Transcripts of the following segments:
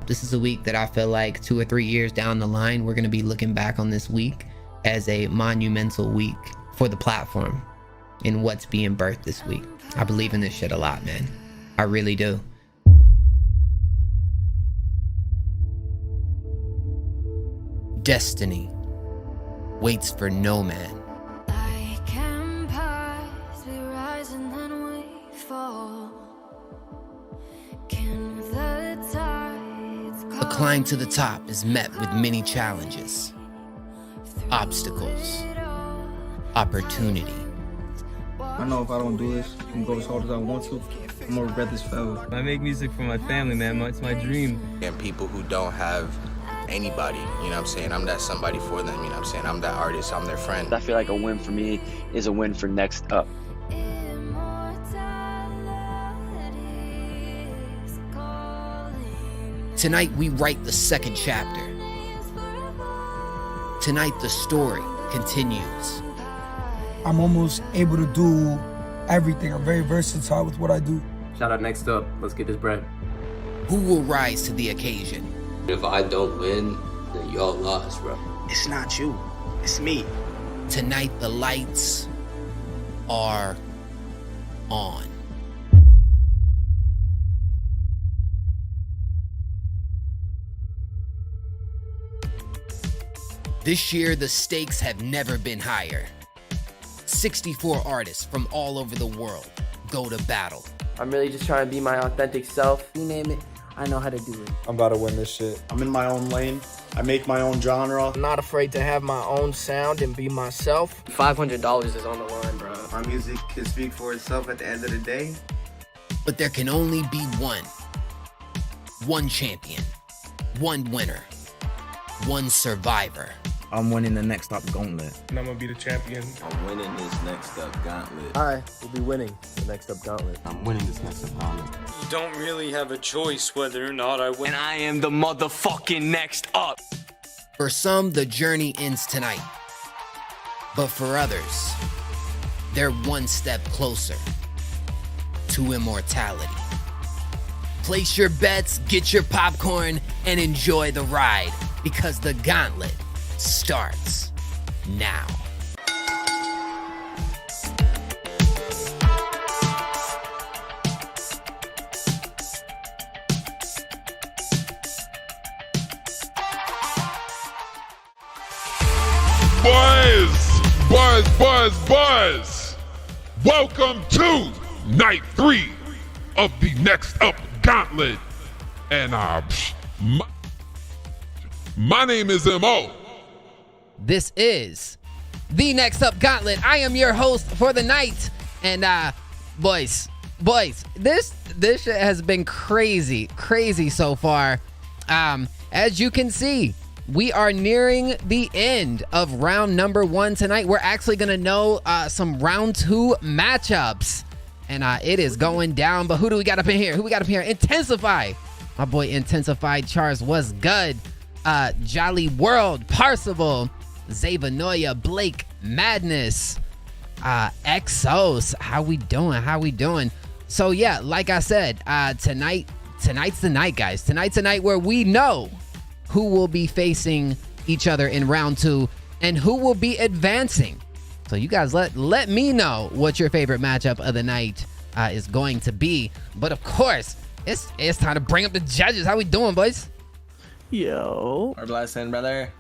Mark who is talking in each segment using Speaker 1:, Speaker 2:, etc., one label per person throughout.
Speaker 1: This is a week that I feel like 2 or 3 years down the line, we're going to be looking back on this week as a monumental week for the platform and what's being birthed this week. I believe in this shit a lot, man. I really do. Destiny waits for no man.
Speaker 2: Like empires, we rise and then we fall. Can the tides
Speaker 1: A climb to the top is met with many challenges, obstacles, opportunity.
Speaker 3: I know if I don't do this and go as hard as I want to, I'm gonna regret this forever.
Speaker 4: I make music for my family, man. It's my dream.
Speaker 5: And people who don't have anybody, you know what I'm saying? I'm that somebody for them, you know what I'm saying? I'm that artist, I'm their friend.
Speaker 6: I feel like a win for me is a win for Next Up.
Speaker 1: Tonight we write the second chapter. Tonight the story continues.
Speaker 7: I'm almost able to do everything. I'm very versatile with what I do.
Speaker 4: Shout out Next Up. Let's get this bread.
Speaker 1: Who will rise to the occasion?
Speaker 8: If I don't win, then y'all lost, bro.
Speaker 9: It's not you, it's me.
Speaker 1: Tonight the lights are on. This year the stakes have never been higher. 64 artists from all over the world go to battle.
Speaker 10: I'm really just trying to be my authentic self. You name it, I know how to do it.
Speaker 11: I'm about to win this shit.
Speaker 12: I'm in my own lane. I make my own genre.
Speaker 13: I'm not afraid to have my own sound and be myself.
Speaker 10: $500 is on the line, bro.
Speaker 14: Our music can speak for itself at the end of the day.
Speaker 1: But there can only be one champion, one winner, one survivor.
Speaker 3: I'm winning the Next Up Gauntlet.
Speaker 4: And I'm gonna be the champion.
Speaker 5: I'm winning this Next Up Gauntlet.
Speaker 10: I will be winning the Next Up Gauntlet.
Speaker 5: I'm winning this Next Up Gauntlet.
Speaker 15: You don't really have a choice whether or not I win.
Speaker 9: And I am the motherfucking Next Up.
Speaker 1: For some, the journey ends tonight. But for others, they're one step closer to immortality. Place your bets, get your popcorn, and enjoy the ride, because the gauntlet starts now.
Speaker 16: Buzz. Welcome to night 3 of the Next Up Gauntlet. And my name is M.O.
Speaker 1: This is the Next Up Gauntlet. I am your host for the night. And boys, this shit has been crazy so far. As you can see, we are nearing the end of round number 1 tonight. We're actually gonna know some round 2 matchups, and it is going down. But who do we got up in here? Intensify. My boy Intensified Charles was good. Jolly World, Parsival, Zavanoia, Blake, Madness, Exos. How we doing? So yeah, like I said, tonight's the night, guys. Tonight's the night where we know who will be facing each other in round 2 and who will be advancing. So you guys let me know what your favorite matchup of the night is going to be. But of course, it's time to bring up the judges. How we doing, boys?
Speaker 4: Yo.
Speaker 3: Our blessing, brother.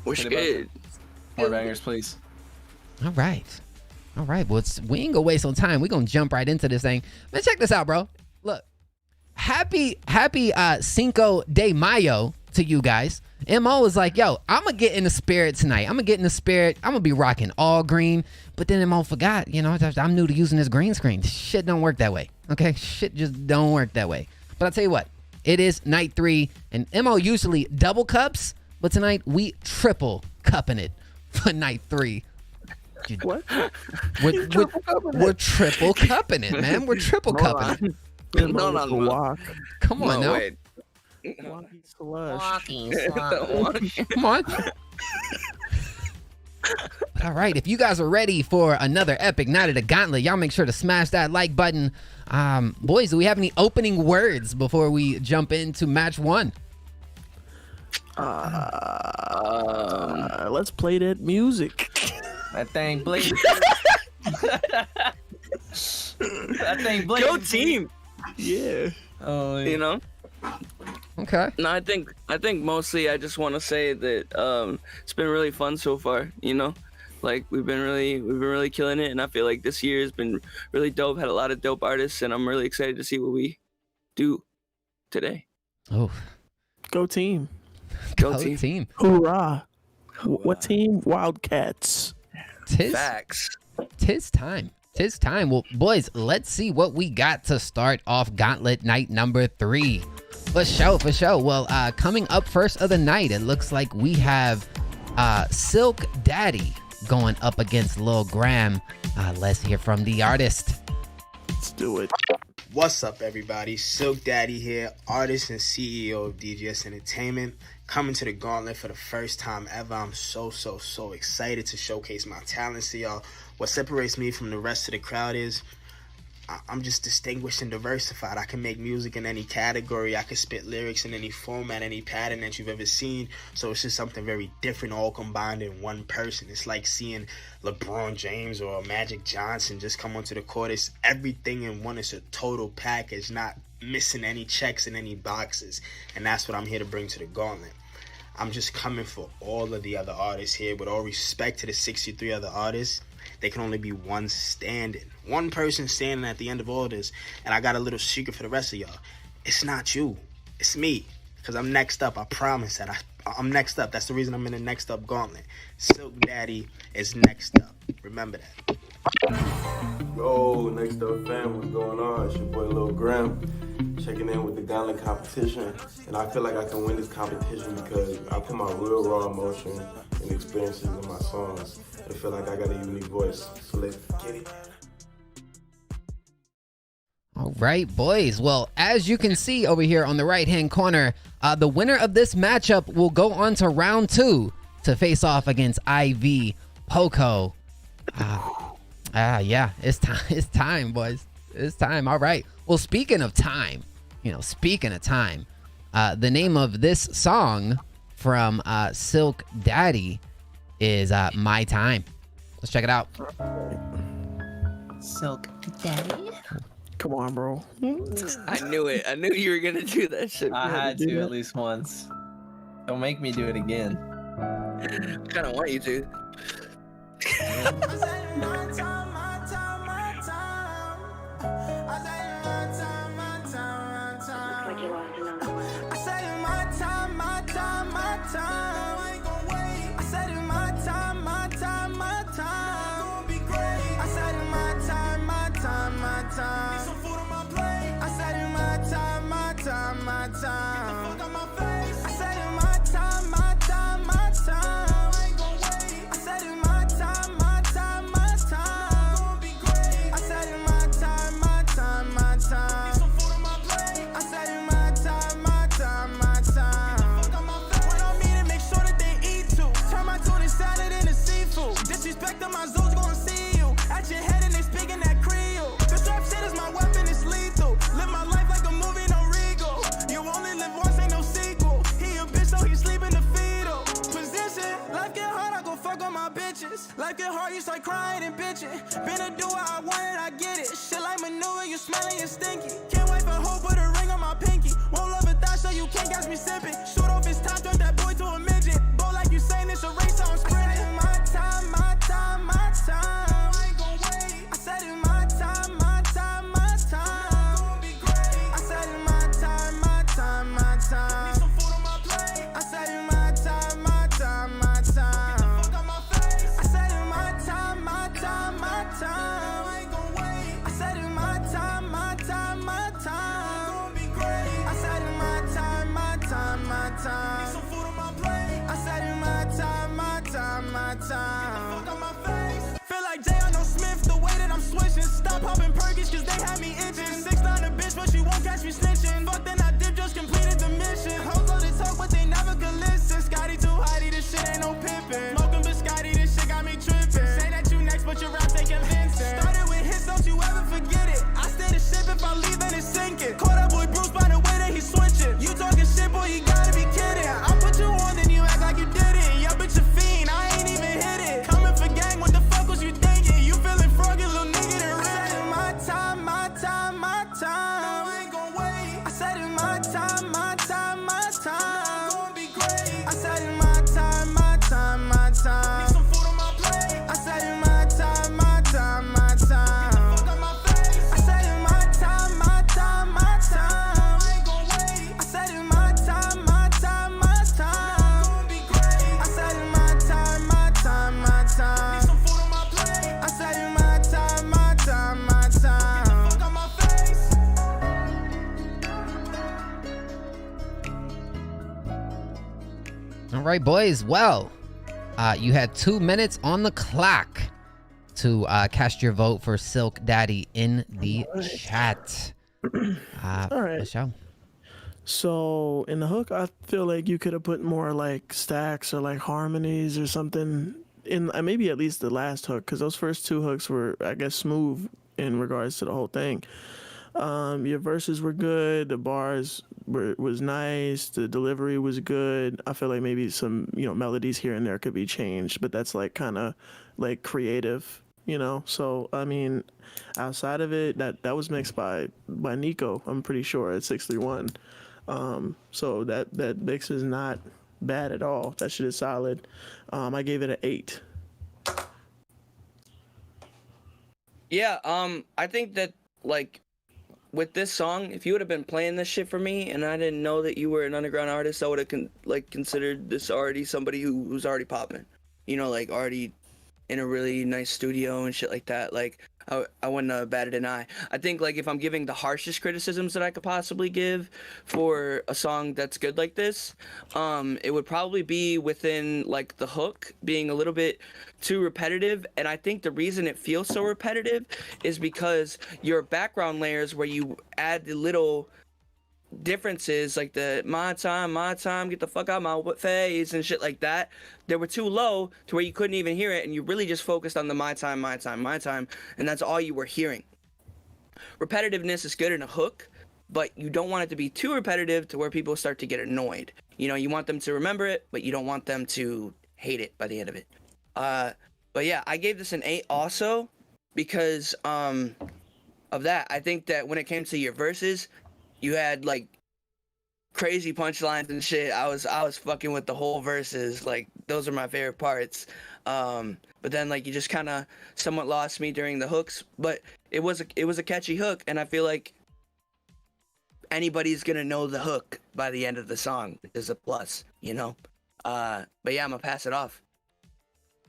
Speaker 9: What's good?
Speaker 3: More bangers, please.
Speaker 1: All right. Well, we ain't gonna waste no time. We're gonna jump right into this thing. Man, check this out, bro. Look, happy Cinco de Mayo to you guys. MO was like, yo, I'm gonna get in the spirit tonight. I'm gonna be rocking all green. But then MO forgot, I'm new to using this green screen. Shit don't work that way. Okay? Shit just don't work that way. But I'll tell you what, it is night 3, and MO usually double cups, but tonight we triple cupping it for night 3.
Speaker 4: What?
Speaker 1: We're triple cupping it, man. We're triple cupping it.
Speaker 4: No.
Speaker 1: Come on now.
Speaker 9: Wait.
Speaker 4: Walking slush.
Speaker 1: Come on. But all right, if you guys are ready for another epic night of the Gauntlet, y'all make sure to smash that like button. Boys, do we have any opening words before we jump into match 1?
Speaker 4: Let's play that music.
Speaker 11: That thing blazing. That thing blazing.
Speaker 9: Go team.
Speaker 4: Yeah.
Speaker 11: Oh,
Speaker 9: You know.
Speaker 1: Okay.
Speaker 9: No, I think mostly I just want to say that it's been really fun so far. You know, like we've been really killing it, and I feel like this year has been really dope. Had a lot of dope artists, and I'm really excited to see what we do today.
Speaker 1: Oh,
Speaker 4: Go team.
Speaker 9: Go team.
Speaker 4: Hoorah. What team? Wildcats.
Speaker 9: Facts.
Speaker 1: Tis time. Well, boys, let's see what we got to start off Gauntlet night number 3. For sure. Well, coming up first of the night, it looks like we have Silk Daddy going up against Lil Graham. Let's hear from the artist.
Speaker 4: Let's do it.
Speaker 17: What's up, everybody? Silk Daddy here, artist and CEO of DGS Entertainment, coming to the Gauntlet for the first time ever. I'm so excited to showcase my talents to y'all. What separates me from the rest of the crowd is I'm just distinguished and diversified. I can make music in any category. I can spit lyrics in any format, any pattern that you've ever seen. So it's just something very different, all combined in one person. It's like seeing LeBron James or Magic Johnson just come onto the court. It's everything in one. It's a total package, not missing any checks in any boxes. And that's what I'm here to bring to the Gauntlet. I'm just coming for all of the other artists here. With all respect to the 63 other artists, there can only be one standing. One person standing at the end of all this. And I got a little secret for the rest of y'all. It's not you. It's me. Because I'm next up. I promise that. I'm next up. That's the reason I'm in the Next Up Gauntlet. Silk Daddy is next up. Remember that.
Speaker 18: Yo, Next Up fam, what's going on? It's your boy Lil Graham, checking in with the Gauntlet competition. And I feel like I can win this competition because I put my real raw emotion and experiences in my songs. I feel like I got a unique voice. So let's get it.
Speaker 1: All right, boys. Well, as you can see over here on the right-hand corner, the winner of this matchup will go on to round 2 to face off against IV Poco. Yeah, it's time. It's time, boys. It's time. All right. Well, speaking of time, the name of this song from Silk Daddy is My Time. Let's check it out.
Speaker 11: Silk Daddy.
Speaker 4: Come on, bro.
Speaker 9: I knew it. I knew you were gonna do that shit.
Speaker 11: I had to at least once. Don't make me do it again.
Speaker 9: I kind of want you to.
Speaker 19: Life get hard, you start crying and bitching. Been a do what I wanted, I get it. Shit like manure, you smelling, you stinky. Can't wait for hope, put a ring on my pinky. Won't love a thought, so you can't catch me sipping. Shoot off his top, turn that boy to a midget. Bow like you saying it's a race, so I'm sprinting. My time, my time, my time. I ain't gon' wait. I said it's my time, my time, my time. Gonna be great. I said it's my time, my time, my time. Need some food on my plate. I said it's my time, my time, my time. I ain't gon' wait. I said it's my time, my time, my time. Gonna be great. I said it's my time, my time, my time. Need some food on my plate. I said it's my time, my time, my time. Fuck on my face. Feel like J.R. Smith, the way that I'm switching. Stop popping perkies, cause they had me itching. 6'9" a bitch, but she won't catch me snitching. Fuck, then I dip, just completed the mission. Hoes love to talk, but they never could listen. Scotty too hotty, this shit ain't no pimpin'. Smoking biscotti, this shit got me trippin'. Say that you next, but your rap they convincing. Started with hits, don't you ever forget it. I stay the ship if I leave, then it's sinking. Caught up boy Bruce by the way that he's switching. You talking shit, boy, you gotta be kidding. I put you on
Speaker 1: All right, boys. Well, you had 2 minutes on the clock to cast your vote for Silk Daddy in the chat.
Speaker 4: All right.
Speaker 1: Let's show.
Speaker 4: So in the hook, I feel like you could have put more like stacks or like harmonies or something in maybe at least the last hook, because those first 2 hooks were, I guess, smooth in regards to the whole thing. Your verses were good. The bars was nice. The delivery was good. I feel like maybe some melodies here and there could be changed, but that's like kind of like creative. So I mean, outside of it, that was mixed by Nico, I'm pretty sure, at 631. So that mix is not bad at all. That shit is solid. I gave it an 8.
Speaker 9: Yeah, I think that, like, with this song, if you would have been playing this shit for me and I didn't know that you were an underground artist, I would have considered this already somebody who's already popping. Like already in a really nice studio and shit like that. Like, I wouldn't have batted an eye. I think, like, if I'm giving the harshest criticisms that I could possibly give for a song that's good like this, it would probably be within, like, the hook being a little bit too repetitive. And I think the reason it feels so repetitive is because your background layers where you add the little differences, like the my time, get the fuck out my face and shit like that, they were too low to where you couldn't even hear it, and you really just focused on the my time, and that's all you were hearing. Repetitiveness is good in a hook, but you don't want it to be too repetitive to where people start to get annoyed. You want them to remember it, but you don't want them to hate it by the end of it. But yeah, I gave this an 8 also because of that. I think that when it came to your verses, you had like crazy punchlines and shit. I was fucking with the whole verses. Like, those are my favorite parts. But then, like, you just kind of somewhat lost me during the hooks. But it was a catchy hook, and I feel like anybody's gonna know the hook by the end of the song, which is a plus, But yeah, I'm gonna pass it off.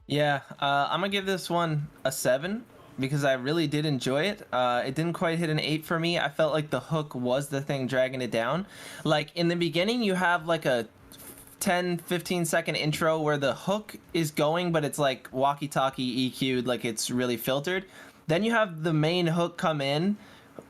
Speaker 11: Yeah, I'm gonna give this one a 7. Because I really did enjoy it. It didn't quite hit an 8 for me. I felt like the hook was the thing dragging it down. Like, in the beginning, you have like a 10-15 second intro where the hook is going, but it's like walkie-talkie EQ'd, like it's really filtered. Then you have the main hook come in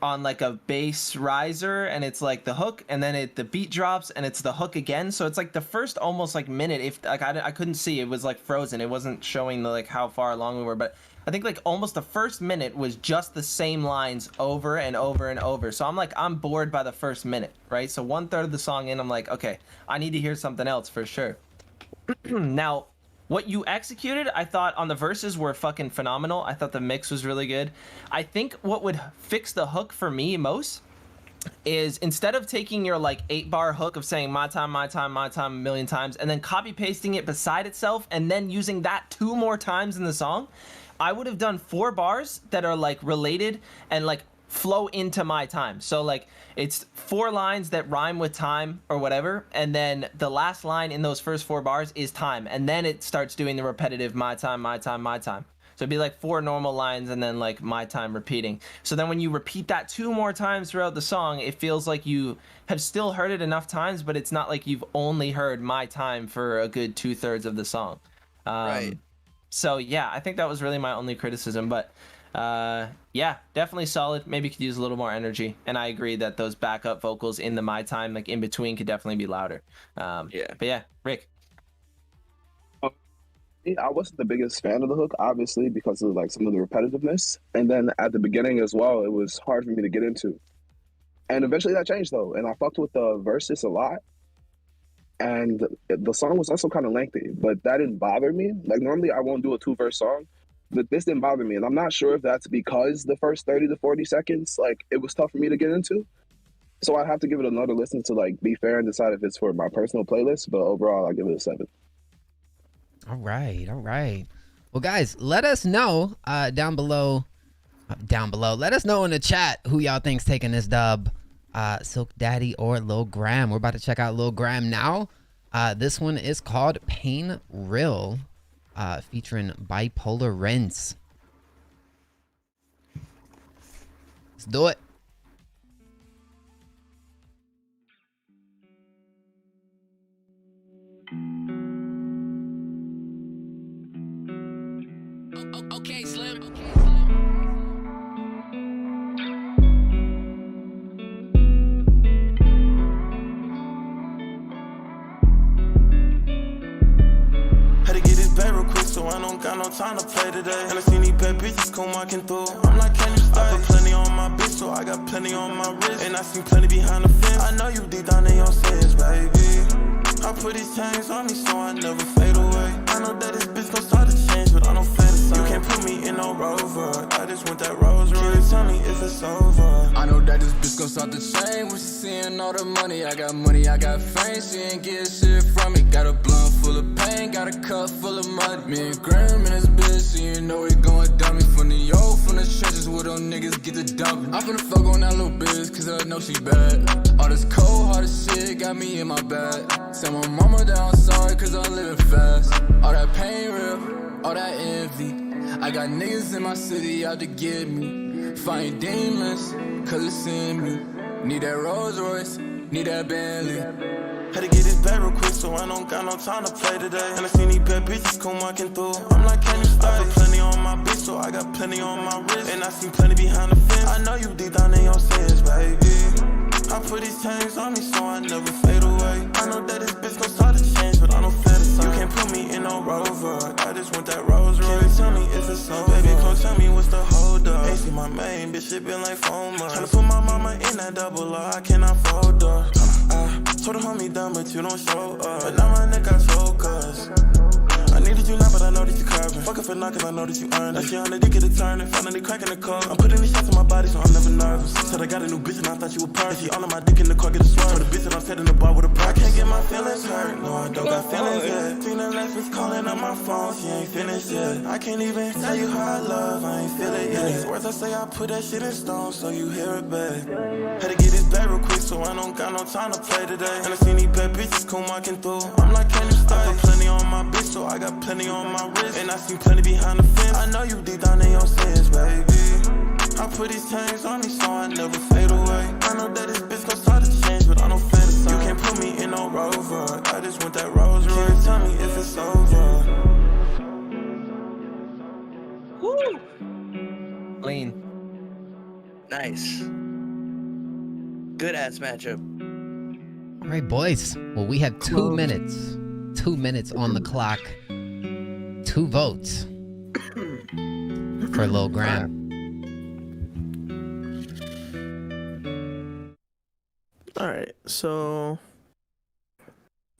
Speaker 11: on like a bass riser, and it's like the hook, and then the beat drops and it's the hook again. So it's like the first almost like minute, if like I couldn't see, it was like frozen. It wasn't showing like how far along we were, but I think like almost the first minute was just the same lines over and over and over. So I'm bored by the first minute, right? So 1/3 of the song in, I'm like, okay, I need to hear something else for sure. Now, what you executed, I thought on the verses were fucking phenomenal. I thought the mix was really good. I think what would fix the hook for me most is, instead of taking your like 8-bar hook of saying my time a million times and then copy pasting it beside itself and then using that 2 more times in the song, I would have done 4 bars that are like related and like flow into my time. So like it's 4 lines that rhyme with time or whatever, and then the last line in those first 4 bars is time, and then it starts doing the repetitive my time. So it'd be like 4 normal lines and then like my time repeating. So then when you repeat that 2 more times throughout the song, it feels like you have still heard it enough times, but it's not like you've only heard my time for a good 2/3 of the song.
Speaker 9: Right.
Speaker 11: So yeah, I think that was really my only criticism, but yeah, definitely solid. Maybe could use a little more energy, and I agree that those backup vocals in the my time, like in between, could definitely be louder. Yeah. But yeah, Rick.
Speaker 20: I wasn't the biggest fan of the hook, obviously, because of like some of the repetitiveness, and then at the beginning as well, it was hard for me to get into. And eventually that changed though, and I fucked with the verses a lot. And the song was also kind of lengthy, but that didn't bother me. Like, normally I won't do a 2-verse song, but this didn't bother me. And I'm not sure if that's because the first 30 to 40 seconds, like, it was tough for me to get into. So I'd have to give it another listen to, like, be fair and decide if it's for my personal playlist. But overall, I give it a 7.
Speaker 1: All right. Well, guys, let us know down below. Let us know in the chat who y'all think's taking this dub. Silk Daddy or Lil Graham. We're about to check out Lil Graham now. This one is called Pain Real, featuring Bipolar Rinse. Let's do it.
Speaker 19: got no time to play today. And I seen these bad bitches come walking through. I'm like, can you stay? I put plenty on my bitch, so I got plenty on my wrist. And I seen plenty behind the fence. I know you deep down in your sins, baby. I put these chains on me so I never fade away. I know that this bitch gon' start to change, but I don't feel the same. You can't put me in no Rover. I just want that Rolls Royce. Tell me if it's over.
Speaker 21: I know that this bitch gon' start to change when she seeing all the money. I got money, I got fame. She ain't get shit from me. Got a blunt full of pain, got a cup full of money. Me and Graham in this bitch, so you know we going dummy. From the yo, from the trenches where them niggas get the dumping. I'm finna fuck on that little bitch, cause I know she bad. All this cold hearted shit got me in my bag. Tell my mama that I'm sorry, cause I'm living fast. All that pain real, all that envy. I got niggas in my city out to get me. Fighting demons, cause it's in me. Need that Rolls Royce, need that Bentley.
Speaker 19: Had to get this bag real quick, so I don't got no time to play today. And I seen these bad bitches come walking through. I'm like, can you stay? I put plenty on my bitch, so I got plenty on my wrist. And I seen plenty behind the fence. I know you deep down in your sins, baby. I put these chains on me, so I never fade away. I know that this bitch gon' start to change, but I don't feel the same. You can't put me in no Rover. I just want that Rolls Royce. Can you tell me if it's over? Baby, come tell me what's the hold up. Ain't see my main bitch, it been like 4 months. Tryna put my mama in that double R, I cannot fold up. Told her hold me down, but you don't show up. But now my neck got chokers. I needed you now, but I know that you curving. Fuck if it knockin', I know that you earned it. Now she on the dick of the turning, finally cracking the code. I'm putting these shots in my body, so I'm never nervous. Said I got a new bitch and I thought you were perfect. She all on my dick in the car, get a swerve. Told the bitch that I'm setting the bar with a purpose. I can't get my feelings hurt, no, I don't got feelings yet. Seen the last bitch calling on my phone, she ain't finished yet. I can't even tell you how I love, I ain't feel it yet. These words I say, I put that shit in stone, so you hear it back. Had to get this bag real quick, so I don't got no time to play today. And I seen these bad bitches come walking through. I'm like, can you stay? I put plenty on my bitch, so I got plenty on my wrist. And I seen plenty behind the fence. I know you deep down in your sins, baby. I put these chains on me, so I never fade away. I know that this bitch gon' start to change, but I don't feel the same. You can't put me in no Rover. I just want that Rolls Royce. Can you tell me if it's over?
Speaker 9: Woo!
Speaker 11: Lean.
Speaker 9: Nice. Good ass matchup.
Speaker 1: All right, boys. Well, we have 2 minutes. 2 minutes on the clock. 2 votes for Lil Graham.
Speaker 4: All right, so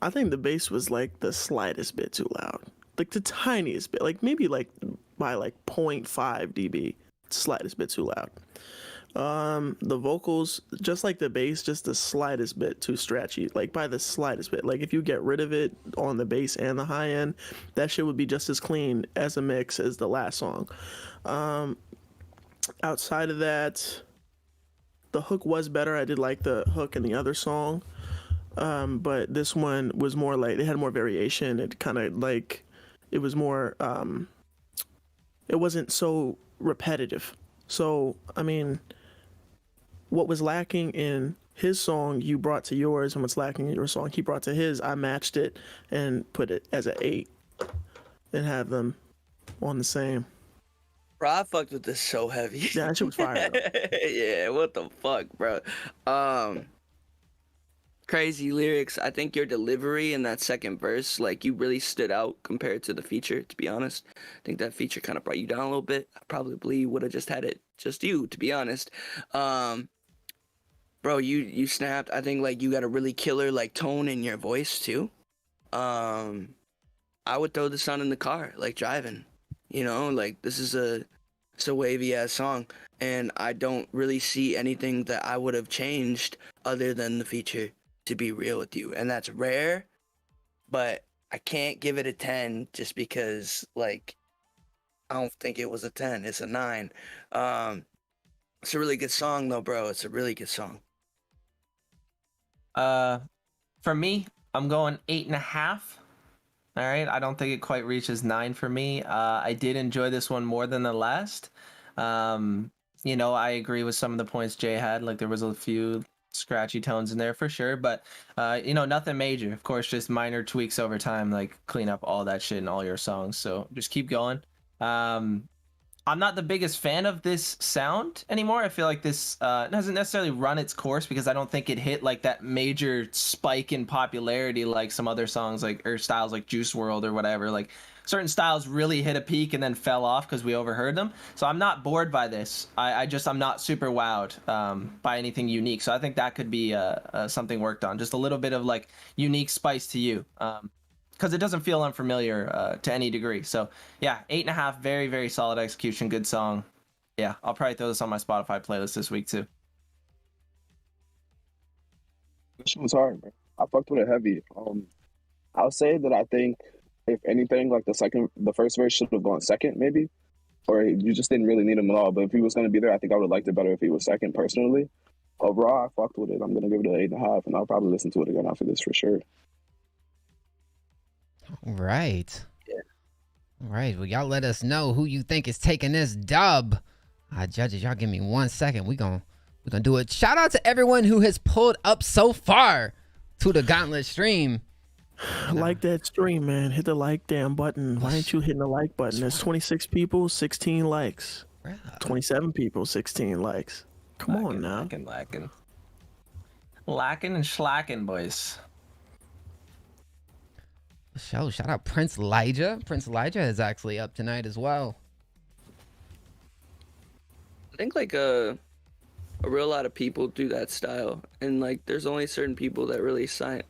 Speaker 4: I think the bass was like the slightest bit too loud, like the tiniest bit, like maybe like by like 0.5 dB, slightest bit too loud. The vocals, just like the bass, just the slightest bit too stretchy, like by the slightest bit. Like if you get rid of it on the bass and the high end, that shit would be just as clean as a mix as the last song. Outside of that, the hook was better. I did like the hook in the other song, but this one was more like, it had more variation. It kind of like, it was more, it wasn't so repetitive. So, I mean, what was lacking in his song, you brought to yours, and what's lacking in your song, he brought to his. I matched it and put it as an 8 and have them on the same.
Speaker 9: Bro, I fucked with this so heavy.
Speaker 4: Yeah, that shit was fire.
Speaker 9: Yeah, what the fuck, bro? Crazy lyrics. I think your delivery in that second verse, like, you really stood out compared to the feature, to be honest. I think that feature kind of brought you down a little bit. I probably would have just had it just you, to be honest. Bro, you snapped. I think, like, you got a really killer, like, tone in your voice, too. I would throw this on in the car, like, driving. You know, like, this is it's a wavy-ass song, and I don't really see anything that I would have changed other than the feature, to be real with you. And that's rare, but I can't give it a 10 just because, like, I don't think it was a 10. It's a 9. It's a really good song, though, bro. It's a really good song.
Speaker 11: For me, I'm going 8.5. All right, I don't think it quite reaches 9 for me. I did enjoy this one more than the last. You know, I agree with some of the points Jay had. Like, there was a few scratchy tones in there for sure, but you know, nothing major. Of course, just minor tweaks over time, like clean up all that shit in all your songs. So just keep going. I'm not the biggest fan of this sound anymore. I feel like this hasn't necessarily run its course because I don't think it hit like that major spike in popularity like some other songs like or styles like Juice WRLD or whatever. Like certain styles really hit a peak and then fell off because we overheard them. So I'm not bored by this. I'm not super wowed by anything unique. So I think that could be something worked on. Just a little bit of like unique spice to you. Because it doesn't feel unfamiliar to any degree. So yeah, 8.5, very, very solid execution, good song. Yeah, I'll probably throw this on my Spotify playlist this week too.
Speaker 20: This shit was hard, man. I fucked with it heavy. I'll say that I think if anything, like the first verse should have gone second, maybe, or you just didn't really need him at all. But if he was going to be there, I think I would have liked it better if he was second. Personally, overall, I fucked with it. I'm gonna give it an 8.5, and I'll probably listen to it again after this for sure.
Speaker 1: All right. Yeah. All right. Well, y'all let us know who you think is taking this dub. Judges, y'all give me 1 second. We're gonna do it. Shout out to everyone who has pulled up so far to the Gauntlet stream.
Speaker 4: Like that stream, man. Hit the like damn button. Why ain't you hitting the like button? There's 26 people, 16 likes. 27 people, 16 likes. Come on now.
Speaker 11: Lacking and slacking, boys.
Speaker 1: Shout out Prince Elijah. Prince Elijah is actually up tonight as well.
Speaker 9: I think like a real lot of people do that style, and like there's only certain people that really shine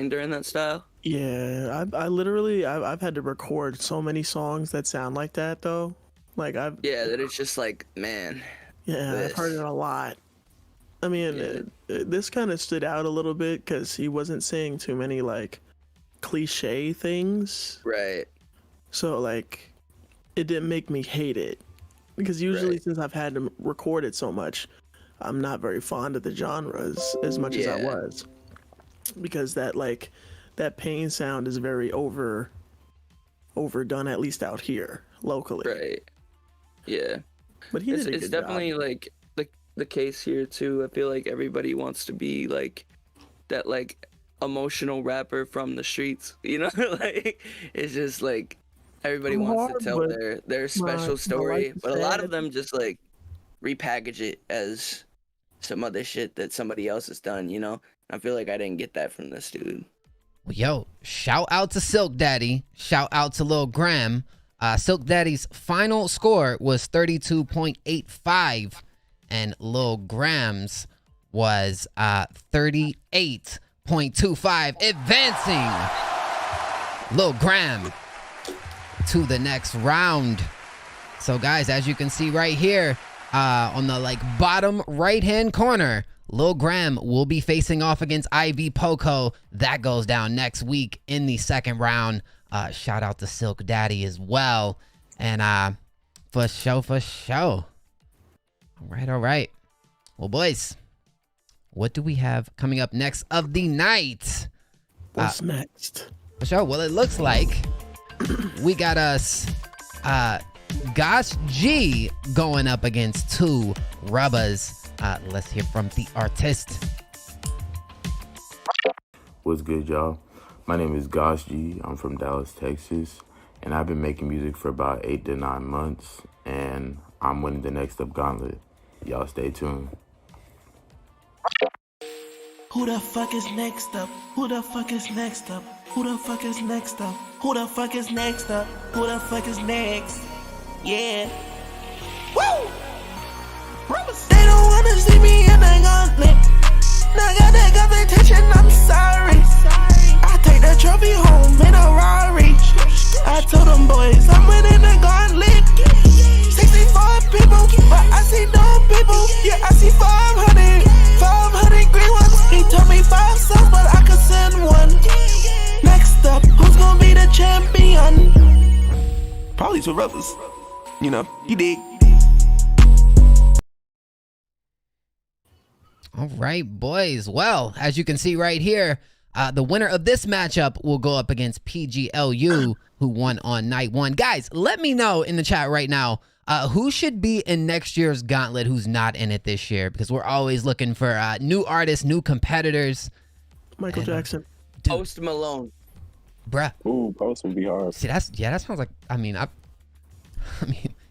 Speaker 9: during that style.
Speaker 4: Yeah, I've had to record so many songs that sound like that though. Like that
Speaker 9: it's just like, man.
Speaker 4: Yeah, I've heard it a lot. I mean, this kind of stood out a little bit because he wasn't saying too many like cliche things,
Speaker 9: right?
Speaker 4: So like it didn't make me hate it, because usually since I've had to record it so much, I'm not very fond of the genres as much as I was, because that pain sound is very overdone, at least out here locally,
Speaker 9: right? Yeah,
Speaker 4: but he did a
Speaker 9: it's
Speaker 4: good
Speaker 9: definitely
Speaker 4: job.
Speaker 9: like the case here too. I feel like everybody wants to be like that, like emotional rapper from the streets, you know. Like it's just like everybody wants to tell their special story, but a lot of them just like repackage it as some other shit that somebody else has done, you know. I feel like I didn't get that from this dude.
Speaker 1: Yo, shout out to Silk Daddy, shout out to Lil Graham. Silk Daddy's final score was 32.85 and Lil Graham's was 38.25, advancing Lil Graham to the next round. So guys, as you can see right here, on the like bottom right hand corner, Lil Graham will be facing off against Ivy Poco. That goes down next week in the second round. Shout out to Silk Daddy as well. And for show. All right. Well, boys, what do we have coming up next of the night?
Speaker 4: What's next?
Speaker 1: For sure. Well, it looks like we got us Gosh G going up against two rubbers. Let's hear from the artist.
Speaker 2: What's good, y'all? My name is Gosh G. I'm from Dallas, Texas, and I've been making music for about 8 to 9 months, and I'm winning the Next Up Gauntlet. Y'all stay tuned.
Speaker 19: Who the fuck is next up? Who the fuck is next up? Who the fuck is next up? Who the fuck is next up? Who the fuck is next? Yeah. Woo! They don't wanna see me in the gauntlet. Now got that competition, I'm sorry. I take the trophy home in a Rari. I told them boys I'm winning the gauntlet. 64 people, but I see no people. Yeah, I see 500 green ones. He told me 5 songs, but I could send one. Next up, who's gonna be the champion? Probably two rubbers. You know, you dig.
Speaker 1: All right, boys. Well, as you can see right here, the winner of this matchup will go up against PGLU, who won on night 1. Guys, let me know in the chat right now, who should be in next year's Gauntlet who's not in it this year, because we're always looking for new artists, new competitors.
Speaker 4: Michael Jackson.
Speaker 9: Post Malone.
Speaker 1: Bruh.
Speaker 20: Ooh, Post would be hard.
Speaker 1: See, that sounds like, I mean,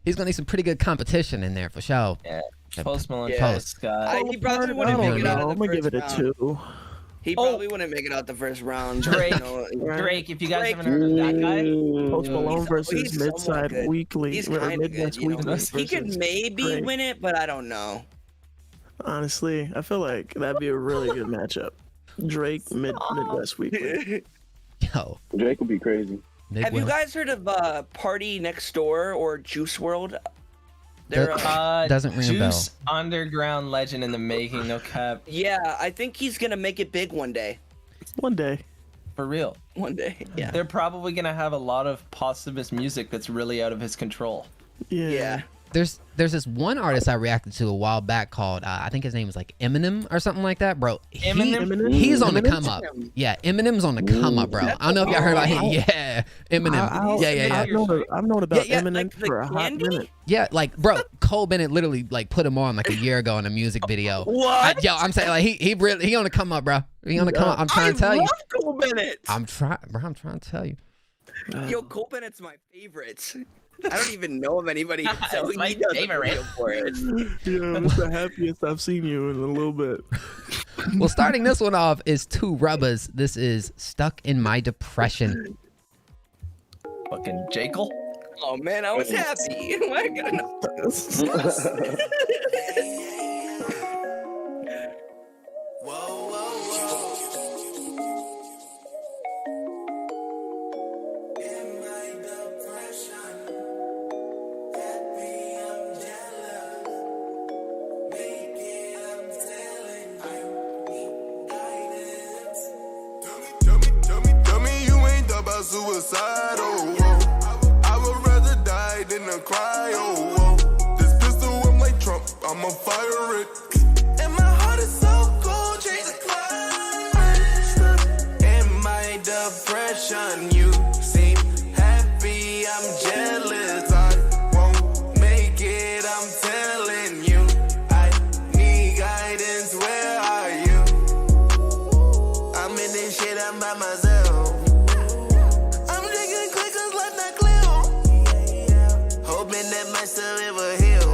Speaker 1: He's gonna need some pretty good competition in there for sure.
Speaker 11: Yeah. Post Malone,
Speaker 9: Scott. He probably wouldn't make it out of the first round.
Speaker 4: I'm gonna give it a 2.
Speaker 9: He probably wouldn't make it out the first round.
Speaker 11: Drake, Drake. If you guys haven't heard of that guy,
Speaker 4: Post Malone versus Midside Weekly.
Speaker 9: He's kind of good. You know? He could maybe win it, but I don't know.
Speaker 4: Honestly, I feel like that'd be a really good matchup. Drake Midwest Weekly.
Speaker 1: Yo,
Speaker 20: Drake would be crazy.
Speaker 9: Have you guys heard of Party Next Door or Juice World?
Speaker 1: Doesn't ring a bell.
Speaker 11: Juice underground legend in the making, no cap.
Speaker 9: Yeah, I think he's gonna make it big one day.
Speaker 4: One day.
Speaker 11: For real.
Speaker 9: One day, yeah.
Speaker 11: They're probably gonna have a lot of posthumous music that's really out of his control.
Speaker 9: Yeah.
Speaker 1: There's this one artist I reacted to a while back called I think his name was like Eminem or something like that, bro.
Speaker 11: Eminem?
Speaker 1: He's on the come up. Yeah, Eminem's on the come up, bro. I don't know if y'all heard about him. Yeah, Eminem. Yeah.
Speaker 4: I've known about Eminem for a hot minute.
Speaker 1: Yeah, like bro, Cole Bennett literally like put him on like a year ago in a music video.
Speaker 9: What?
Speaker 1: Yo, I'm saying like he on the come up, bro. He on the come up. I'm trying to tell you.
Speaker 9: I love Cole Bennett.
Speaker 1: I'm trying to tell you.
Speaker 9: Yo, Cole Bennett's my favorite. I don't even know of anybody. So
Speaker 11: my favorite
Speaker 9: for it.
Speaker 4: Yeah, it's the happiest I've seen you in a little bit.
Speaker 1: Well, starting this one off is 2 rubbers. This is Stuck in My Depression.
Speaker 11: Fucking Jekyll.
Speaker 9: Oh man, I was happy. My goodness.
Speaker 18: Suicide, oh, oh. I would rather die than to cry, oh, oh. This pistol, I'm like Trump, I'ma fire it. And my heart is so cold, change the climate. In my depression, you seem happy, I'm jealous. I won't make it, I'm telling you. I need guidance, where are you? I'm in this shit, I'm by myself. That my soul ever heal.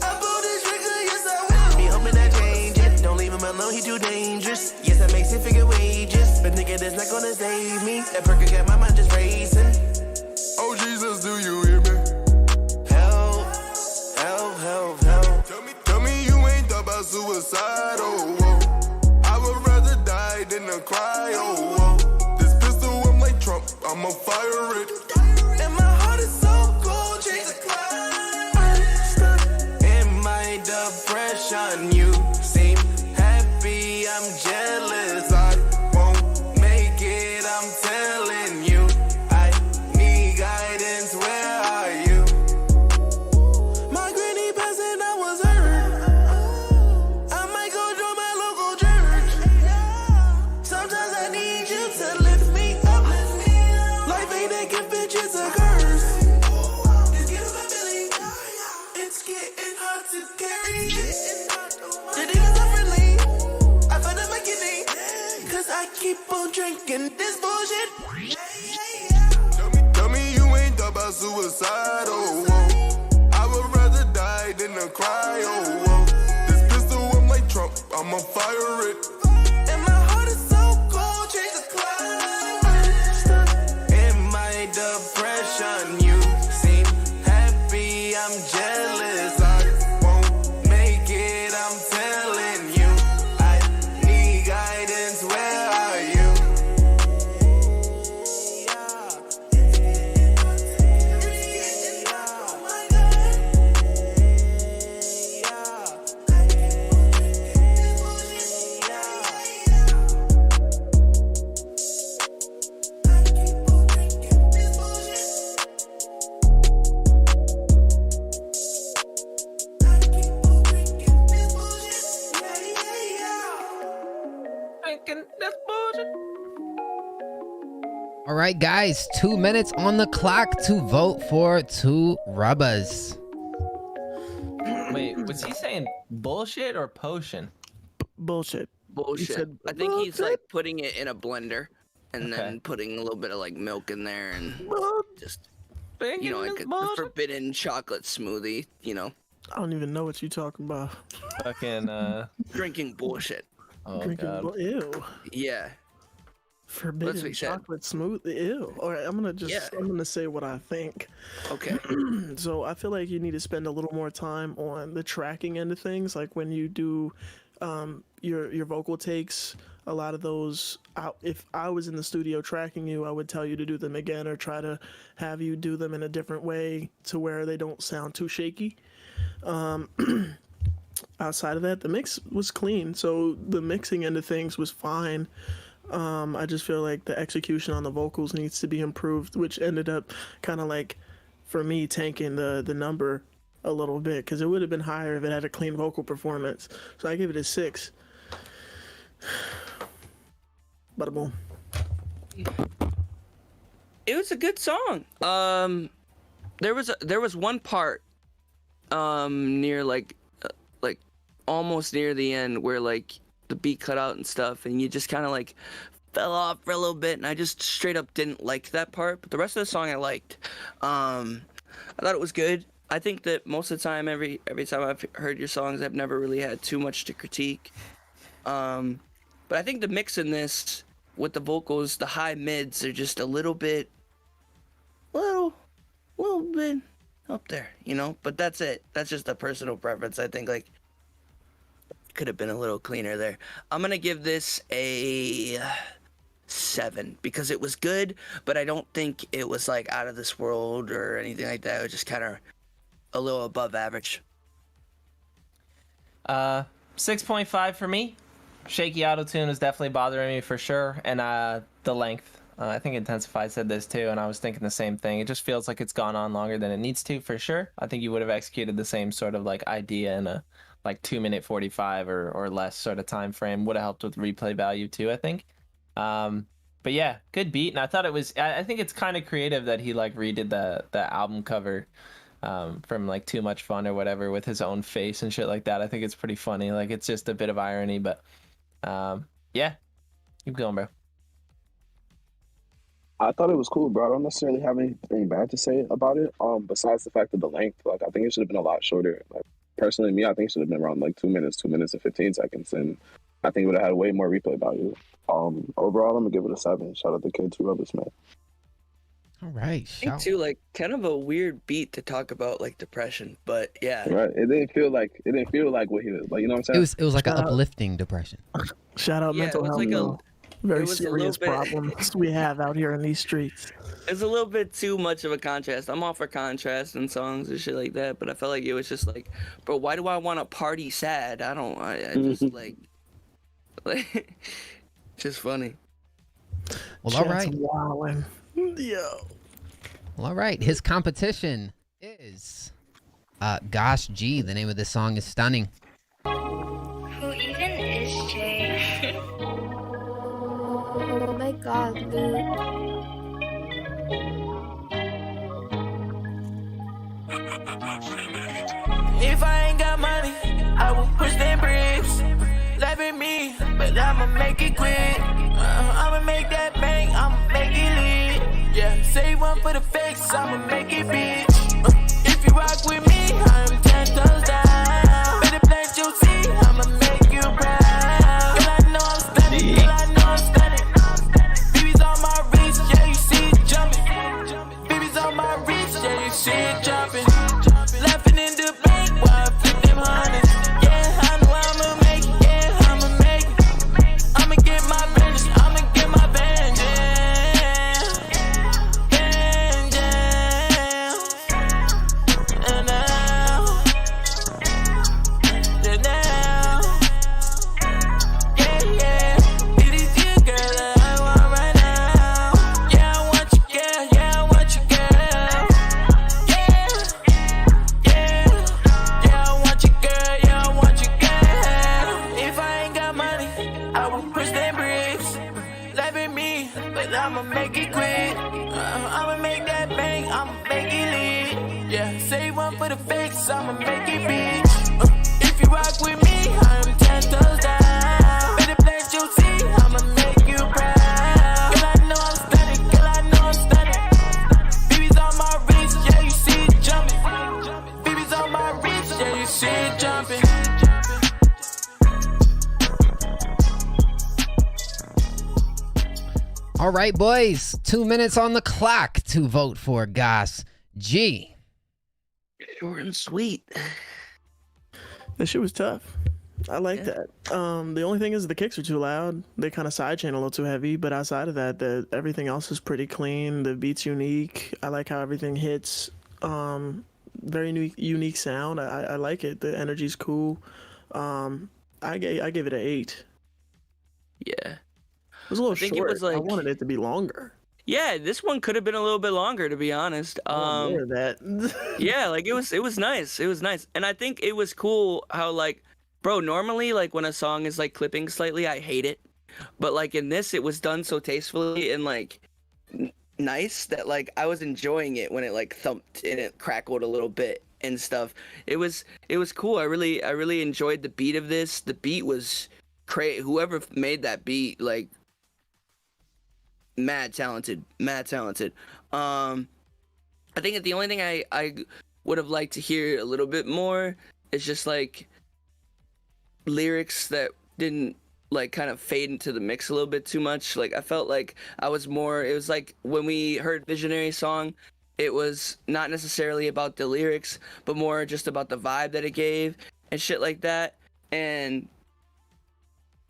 Speaker 18: I pull this trigger, yes I will. Be hoping I change it. Don't leave him alone, he too dangerous. Yes, that makes it figure wages. But nigga, that's not gonna save me. That perker got my mind just racing. Oh Jesus, do you hear me? Help, help, help, help. Tell me you ain't thought about suicide, oh, oh. I would rather die than to cry, oh, oh. This pistol, I'm like Trump, I'ma fire it. And my heart is so depression, you seem happy, I'm jealous. I won't make it, I'm telling you. I need guidance, where are you? My granny passed and I was hurt. I might go join my local church. Sometimes I need you to lift me up. Life ain't a gift, bitch, it's a curse. It's getting hard to carry. I keep on drinking this bullshit. Tell me you ain't thought about suicide, oh, oh. I would rather die than to cry, oh, oh. This pistol, I'm like Trump, I'ma fire it. And my heart is so cold, change the climate. In my depression, you seem happy, I'm jealous. I won't make it, I'm telling you. I need guidance, where are you?
Speaker 1: All right, guys, 2 minutes on the clock to vote for 2 rubbers.
Speaker 11: Wait, was he saying bullshit or potion?
Speaker 4: Bullshit.
Speaker 9: Bullshit. I think he's like putting it in a blender and then putting a little bit of like milk in there and just you know, like the forbidden chocolate smoothie, you know.
Speaker 4: I don't even know what you're talking about.
Speaker 11: Fucking
Speaker 9: drinking bullshit.
Speaker 11: Oh
Speaker 4: Drinking
Speaker 11: god.
Speaker 4: Ew.
Speaker 9: Yeah.
Speaker 4: Forbidden chocolate smooth. Ew. All right, I'm gonna say what I think.
Speaker 9: Okay.
Speaker 4: So I feel like you need to spend a little more time on the tracking end of things, like when you do your vocal takes. A lot of those, if I was in the studio tracking you, I would tell you to do them again or try to have you do them in a different way to where they don't sound too shaky. Outside of that, the mix was clean, so the mixing end of things was fine. I just feel like the execution on the vocals needs to be improved, which ended up kind of like, for me, tanking the number a little bit, because it would have been higher if it had a clean vocal performance. So I give it a 6. Bada boom.
Speaker 9: It was a good song. There was one part near like almost near the end where like the beat cut out and stuff, and you just kind of like fell off for a little bit, and I just straight up didn't like that part. But the rest of the song I liked. I thought it was good. I think that most of the time, every time I've heard your songs, I've never really had too much to critique. But I think the mix in this with the vocals, the high mids are just a little bit up there, you know? But that's it. That's just a personal preference. I think like could have been a little cleaner there. I'm gonna give this a 7 because it was good, but I don't think it was like out of this world or anything like that. It was just kind of a little above average.
Speaker 11: 6.5 for me. Shaky auto-tune is definitely bothering me for sure, and the length. I think Intensify said this too, and I was thinking the same thing. It just feels like it's gone on longer than it needs to, for sure. I think you would have executed the same sort of like idea in a like 2-minute 45 or less sort of time frame. Would have helped with replay value too, I think. But yeah, good beat, and I thought it was. I think it's kind of creative that he like redid the album cover from like Too Much Fun or whatever with his own face and shit like that. I think it's pretty funny. Like it's just a bit of irony, but yeah, keep going, bro.
Speaker 20: I thought it was cool, bro. I don't necessarily have anything bad to say about it. Besides the fact of the length, like I think it should have been a lot shorter. Like personally, me, I think it should have been around like 2 minutes and 15 seconds, and I think it would have had way more replay value. Overall, I'm gonna give it a 7. Shout out to Kids Who Wrote This, man.
Speaker 1: All right.
Speaker 9: I think too, like kind of a weird beat to talk about like depression, but yeah.
Speaker 20: Right. It didn't feel like what he was like. You know what I'm saying?
Speaker 1: It was like an uplifting depression.
Speaker 4: Shout out mental health. Like very serious problems we have out here in these streets.
Speaker 9: It's a little bit too much of a contrast. I'm all for contrast in songs and shit like that, but I felt like it was just like, bro, why do I want to party sad? I just like just funny.
Speaker 1: Well, all right.
Speaker 4: Yo.
Speaker 1: Well, all right. His competition is Gosh G. The name of this song is Stunning.
Speaker 6: Who even is Jay? Oh my god, dude.
Speaker 19: If I ain't got money, I will push them bricks. Loving me, but I'ma make it quick. I'ma make that bank, I'ma make it lit. Yeah, save one for the fakes, I'ma make it big. If you rock with me, I'm 10 toes down. Better plant your seed, I'ma make you proud. Girl, I know I'm stunning, girl, I know I'm stunning. BB's on my wrist, yeah, you see it jumping. BB's on my wrist, yeah, you see it jumping. Laughing in the bank while I flip them hundreds. Yeah, I know I'ma make it, yeah, I'ma make it. I'ma get my vengeance, I'ma get my vengeance. I'ma make it quick. I'ma make that bank, I'ma make it lit. Yeah, save one for the fakes, I'ma make it big. If you rock with me, I'm 10 toes down. Better plant your seed, I'ma make you proud. Girl, I know I'm stunning, girl, I know I'm stunning. BB's on my wrist,
Speaker 1: All right, boys. 2 minutes on the clock to vote for Gosh G.
Speaker 9: Short and sweet.
Speaker 4: That shit was tough. I like that. The only thing is the kicks are too loud. They kind of sidechain a little too heavy, but outside of that, everything else is pretty clean. The beat's unique. I like how everything hits. Very unique sound. I like it. The energy's cool. I gave it an 8.
Speaker 9: Yeah.
Speaker 4: It was a little
Speaker 9: I think
Speaker 4: short.
Speaker 9: it was like,
Speaker 4: I wanted it to be longer.
Speaker 9: Yeah, this one could have been a little bit longer, to be honest.
Speaker 4: More of that.
Speaker 9: Yeah, like it was nice. It was nice. And I think it was cool how, like, bro, normally, like, when a song is, like, clipping slightly, I hate it. But, like, in this, it was done so tastefully and, like, nice that, like, I was enjoying it when it, like, thumped and it crackled a little bit and stuff. It was cool. I really enjoyed the beat of this. The beat was crazy. Whoever made that beat, like, mad talented. I think that the only thing I would have liked to hear a little bit more is just, like, lyrics that didn't, like, kind of fade into the mix a little bit too much. Like, I felt like it was like when we heard Visionary song, it was not necessarily about the lyrics, but more just about the vibe that it gave and shit like that. And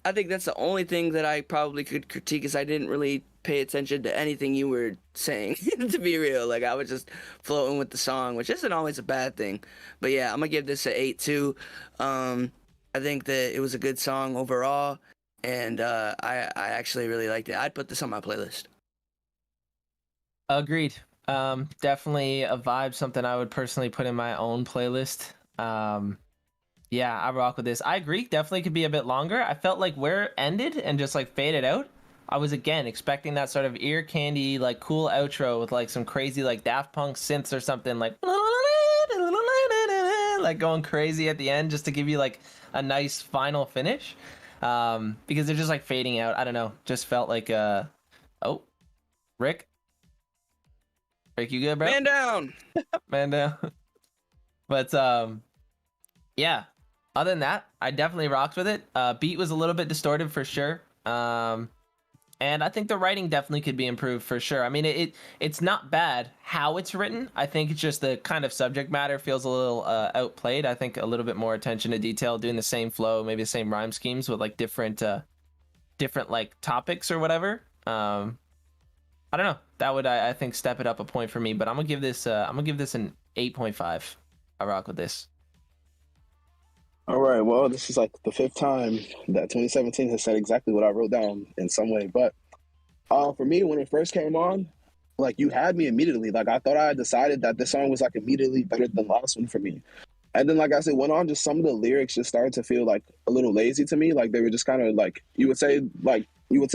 Speaker 9: I think that's the only thing that I probably could critique, is I didn't really pay attention to anything you were saying, to be real. Like, I was just floating with the song, which isn't always a bad thing. But yeah, I'm gonna give this an 8 too. I think that it was a good song overall, and I actually really liked it. I'd put this on my playlist.
Speaker 11: Agreed. Definitely a vibe, something I would personally put in my own playlist. Yeah, I rock with this. I agree, definitely could be a bit longer. I felt like where it ended and just, like, faded out, I was, again, expecting that sort of ear candy, like, cool outro with, like, some crazy, like, Daft Punk synths or something, like going crazy at the end, just to give you, like, a nice final finish. Because they're just, like, fading out. I don't know. Just felt like, oh, Rick, you good, bro?
Speaker 9: Man down.
Speaker 11: Man down. But, yeah. Other than that, I definitely rocked with it. Beat was a little bit distorted for sure. And I think the writing definitely could be improved for sure. I mean, it's not bad how it's written. I think it's just the kind of subject matter feels a little outplayed. I think a little bit more attention to detail, doing the same flow, maybe the same rhyme schemes with, like, different like topics or whatever. I don't know. That would, I think, step it up a point for me. But I'm gonna give this an 8.5. I rock with this.
Speaker 20: All right, well, this is like the 5th time that 2017 has said exactly what I wrote down in some way. But for me, when it first came on, like, you had me immediately. Like, I thought I had decided that this song was, like, immediately better than the last one for me. And then, like I said, went on, just some of the lyrics just started to feel, like, a little lazy to me. Like, they were just kind of, like, you would say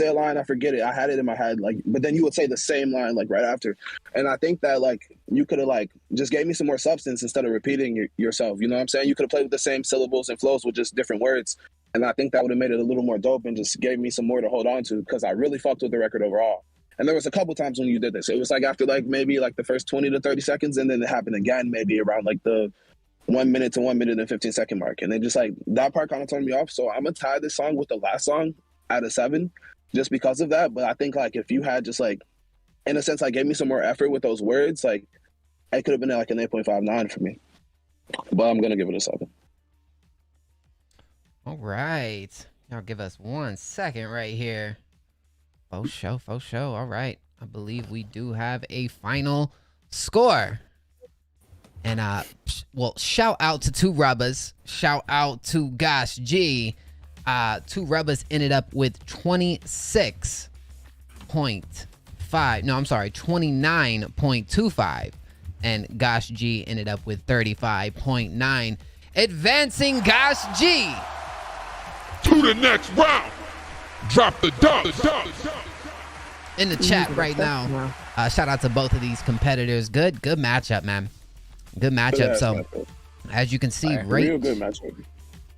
Speaker 20: a line, I forget it, I had it in my head, like, but then you would say the same line, like, right after. And I think that, like, you could have, like, just gave me some more substance instead of repeating yourself. You know what I'm saying? You could have played with the same syllables and flows with just different words. And I think that would have made it a little more dope and just gave me some more to hold on to, because I really fucked with the record overall. And there was a couple times when you did this. It was, like, after, like, maybe, like, the first 20 to 30 seconds, and then it happened again maybe around, like, the 1 minute to 1 minute and 15 second mark. And then just, like, that part kind of turned me off. So I'm going to tie this song with the last song at a 7 just because of that. But I think, like, if you had just, like, in a sense, like, gave me some more effort with those words, like, it could have been, like, an 8.59 for me. But I'm going to give it a 7.
Speaker 1: All right. Y'all give us 1 second right here. Faux show. All right. I believe we do have a final score. And, well, shout out to Two Rubbers. Shout out to Gosh G. Two Rubbers ended up with 29.25. And Gosh G ended up with 35.9. Advancing Gosh G
Speaker 16: to the next round. Drop the dub.
Speaker 1: In the chat right now. Shout out to both of these competitors. Good matchup, man. Good matchup. So, as you can see,
Speaker 20: real good matchup.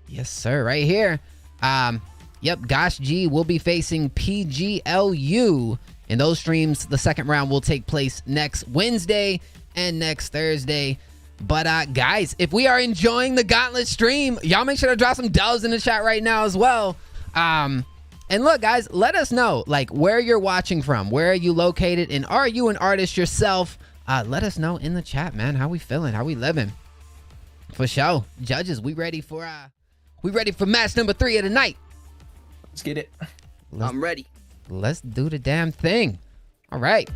Speaker 1: Yes, sir. Right here. Yep. Gosh G will be facing PGLU. In those streams, the second round will take place next Wednesday and next Thursday. But guys, if we are enjoying the Gauntlet stream, y'all make sure to drop some dubs in the chat right now as well. And look, guys, let us know like where you're watching from, where are you located, and are you an artist yourself? Let us know in the chat, man. How we feeling? How we living? For sure. Judges, we ready for match number 3 of the night.
Speaker 11: Let's get it.
Speaker 9: I'm ready.
Speaker 1: Let's do the damn thing. All right.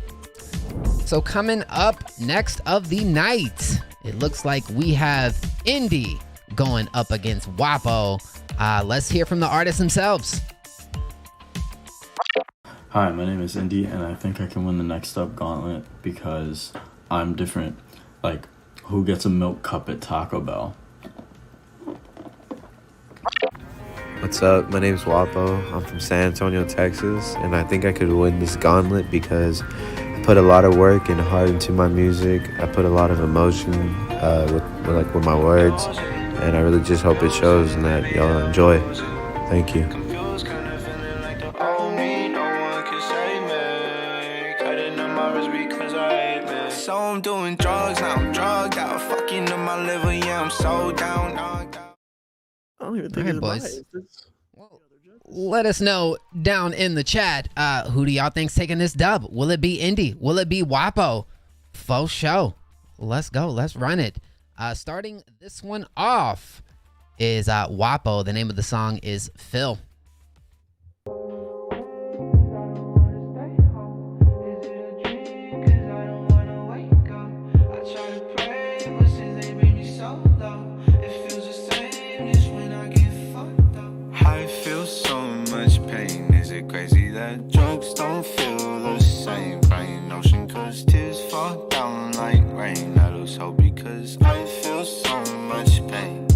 Speaker 1: So coming up next of the night, it looks like we have Indy going up against Wapo. Let's hear from the artists themselves.
Speaker 7: Hi, my name is Indy, and I think I can win the Next Up Gauntlet because I'm different. Like, who gets a milk cup at Taco Bell?
Speaker 22: What's up? My name's Wapo. I'm from San Antonio, Texas, and I think I could win this gauntlet because I put a lot of work and heart into my music. I put a lot of emotion with my words, and I really just hope it shows and that y'all enjoy. Thank you.
Speaker 19: So I'm doing drugs, now I'm drugged out, fucking up my liver, yeah, I'm so down, knocked out.
Speaker 4: I don't even think it's biased.
Speaker 1: Let us know down in the chat. Who do y'all think's taking this dub? Will it be Indy? Will it be Wapo? Faux show. Let's go. Let's run it. Starting this one off is Wapo. The name of the song is Phil.
Speaker 19: Crazy that drugs don't feel the same. Crying ocean cause tears fall down like rain. I lose hope because I feel so much pain.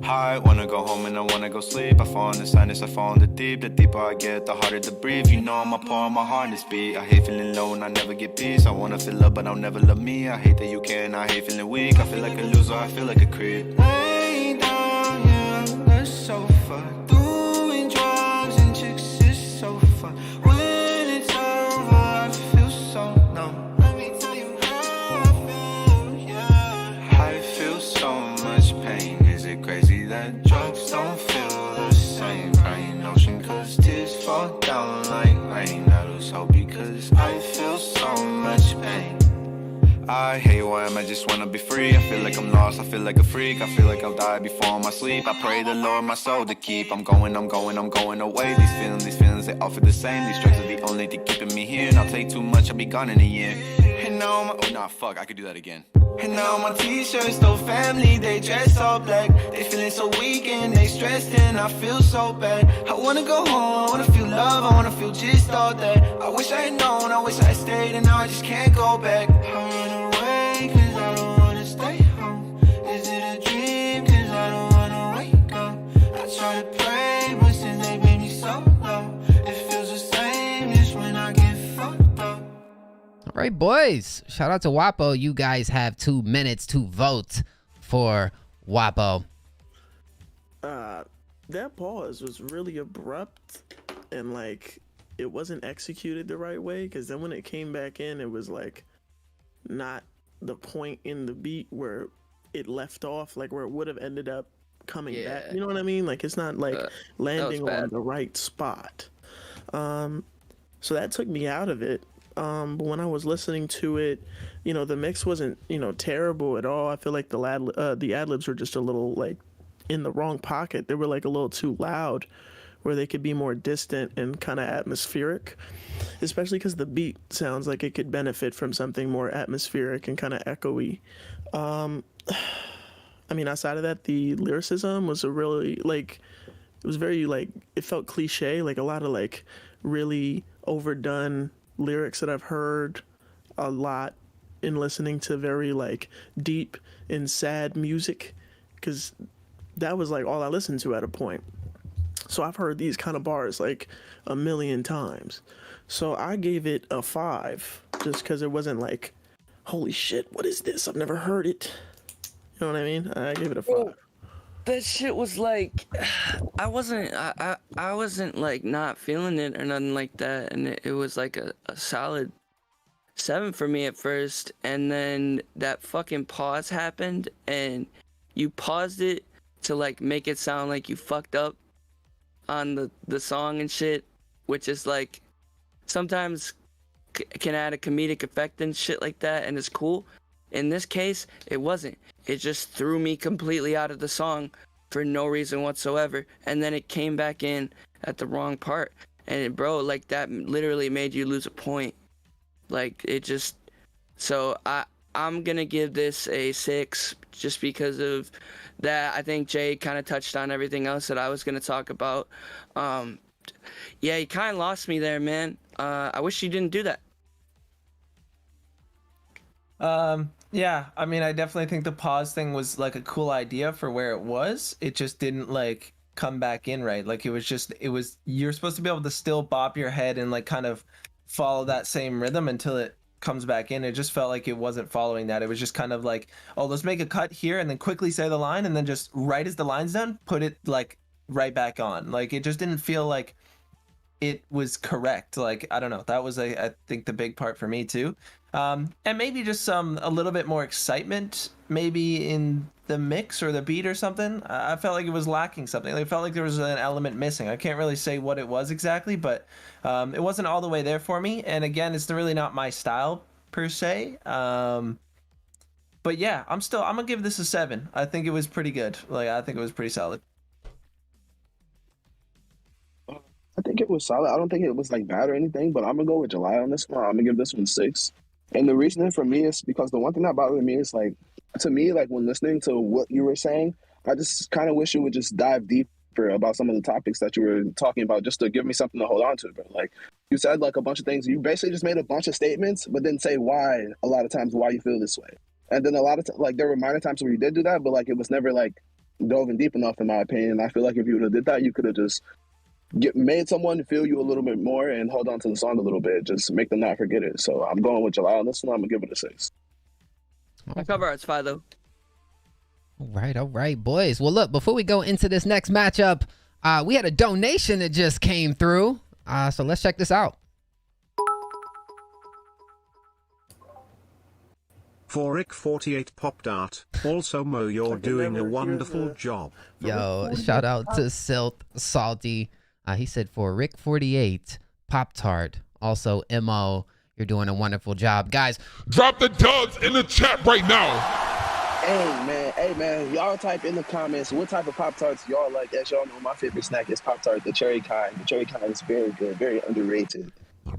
Speaker 19: I wanna go home and I wanna go sleep. I fall in the sadness, I fall in the deep. The deeper I get, the harder to breathe. You know I'ma pour my heart in this beat. I hate feeling low and I never get peace. I wanna feel love but I'll never love me. I hate that you can, I hate feeling weak. I feel like a loser, I feel like a creep. Lay down, yeah, on the sofa. Doing drugs and chicks. When it's over, I feel so numb. Let me tell you how I feel, yeah. I feel so much pain. Is it crazy that drugs don't feel the same? Crying ocean cause tears fall down like rain. I lose hope because I feel so much pain. I hate where I am, I just wanna be free. I feel like I'm lost, I feel like a freak. I feel like I'll die before my sleep. I pray the Lord my soul to keep. I'm going away. These feelings, they all feel the same. These drugs are the only thing keeping me here. And I'll take too much, I'll be gone in a year. And now I could do that again. And now my t-shirts, though family, they dress all black. They feeling so weak and they stressed and I feel so bad. I wanna go home, I wanna feel love, I wanna feel just all that. I wish I had known, I wish I had stayed, and now I just can't go back. I run away cause I don't wanna stay home. Is it a dream cause I don't wanna wake up? I try to pray but since they made me so low, it feels the same just when I get fucked up.
Speaker 1: All right, boys. Shout out to Wapo. You guys have 2 minutes to vote for Wapo.
Speaker 4: That pause was really abrupt and like it wasn't executed the right way, because then when it came back in, it was like not the point in the beat where it left off, like where it would have ended up coming back. You know what I mean? Like it's not like landing on the right spot. So that took me out of it. But when I was listening to it, you know, the mix wasn't, you know, terrible at all. I feel like the ad-libs were just a little like in the wrong pocket. They were like a little too loud, where they could be more distant and kind of atmospheric, especially because the beat sounds like it could benefit from something more atmospheric and kind of echoey. I mean, outside of that, the lyricism was a really like, it was very like, it felt cliche, like a lot of like really overdone lyrics that I've heard a lot in listening to very like deep and sad music, because that was like all I listened to at a point. So I've heard these kind of bars like a million times. So I gave it a 5 just because it wasn't like, holy shit, what is this? I've never heard it. You know what I mean? I gave it a 5.
Speaker 9: That shit was like, I wasn't like not feeling it or nothing like that, and it was like a solid 7 for me at first, and then that fucking pause happened, and you paused it to like make it sound like you fucked up, on the song and shit, which is like sometimes can add a comedic effect and shit like that, and it's cool. In this case, it wasn't. It just threw me completely out of the song for no reason whatsoever, and then it came back in at the wrong part, and bro, like that literally made you lose a point. Like it just. So I'm gonna give this a 6 just because of that. I think Jay kind of touched on everything else that I was gonna talk about. Yeah, you kind of lost me there, man. I wish you didn't do that.
Speaker 11: Yeah, I mean, I definitely think the pause thing was like a cool idea for where it was. It just didn't like come back in right. Like it was you're supposed to be able to still bop your head and like kind of follow that same rhythm until it comes back in. It just felt like it wasn't following that. It was just kind of like, oh, let's make a cut here and then quickly say the line and then just right as the line's done, put it like right back on. Like it just didn't feel like it was correct. Like I don't know, that was I think the big part for me too. And maybe just a little bit more excitement maybe in the mix or the beat or something. I felt like it was lacking something. I felt like there was an element missing. I can't really say what it was exactly, but it wasn't all the way there for me. And again, it's really not my style per se. But yeah, I'm gonna give this a 7. I think it was pretty good. Like I think it was pretty solid.
Speaker 20: I think it was solid. I don't think it was like bad or anything, but I'm gonna go with July on this one. I'm gonna give this one 6. And the reasoning for me is because the one thing that bothered me is like, to me, like when listening to what you were saying, I just kind of wish you would just dive deeper about some of the topics that you were talking about, just to give me something to hold on to. But like you said, like a bunch of things, you basically just made a bunch of statements, but didn't say why. A lot of times, why you feel this way. And then a lot of like there were minor times where you did do that, but like it was never like dove in deep enough, in my opinion. I feel like if you would have did that, you could have just made someone feel you a little bit more and hold on to the song a little bit, just make them not forget it. So I'm going with July on this one. I'm gonna give it a 6.
Speaker 9: My cover art's 5 though.
Speaker 1: All right, boys. Well, look, before we go into this next matchup, we had a donation that just came through. So let's check this out.
Speaker 8: For Rick48 popped art. Also, Mo, you're doing a wonderful job.
Speaker 1: Yo, shout out to Silt Salty. He said for Rick48 Pop-Tart. Also, Mo, you're doing a wonderful job. Guys,
Speaker 16: drop the dubs in the chat right now.
Speaker 20: Hey man, y'all type in the comments what type of Pop-Tarts y'all like. As y'all know, my favorite snack is Pop-Tart, the cherry kind. The cherry kind is very good, very underrated.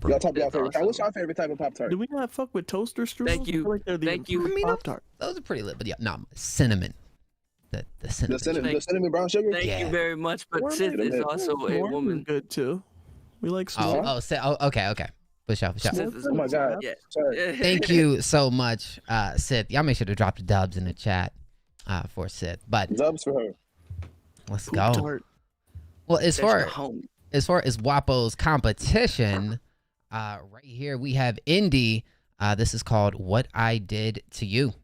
Speaker 20: Y'all type y'all favorite. What's your favorite type of Pop-Tart?
Speaker 4: Do we not fuck with toaster strudels?
Speaker 9: Thank you.
Speaker 4: Like
Speaker 9: Thank you.
Speaker 1: I mean,
Speaker 4: Pop-Tart.
Speaker 1: those are pretty lit, but yeah, no, cinnamon. The cinnamon.
Speaker 20: The cinnamon brown sugar?
Speaker 9: Thank you very much, but Sith is also a woman.
Speaker 4: Good too. We like
Speaker 1: s'more. Okay. For sure.
Speaker 20: Oh my God.
Speaker 9: Yeah.
Speaker 20: Sorry.
Speaker 1: Thank you so much, Sith. Y'all make sure to drop the dubs in the chat for Sith. But
Speaker 20: dubs for her.
Speaker 1: Let's go. Well, as far as Wapo's competition, right here we have Indy. This is called What I Did to You.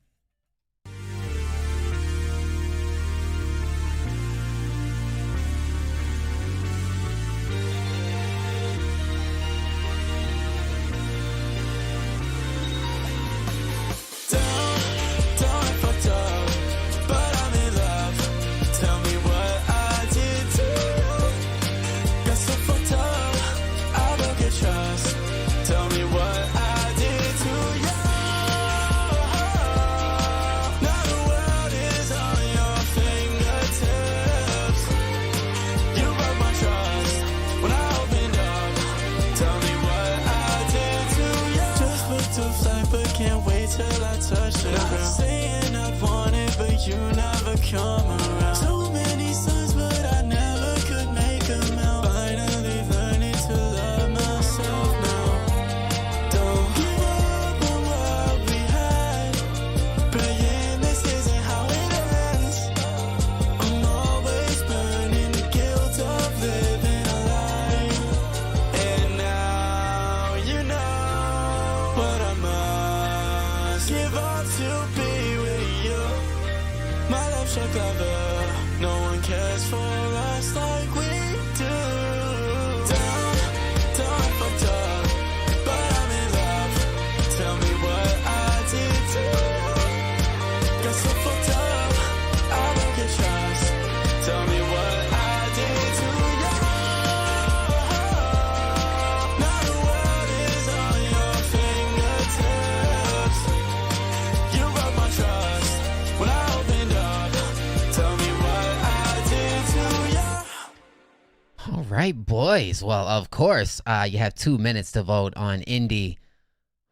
Speaker 1: right, boys. Well, of course, you have 2 minutes to vote on Indy.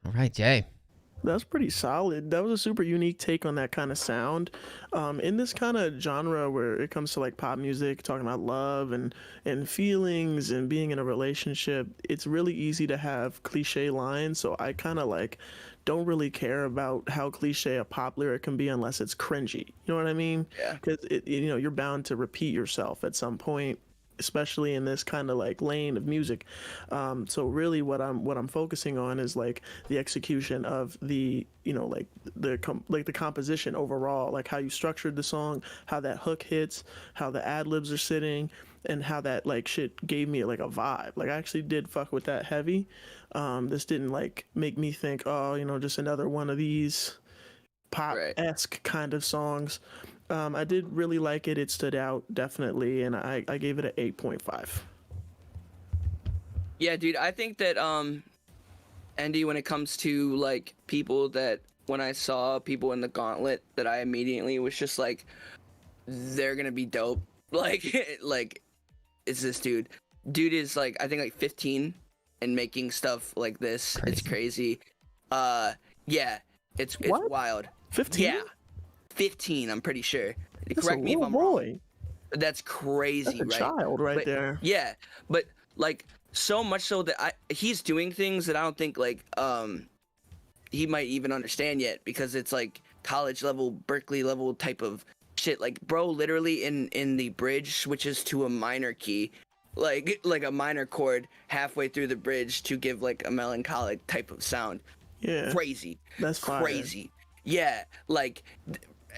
Speaker 1: All right, Jay.
Speaker 4: That's pretty solid. That was a super unique take on that kind of sound. In this kind of genre where it comes to like pop music, talking about love and feelings and being in a relationship, it's really easy to have cliche lines. So I kind of like don't really care about how cliche a pop lyric can be unless it's cringy. You know what I mean?
Speaker 9: Yeah.
Speaker 4: Because you're bound to repeat yourself at some point, especially in this kind of like lane of music. So really what I'm focusing on is like the execution of the, like the composition overall, like how you structured the song, how that hook hits, how the ad libs are sitting, and how that like shit gave me like a vibe. Like I actually did fuck with that heavy. This didn't like make me think, just another one of these pop-esque kind of songs. I did really like it. It stood out, definitely, and I gave it an 8.5.
Speaker 9: Yeah, dude, I think that, Andy, when it comes to, like, people that, when I saw people in the Gauntlet, that I immediately was just like, they're gonna be dope. Like, it's this dude. Dude is, like, I think, like, 15 and making stuff like this. Crazy. It's crazy. Yeah, it's wild.
Speaker 4: 15?
Speaker 9: Yeah. 15, I'm pretty sure.
Speaker 4: That's
Speaker 9: Correct me if I'm wrong. That's crazy,
Speaker 4: That's a
Speaker 9: right?
Speaker 4: child right
Speaker 9: but,
Speaker 4: there.
Speaker 9: Yeah, but like so much so that he's doing things that I don't think like he might even understand yet, because it's like college level, Berkeley level type of shit. Like bro, literally in the bridge switches to a minor key, like a minor chord halfway through the bridge to give like a melancholic type of sound.
Speaker 4: Yeah,
Speaker 9: crazy.
Speaker 4: That's
Speaker 9: crazy.
Speaker 4: Fire.
Speaker 9: Yeah, like.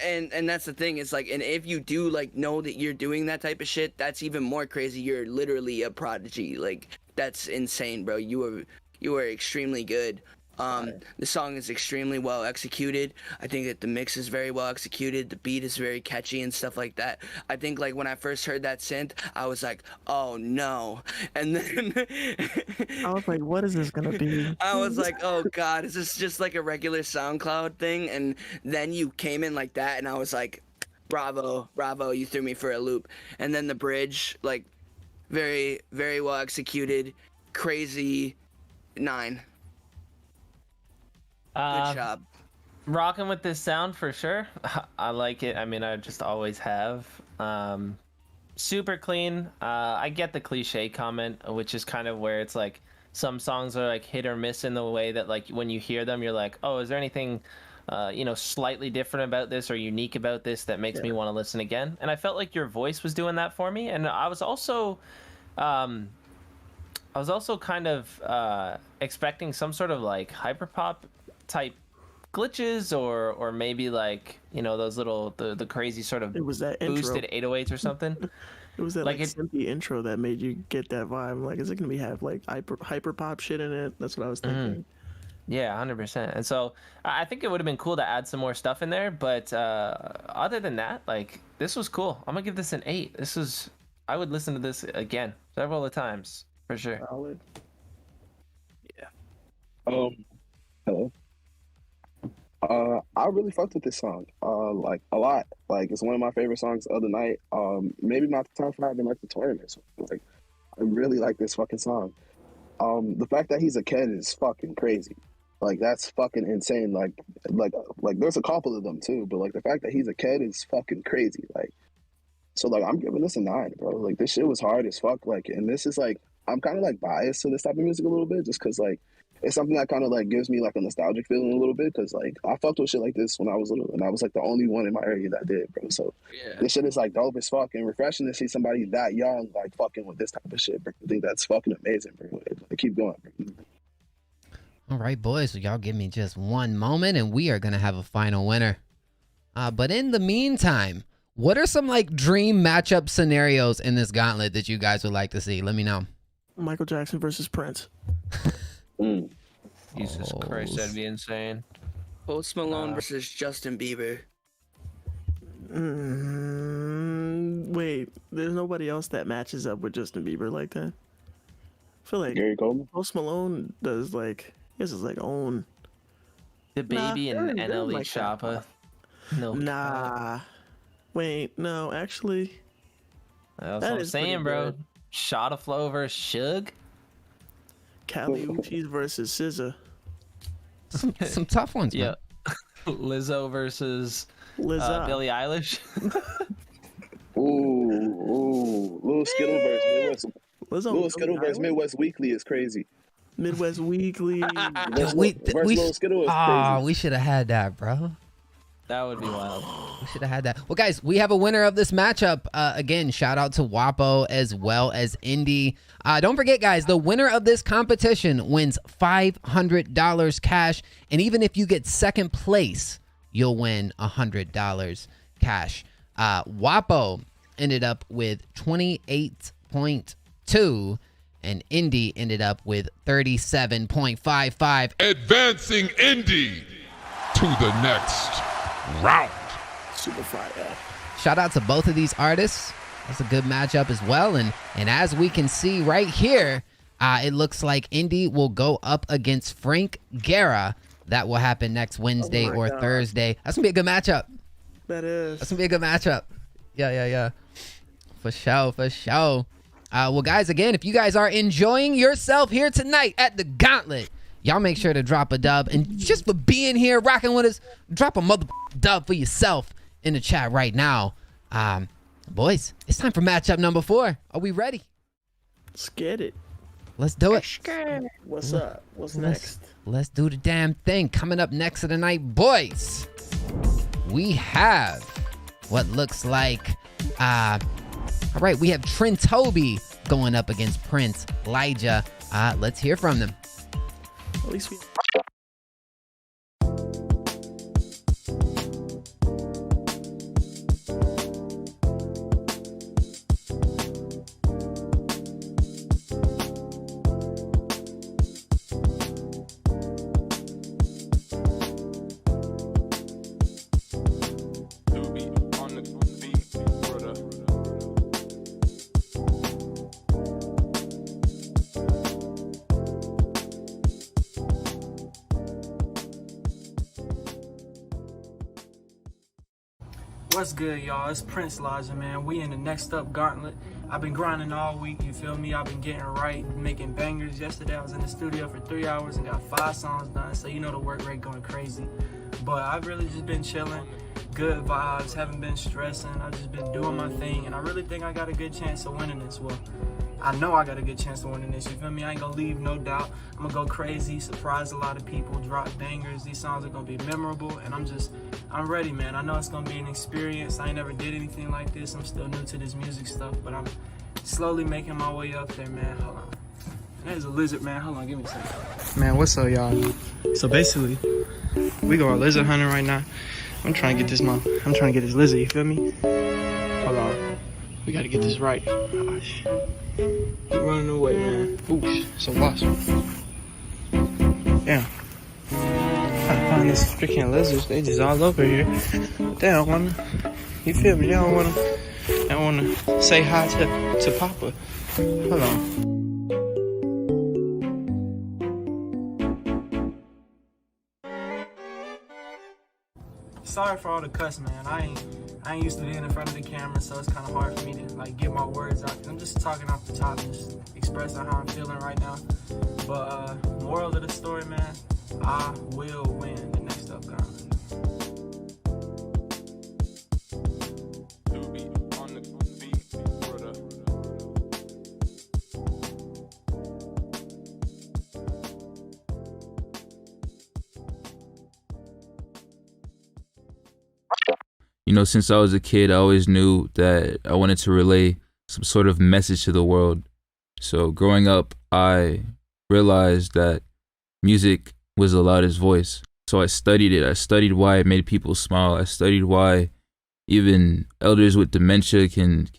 Speaker 9: And that's the thing, it's like, and if you do like know that you're doing that type of shit, that's even more crazy. You're literally a prodigy. Like that's insane, bro. You are extremely good. The song is extremely well executed. I think that the mix is very well executed. The beat is very catchy and stuff like that. I think like when I first heard that synth, I was like, oh no. And then
Speaker 4: I was like, what is this gonna be?
Speaker 9: I was like, oh god, is this just like a regular SoundCloud thing? And then you came in like that and I was like, bravo, you threw me for a loop. And then the bridge, like very, very well executed, crazy. 9. Good job.
Speaker 11: Rocking with this sound for sure. I like it. I mean, I just always have. Super clean. I get the cliche comment, which is kind of where it's like some songs are like hit or miss in the way that like when you hear them, you're like, oh, is there anything, slightly different about this or unique about this that makes me want to listen again? And I felt like your voice was doing that for me. And I was also kind of expecting some sort of like hyperpop type glitches or maybe like those little the crazy sort of
Speaker 4: it was that
Speaker 11: boosted
Speaker 4: intro.
Speaker 11: 808s or something.
Speaker 4: It was that like synthy intro that made you get that vibe. Like, is it gonna have like hyper pop shit in it? That's what I was thinking.
Speaker 11: Yeah, 100%. And so I think it would have been cool to add some more stuff in there, but other than that, like this was cool. I'm gonna give this an 8. I would listen to this again several of times for sure.
Speaker 4: Solid.
Speaker 9: Yeah.
Speaker 20: Hello. I really fucked with this song, like a lot. Like it's one of my favorite songs of the night. Maybe my top 5 in like the tournament. So, like, I really like this fucking song. The fact that he's a kid is fucking crazy. Like that's fucking insane. Like there's a couple of them too, but like the fact that he's a kid is fucking crazy. Like, so like I'm giving this a 9, bro. Like this shit was hard as fuck. Like, and this is like I'm kind of like biased to this type of music a little bit, just because like. It's something that kind of like gives me like a nostalgic feeling a little bit, because like I fucked with shit like this when I was little, and I was like the only one in my area that did, bro. So this shit is like dope as fuck and refreshing to see somebody that young like fucking with this type of shit, bro. I think that's fucking amazing, bro. Like, keep going, bro.
Speaker 1: All right, boys. So y'all give me just one moment, and we are gonna have a final winner. But in the meantime, what are some like dream matchup scenarios in this gauntlet that you guys would like to see? Let me know.
Speaker 4: Michael Jackson versus Prince.
Speaker 11: Jesus Christ, that'd be insane.
Speaker 9: Post Malone versus Justin Bieber.
Speaker 4: Wait, there's nobody else that matches up with Justin Bieber like that. I feel like
Speaker 20: Gary Coleman.
Speaker 4: Post Malone does like his is like own.
Speaker 11: The baby and NLE
Speaker 4: like
Speaker 11: Choppa. No.
Speaker 4: Nah. Wait, no, actually.
Speaker 11: That's what I'm saying, bro. Shot of Flow versus Suge.
Speaker 4: Cali Uchis versus SZA.
Speaker 1: Some tough ones, man.
Speaker 11: Lizzo versus
Speaker 4: Lizzo.
Speaker 11: Billie Eilish.
Speaker 20: Ooh, Little Skittle versus Midwest. Little Skittle versus Midwest Weekly is crazy.
Speaker 4: Midwest Weekly.
Speaker 1: we
Speaker 20: Little Skittle is crazy.
Speaker 1: We should have had that, bro.
Speaker 11: That would be wild.
Speaker 1: We should have had that. Well, guys, we have a winner of this matchup. Again, shout out to Wapo as well as Indy. Don't forget, guys, the winner of this competition wins $500 cash. And even if you get second place, you'll win $100 cash. Wapo ended up with 28.2 and Indy ended up with 37.55.
Speaker 16: Advancing Indy to the next round.
Speaker 4: Super fire.
Speaker 1: Shout out to both of these artists. That's a good matchup as well. And as we can see right here, it looks like Indy will go up against Frank Guerra. That will happen next Wednesday or Thursday. That's going to be a good matchup.
Speaker 4: That is.
Speaker 1: That's going to be a good matchup. Yeah. For sure. Well, guys, again, if you guys are enjoying yourself here tonight at the Gauntlet, y'all make sure to drop a dub. And just for being here, rocking with us, drop a mother dub for yourself in the chat right now. Boys, it's time for matchup number 4. Are we ready?
Speaker 4: Let's get it.
Speaker 1: Let's do it.
Speaker 4: What's up? What's next?
Speaker 1: Let's do the damn thing. Coming up next of the night, boys, we have what looks like, all right, we have Trent Toby going up against Prince Elijah. Let's hear from them.
Speaker 4: At least we...
Speaker 3: What's good, y'all? It's Prince Elijah, man. We in the Next Up Gauntlet. I've been grinding all week, you feel me? I've been getting right, making bangers. Yesterday I was in the studio for 3 hours and got 5 songs done, so you know the work rate going crazy. But I've really just been chilling, good vibes, haven't been stressing. I've just been doing my thing, and I really think I got a good chance of winning this. Well, I know I got a good chance of winning this, you feel me? I ain't gonna leave no doubt. I'm gonna go crazy, surprise a lot of people, drop bangers. These songs are gonna be memorable, and I'm ready, man. I know it's gonna be an experience. I ain't never did anything like this. I'm still new to this music stuff, but I'm slowly making my way up there, man. Hold on. There's a lizard, man. Hold on, give me a second. Man, what's up, y'all? So basically, we going lizard hunting right now. I'm trying to get this lizard, you feel me? Hold on. We gotta get this right. Gosh. He running away, man. Oops, it's a wasp. Damn. Trying to find these freaking lizards. They just all over here. They don't wanna, you feel me? They don't wanna say hi to Papa. Hold on. Sorry for all the cuss, man. I ain't used to being in front of the camera, so it's kind of hard for me to like get my words out. I'm just talking off the top, just expressing how I'm feeling right now. But moral of the story, man, I will win the Next Up Gauntlet.
Speaker 12: You know, since I was a kid, I always knew that I wanted to relay some sort of message to the world. So growing up, I realized that music was the loudest voice. So I studied it. I studied why it made people smile. I studied why even elders with dementia can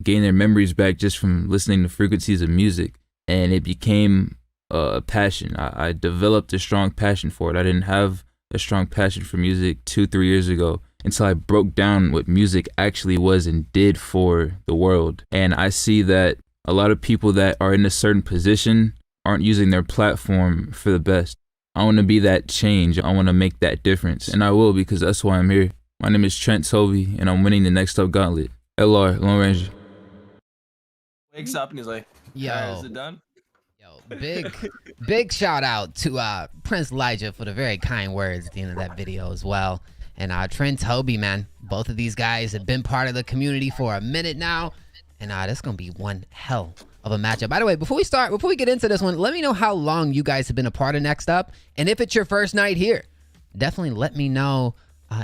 Speaker 12: gain their memories back just from listening to frequencies of music. And it became a passion. I developed a strong passion for it. I didn't have a strong passion for music 2-3 years ago until I broke down what music actually was and did for the world. And I see that a lot of people that are in a certain position aren't using their platform for the best. I want to be that change. I want to make that difference. And I will, because that's why I'm here. My name is Trent Toby, and I'm winning the Next Up Gauntlet. LR, Lone Ranger.
Speaker 11: Wakes up and he's like,
Speaker 1: Yo.
Speaker 11: "Alright, is it done?"
Speaker 1: Big shout out to Prince Elijah for the very kind words at the end of that video as well. And Trent, Toby, man, both of these guys have been part of the community for a minute now, and that's gonna be one hell of a matchup. By the way, before we get into this one, let me know how long you guys have been a part of Next Up, and if it's your first night here, definitely let me know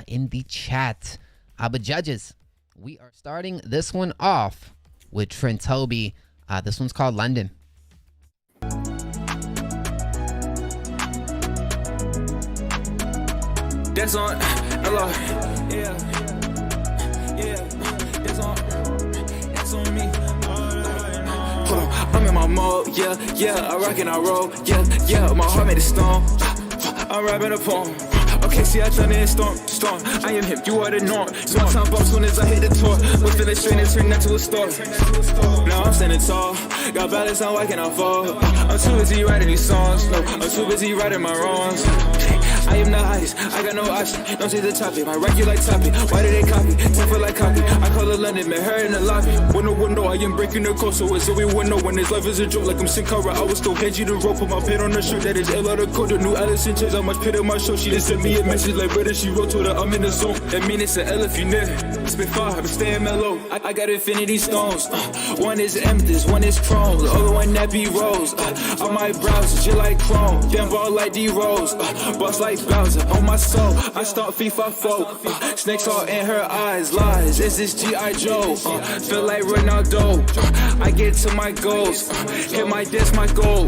Speaker 1: in the chat. But judges, we are starting this one off with Trent, Toby. This one's called London.
Speaker 21: That's on, hello, yeah, that's on me. Hold on, I'm in my mode, yeah, I rock and I roll, yeah, my heart made a stone. I'm rapping a poem. Okay, see, I turn in storm. I am him, you are the norm. Small time bump soon as I hit the tour. We're feeling straight and turn that to a store. Now I'm standing tall. Got balance, I'm whacking, I fall. I'm too busy writing these songs. No, I'm too busy writing my wrongs. I am the hottest, I got no option. Don't say the topic, my rank you like topic. Why did they copy? Tougher like copy. I call it London, man, her in the lobby. Window, I am breaking the code, so it's so we window. When this life is a joke, like I'm Sin Cara, I was still hedgy the rope. Put my pen on the shirt, that is L out of code. The new Alice in chains, how much pit in my show. She just sent me a message like brother, she wrote to her, I'm in the zone. That mean it's an L if you near. It's been far, I'm staying mellow. I got infinity stones. One is amethyst, one is chrome. The other one that be rose. On my browser, just like chrome. Damn ball like D-Rose. Boss like Bowser, on my soul. I start FIFA 4. Snakes all in her eyes, lies. Is this G.I. Joe? Feel like Ronaldo. I get to my goals. Hit my desk, my goal.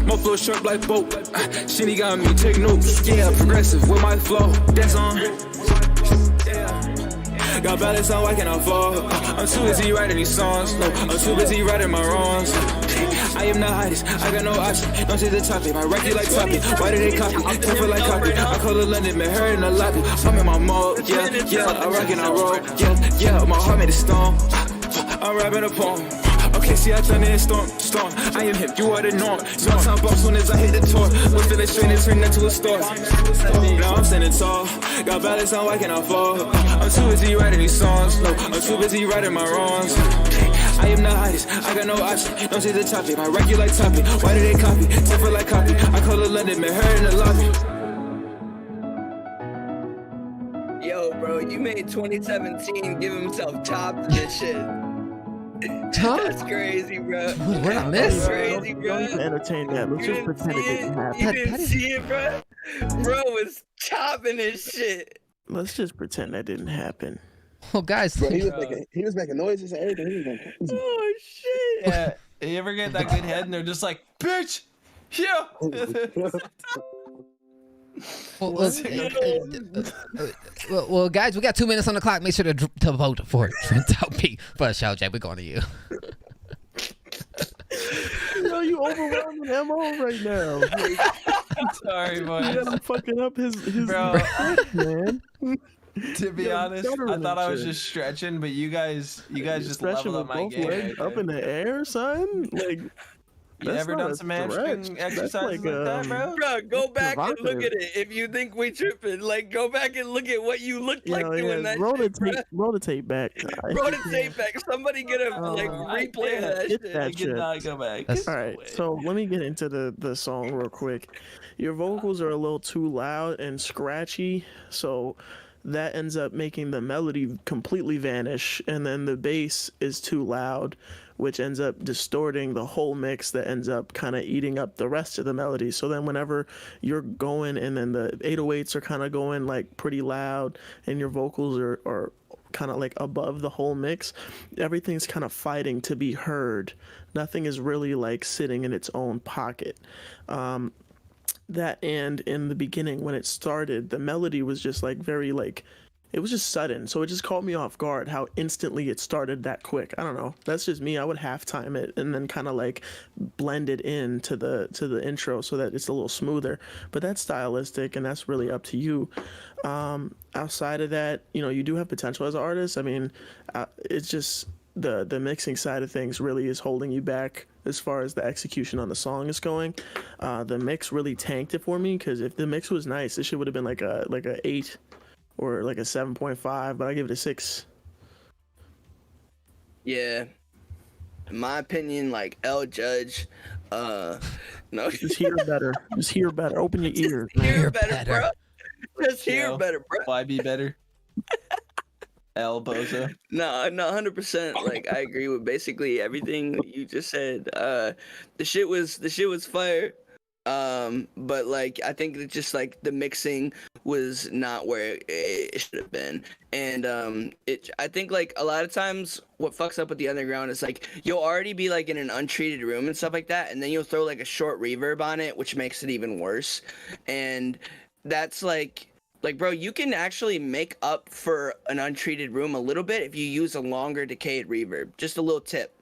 Speaker 21: My flow sharp like boat. Shitty got me, take notes. Yeah, progressive with my flow. That's on. Got balance, I'm whacking, I fall. I'm too busy writing these songs. No, I'm too busy writing my wrongs. I am the hottest, I got no option. Don't say the topic, my record like topic. Why did they copy? Tougher like copy. I call it London, man, her in the lobby. I'm in my mode, yeah, I rock and I roll. Yeah, my heart made a stone. I'm rapping a poem. Okay, see, I turn in storm. I am him, you are the norm. Small time bump soon as I hit the tour. We're feeling straight and turn that to a store. Now I'm standing tall. Got balance, I'm whacking, I fall. I'm too busy writing these songs. No, I'm too busy writing my wrongs. I am the hottest, I got no option. Don't say the topic, my rank you like topic. Why did they copy? Tougher like copy. I call it London, man, her in the lobby.
Speaker 9: Yo, bro, you made 2017 give himself top to this shit. That's crazy, bro.
Speaker 1: What I missed?
Speaker 9: That's crazy, bro.
Speaker 4: Don't entertain that. Let's just pretend it didn't happen.
Speaker 9: You didn't see it, bro? Bro was chopping his shit.
Speaker 4: Let's just pretend that didn't happen.
Speaker 1: Well, guys,
Speaker 20: Bro, he was making noises and everything. He was going crazy.
Speaker 9: Oh shit!
Speaker 11: Yeah, you ever get that good head and they're just like, bitch, yeah.
Speaker 1: Well, guys, we got 2 minutes on the clock. Make sure to vote for Trent, Toby for the show, Jay. We're going to you.
Speaker 4: No, you overwhelming Mo right now.
Speaker 11: I'm sorry, boy.
Speaker 4: You got him fucking up his
Speaker 11: bro.
Speaker 4: Man.
Speaker 11: To be honest, I thought I was just stretching, but you guys just leveled up my game.
Speaker 4: Legs up in the air, son. Like,
Speaker 11: you ever done some hamstring exercises like that, bro?
Speaker 9: Bro, go back and look at it. If you think we tripping, like, go back and look at what you looked like doing that shit,
Speaker 4: roll the tape back.
Speaker 9: Roll the tape back. Somebody get a replay of that shit.
Speaker 4: That shit.
Speaker 11: Not go back.
Speaker 4: All right, so let me get into the song real quick. Your vocals are a little too loud and scratchy, so that ends up making the melody completely vanish, and then the bass is too loud, which ends up distorting the whole mix that ends up kind of eating up the rest of the melody. So then whenever you're going and then the 808s are kind of going like pretty loud and your vocals are kind of like above the whole mix, everything's kind of fighting to be heard. Nothing is really like sitting in its own pocket. That, and in the beginning when it started, the melody was just like very like, it was just sudden, so it just caught me off guard how instantly it started that quick. I don't know, that's just me. I would halftime it and then kind of like blend it in to the intro so that it's a little smoother, but that's stylistic and that's really up to you. Outside of that, you know, you do have potential as an artist. I mean, it's just the mixing side of things really is holding you back as far as the execution on the song is going. The mix really tanked it for me, because if the mix was nice, this shit would have been like a 8 or like a 7.5, but I give it a 6.
Speaker 9: Yeah. in my opinion, like L Judge, no,
Speaker 4: Just hear better. Just hear better. Open your ears.
Speaker 9: hear better, bro. Just hear better, bro.
Speaker 11: Why be better? El Bozo.
Speaker 9: No, 100%. Like I agree with basically everything you just said. The shit was fire. But like I think that just like the mixing was not where it should have been, and I think like a lot of times what fucks up with the underground is like you'll already be like in an untreated room and stuff like that, and then you'll throw like a short reverb on it, which makes it even worse, and that's like bro, you can actually make up for an untreated room a little bit if you use a longer decayed reverb. Just a little tip.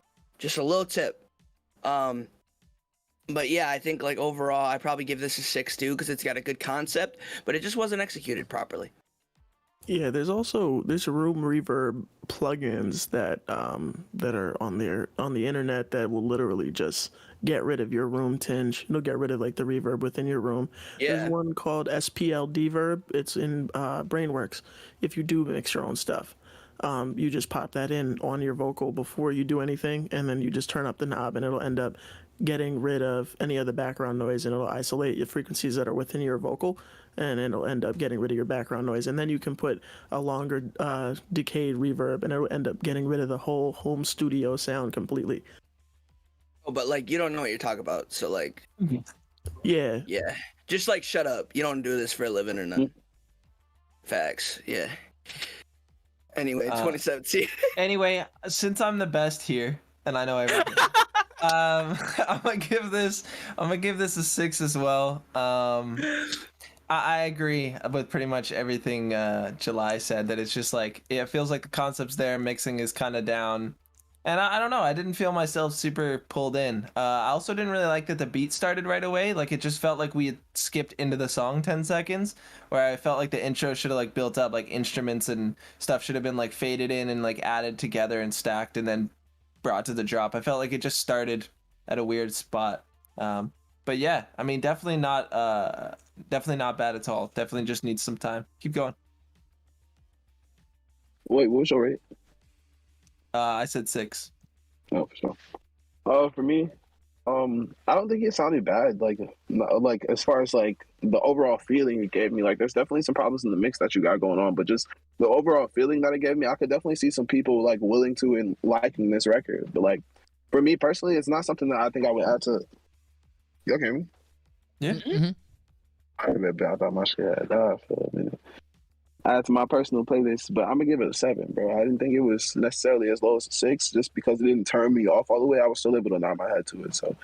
Speaker 9: But yeah, I think like overall, I probably give this a 6 too because it's got a good concept, but it just wasn't executed properly.
Speaker 4: Yeah, there's room reverb plugins that are on the internet that will literally just get rid of your room tinge. It'll get rid of like the reverb within your room.
Speaker 9: Yeah.
Speaker 4: There's one called SPL Deverb. It's in Brainworks. If you do mix your own stuff, you just pop that in on your vocal before you do anything, and then you just turn up the knob, and it'll end up getting rid of any other background noise, and it'll isolate the frequencies that are within your vocal, and it'll end up getting rid of your background noise. And then you can put a longer decayed reverb, and it'll end up getting rid of the whole home studio sound completely.
Speaker 9: Oh, but like you don't know what you're talking about, so like
Speaker 4: yeah,
Speaker 9: just like shut up. You don't do this for a living or nothing. Facts. Yeah. Anyway, 2017.
Speaker 11: Anyway, since I'm the best here, and I know everything, I'm gonna give this a 6 as well. I agree with pretty much everything July said. That it's just like it feels like the concept's there, mixing is kind of down, and I don't know. I didn't feel myself super pulled in. I also didn't really like that the beat started right away. Like it just felt like we had skipped into the song 10 seconds, where I felt like the intro should have like built up, like instruments and stuff should have been like faded in and like added together and stacked and then brought to the drop. I felt like it just started at a weird spot. But yeah, I mean, definitely not bad at all. Definitely just needs some time. Keep going.
Speaker 20: Wait, what was your rate?
Speaker 11: I said 6.
Speaker 20: Oh, for sure. For me, I don't think it sounded bad. Like as far as like the overall feeling it gave me, like there's definitely some problems in the mix that you got going on, but just the overall feeling that it gave me, I could definitely see some people like willing to and liking this record. But like for me personally, it's not something that I think I would add to. You okay with me?
Speaker 11: Yeah.
Speaker 20: Mm-hmm. I thought my shit had died for a minute. Add to my personal playlist, but I'm gonna give it a 7, bro. I didn't think it was necessarily as low as a 6, just because it didn't turn me off all the way. I was still able to nod my head to it, so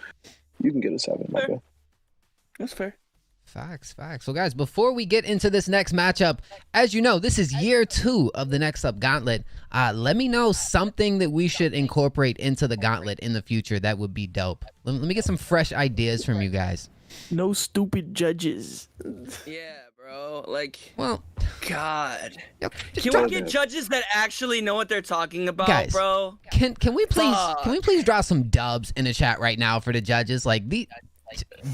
Speaker 20: you can get a 7, my bad.
Speaker 9: That's fair.
Speaker 1: Facts. So guys, before we get into this next matchup, as you know, this is year 2 of the Next Up Gauntlet. Let me know something that we should incorporate into the gauntlet in the future that would be dope. Let me get some fresh ideas from you guys.
Speaker 4: No stupid judges.
Speaker 9: Yeah, bro. Like,
Speaker 1: well,
Speaker 9: God. Can we get judges that actually know what they're talking about,
Speaker 1: guys,
Speaker 9: bro?
Speaker 1: Can we please drop some dubs in the chat right now for the judges? Like the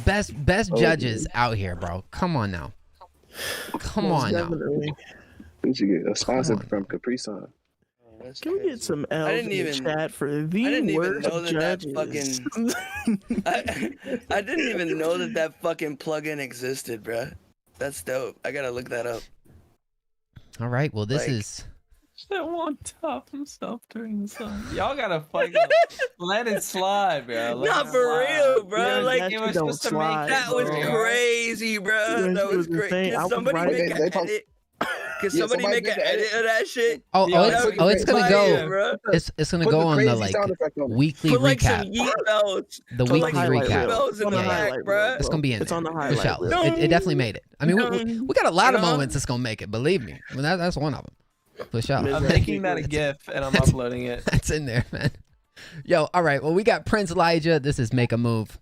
Speaker 1: best judges out here, bro. Come on now. Come on now.
Speaker 20: We should get a sponsor from Capri Sun.
Speaker 4: Can we get some L's in the chat for the worst judges?
Speaker 9: I didn't even know that fucking plugin existed, bro. That's dope. I gotta look that up.
Speaker 1: All right. Well, this is.
Speaker 11: That won't top himself during the song. Y'all gotta fucking let it slide, bro.
Speaker 9: Not for real, bro.
Speaker 11: Yeah,
Speaker 9: like
Speaker 11: it was supposed to make
Speaker 9: that was crazy, bro. That was great. Can somebody make an edit? Can somebody make an edit of that shit?
Speaker 1: It's gonna go. It's gonna go on the like weekly recap. The weekly recap.
Speaker 9: Bro.
Speaker 1: It's gonna be in there.
Speaker 4: It's on the highlight.
Speaker 1: It definitely made it. I mean, we got a lot of moments that's gonna make it. Believe me. I mean, that's one of them. For sure.
Speaker 11: I'm making that a GIF and I'm uploading it.
Speaker 1: That's in there, man. Yo, all right. Well, we got Prince Elijah. This is Make a Move.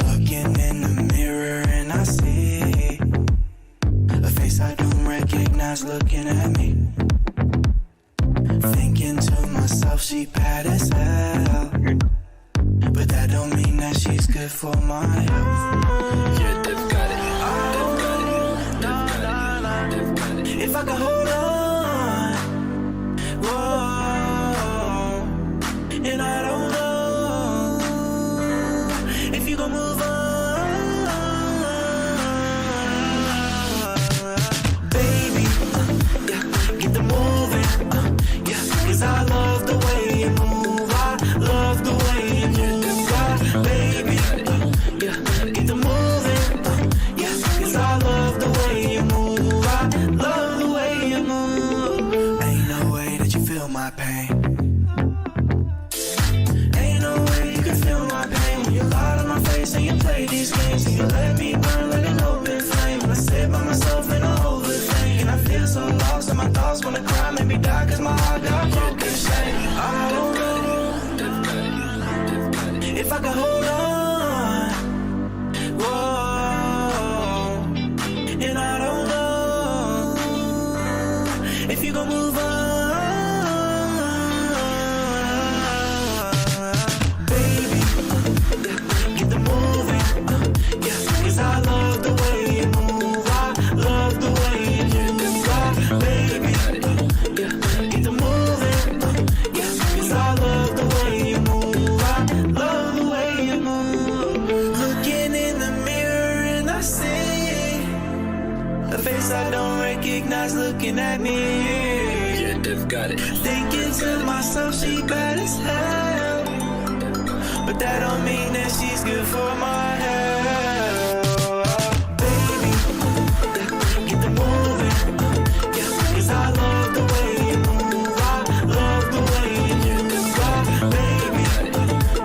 Speaker 19: Looking in the mirror and I see a face I don't recognize looking at me. Thinking to myself, good for my health.
Speaker 21: Yeah, they've got it. They've got it. They've got it.
Speaker 19: If I could hold on, whoa, and I don't know if you gon' move on, baby. Yeah, get the moving, yeah, 'cause I love the way you move. I love the way you move, baby. Yeah, get the moving, yeah, 'cause I love the way you move. I love the way you move. Ain't no way that you feel my pain. Ain't no way you can feel my pain when you lie to my face and you play these games and you let me burn like an open flame. And I sit by myself in a whole thing and I feel so lost and my thoughts wanna cry, make me die 'cause my heart got broken. I don't know if I could hold on, whoa, and I don't know if you gon' move on, baby. Get the moving, yeah, 'cause I love the way you move. I love the way you move, baby. Yeah, get the moving, yeah, 'cause I love the way you move. I love the way you move. Looking in the mirror and I see a face I don't recognize looking at me.
Speaker 21: Yeah, they've got it.
Speaker 19: Thinking to myself, she bad as hell, but that don't mean that she's good for my health. Baby, yeah, get the moving, yeah, 'cause I love the way you move. I love the way you move, baby.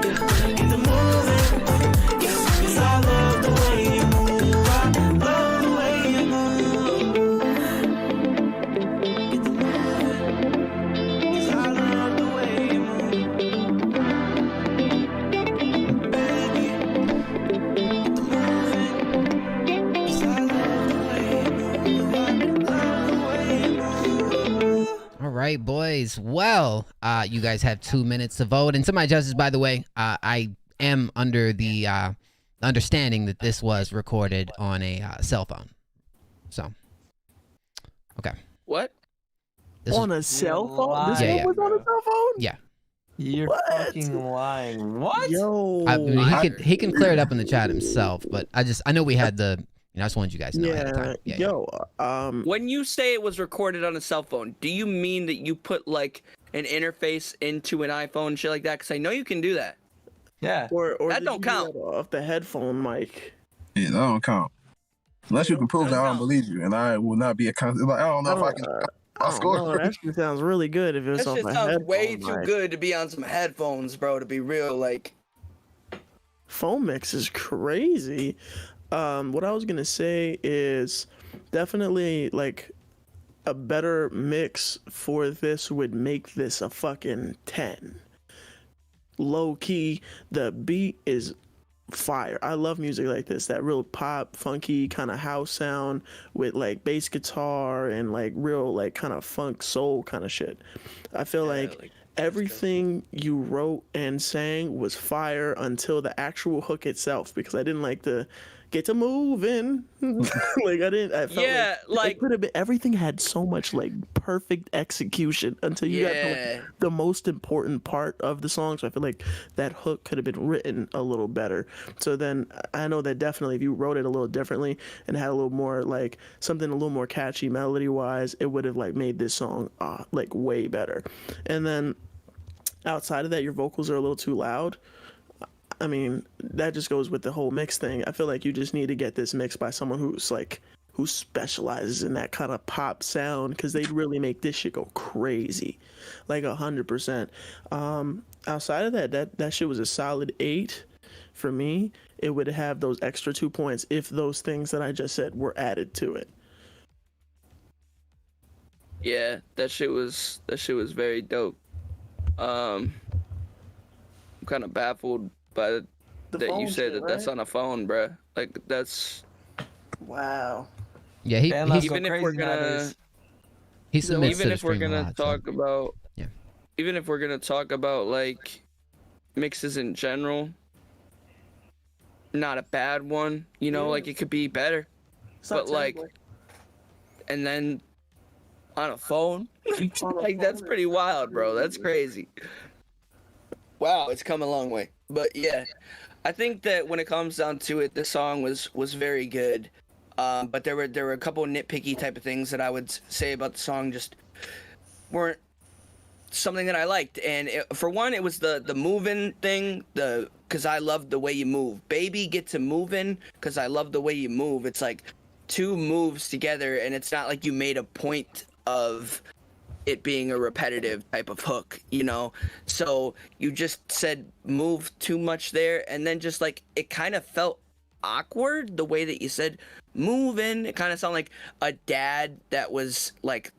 Speaker 19: Yeah, get the moving, yeah, 'cause I love the way you move. I love the way you move. Get the moving, 'cause I love the way you move. Baby, get the moving, 'cause I love the way you move. I love the way you move.
Speaker 1: All right, boys. Well, you guys have 2 minutes to vote. And to my judges, by the way, I am under the understanding that this was recorded on a cell phone. So, okay.
Speaker 9: What?
Speaker 1: This
Speaker 4: On
Speaker 1: was-
Speaker 4: a cell phone? This
Speaker 1: Yeah,
Speaker 4: one
Speaker 1: yeah.
Speaker 4: was on a cell phone?
Speaker 1: Yeah.
Speaker 11: You're fucking lying. What?
Speaker 4: Yo.
Speaker 1: I mean, he can clear it up in the chat himself, but I know we had the, I just wanted you guys to know ahead of time. Yeah,
Speaker 4: yo,
Speaker 9: When you say it was recorded on a cell phone, do you mean that you put like an interface into an iPhone and shit like that? Because I know you can do that.
Speaker 11: Yeah.
Speaker 4: Or
Speaker 9: that
Speaker 4: did
Speaker 9: don't
Speaker 4: you do
Speaker 9: count.
Speaker 4: that off the headphone mic.
Speaker 13: Yeah, that don't count. Unless you can prove that, I don't believe you, and I will not be a like I don't know if I can. I'll score.
Speaker 4: Oh, that shit sounds really good if it was
Speaker 9: That
Speaker 4: off
Speaker 9: shit
Speaker 4: a
Speaker 9: sounds
Speaker 4: headphone
Speaker 9: way too
Speaker 4: mic.
Speaker 9: good to be on some headphones, bro. To be real, like.
Speaker 4: Phone mix is crazy. What I was gonna say is definitely like a better mix for this would make this a fucking 10. Low key, the beat is fire. I love music like this, that real pop, funky kind of house sound with like bass guitar and like real like kind of funk soul kind of shit. I feel like everything you wrote and sang was fire until the actual hook itself, because I didn't like the get to moving. Like I felt like it could have been, everything had so much like perfect execution until you got to like, the most important part of the song. So I feel like that hook could have been written a little better. So then I know that definitely if you wrote it a little differently and had a little more like something a little more catchy melody wise, it would have like made this song like way better. And then outside of that, your vocals are a little too loud. I mean, that just goes with the whole mix thing. I feel like you just need to get this mixed by someone who specializes in that kind of pop sound, because they'd really make this shit go crazy, like 100%. Outside of that shit was a solid 8 for me. It would have those extra 2 points if those things that I just said were added to it.
Speaker 9: Yeah, that shit was very dope. I'm kind of baffled by that you said that that's on a phone, bruh. Like that's.
Speaker 4: Wow.
Speaker 1: Yeah,
Speaker 9: even if we're gonna talk about even if we're gonna talk about like mixes in general, not a bad one, you know, like it could be better. But like, and then on a phone, like that's pretty wild, bro. That's crazy. Wow, it's come a long way. But yeah, I think that when it comes down to it, the song was very good. But there were a couple nitpicky type of things that I would say about the song just weren't something that I liked. And for one, it was the moving thing, because I love the way you move. Baby, get to moving because I love the way you move. It's like two moves together, and it's not like you made a point of it being a repetitive type of hook, you know? So you just said move too much there, and then just like it kind of felt awkward the way that you said moving. It kind of sounded like a dad that was like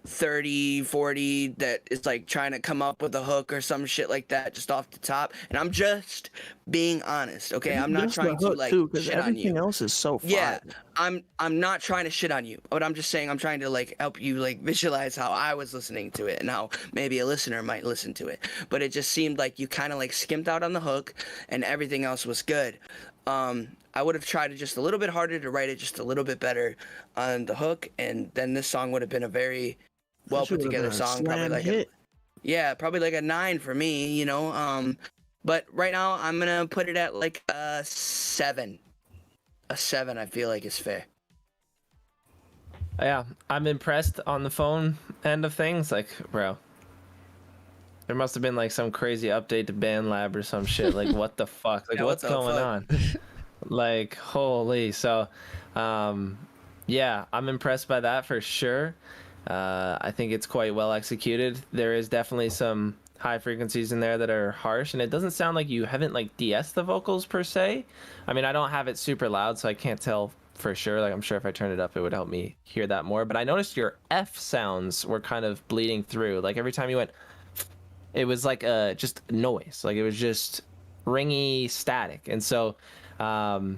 Speaker 9: 30, 40 that is like trying to come up with a hook or some shit like that just off the top. And I'm just being honest, okay? I'm not trying to like shit on you.
Speaker 4: Everything else is so fire.
Speaker 9: Yeah, I'm not trying to shit on you, but I'm just saying I'm trying to like help you like visualize how I was listening to it and how maybe a listener might listen to it. But it just seemed like you kind of like skimped out on the hook and everything else was good. I would have tried it just a little bit harder to write it just a little bit better on the hook, and then this song would have been a very well put together song. Probably like probably like a 9 for me, you know. But right now I'm gonna put it at like a 7. A 7 I feel like is fair.
Speaker 11: Yeah, I'm impressed on the phone end of things. Like, bro, there must have been like some crazy update to BandLab or some shit. Like, what the fuck? Like, what's going on? Like, holy. So, yeah, I'm impressed by that for sure. I think it's quite well executed. There is definitely some high frequencies in there that are harsh, and it doesn't sound like you haven't like de-essed the vocals per se. I mean, I don't have it super loud, so I can't tell for sure. Like, I'm sure if I turned it up, it would help me hear that more. But I noticed your F sounds were kind of bleeding through. Like, every time you went, it was like just noise. Like, it was just ringy static. And so, yeah,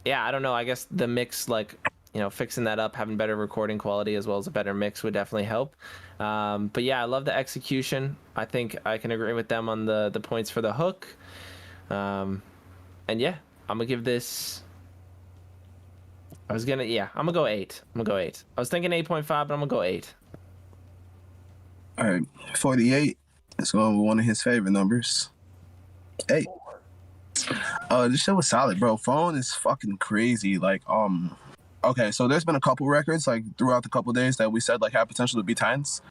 Speaker 11: I don't know. I guess the mix, like, you know, fixing that up, having better recording quality as well as a better mix would definitely help. But yeah, I love the execution. I think I can agree with them on the points for the hook. And yeah, I'm gonna give this. I'm gonna go 8. I'm gonna go 8. I was thinking 8.5, but I'm gonna go 8.
Speaker 13: All right, 48. Let's go with one of his favorite numbers. 8. This shit was solid, bro. Phone is fucking crazy. Like, okay, so there's been a couple records like throughout the couple days that we said like had potential to be 10s.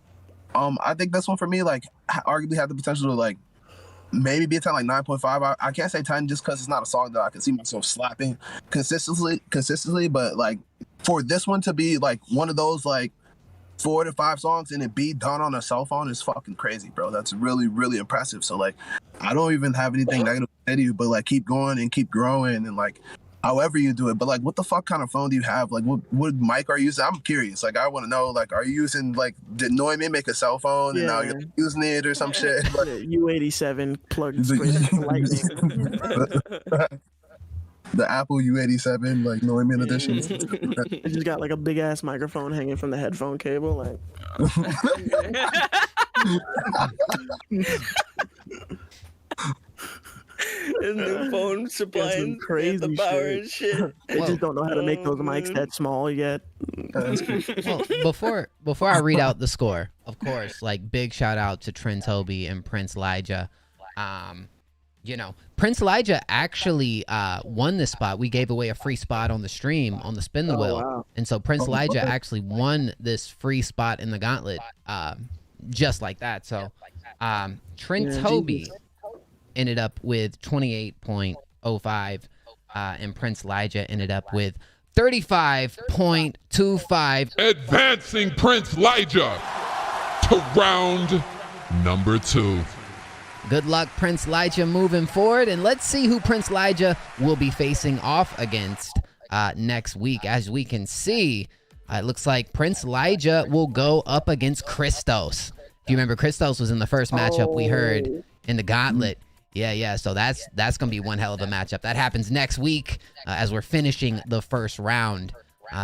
Speaker 13: I think this one for me like arguably had the potential to like maybe be a 10, like 9.5. I can't say 10 just because it's not a song that I can see myself slapping consistently, but like for this one to be like one of those like 4 to 5 songs and it be done on a cell phone is fucking crazy, bro. That's really, really impressive. So like I don't even have anything negative to say to you, but like keep going and keep growing and like however you do it. But like what the fuck kind of phone do you have? Like what mic are you using? I'm curious. Like I want to know, like, are you using like, did Neumann make a cell phone and now you're using it or some shit? Like,
Speaker 4: U87 plugged straight into lightning.
Speaker 13: The Apple U87 like Neumann edition.
Speaker 4: It just got like a big ass microphone hanging from the headphone cable, like.
Speaker 9: His new phone supplying
Speaker 4: crazy
Speaker 9: the power and shit.
Speaker 4: They just don't know how to make those mics that small yet.
Speaker 1: Well, before I read out the score, of course, like big shout out to Trent, Toby, and Prince Elijah. You know, Prince Elijah actually won this spot. We gave away a free spot on the stream on the Spin the Wheel.
Speaker 4: Wow.
Speaker 1: And so Prince Elijah actually won this free spot in the gauntlet just like that. So Trent Toby ended up with 28.05 and Prince Elijah ended up with 35.25.
Speaker 16: Advancing Prince Elijah to round number 2.
Speaker 1: Good luck, Prince Elijah, moving forward. And let's see who Prince Elijah will be facing off against next week. As we can see, it looks like Prince Elijah will go up against Christos. If you remember, Christos was in the first matchup we heard in the gauntlet. Yeah. So that's going to be one hell of a matchup. That happens next week as we're finishing the first round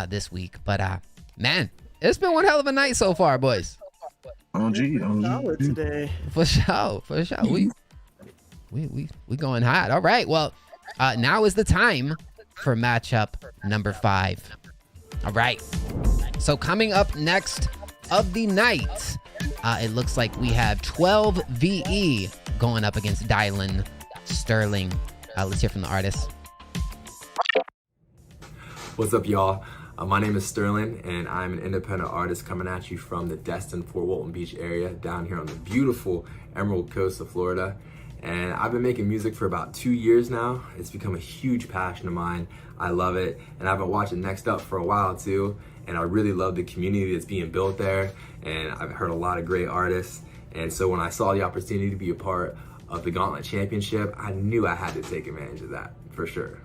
Speaker 1: this week. But, man, it's been one hell of a night so far, boys.
Speaker 13: OG.
Speaker 4: Today.
Speaker 1: For sure. We going hot. All right. Well, now is the time for matchup number 5. All right. So coming up next of the night, it looks like we have 12 VE going up against Dylan Sterling. Let's hear from the artist.
Speaker 10: What's up, y'all? My name is Sterling, and I'm an independent artist coming at you from the Destin, Fort Walton Beach area down here on the beautiful Emerald Coast of Florida. And I've been making music for about 2 years now. It's become a huge passion of mine. I love it, and I've been watching Next Up for a while too, and I really love the community that's being built there, and I've heard a lot of great artists. And so when I saw the opportunity to be a part of the Gauntlet Championship, I knew I had to take advantage of that, for sure.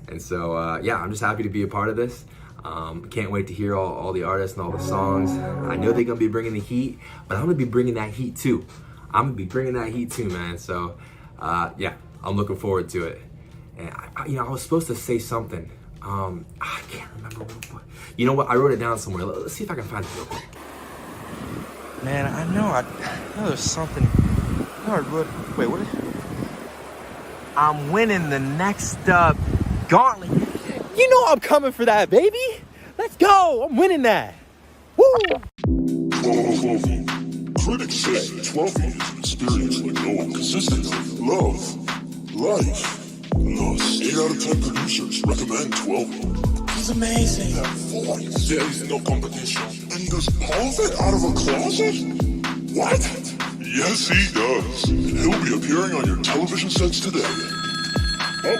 Speaker 10: And so, yeah, I'm just happy to be a part of this. Can't wait to hear all the artists and all the songs. I know they're gonna be bringing the heat, but I'm gonna be bringing that heat too. Man. So, yeah, I'm looking forward to it. And I was supposed to say something. I can't remember. You know what? I wrote it down somewhere. Let's see if I can find it real quick.
Speaker 14: Man, I know there's something. Wait, what? I'm winning the Next Up Gauntlet. You know I'm coming for that, baby. Let's go. I'm winning that. Woo!
Speaker 16: 12. Critics say 12 is an experience like no one. Consistent of love, life, loss. 8 out of 10 producers recommend 12. He's amazing. That voice. There is no competition. And does Paul fit out of a closet? What? Yes, he does. And he'll be appearing on your television sets today. Oh,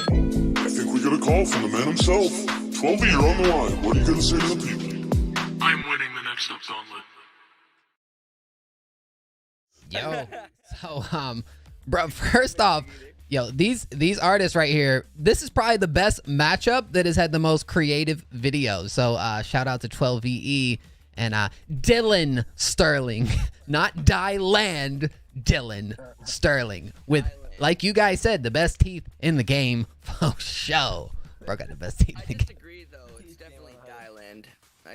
Speaker 16: I think we got a call from the man himself. 12, you're on the line. What are you going to say to the people? I'm winning the Next Up Gauntlet.
Speaker 1: Yo, so bro, first off, these artists right here, this is probably the best matchup that has had the most creative videos. So shout out to 12VE and Dylan Sterling, not Dylan, Dylan Sterling, with, like you guys said, the best teeth in the game for show. Bro got the best teeth in the game.
Speaker 9: I disagree though. It's definitely Dylan.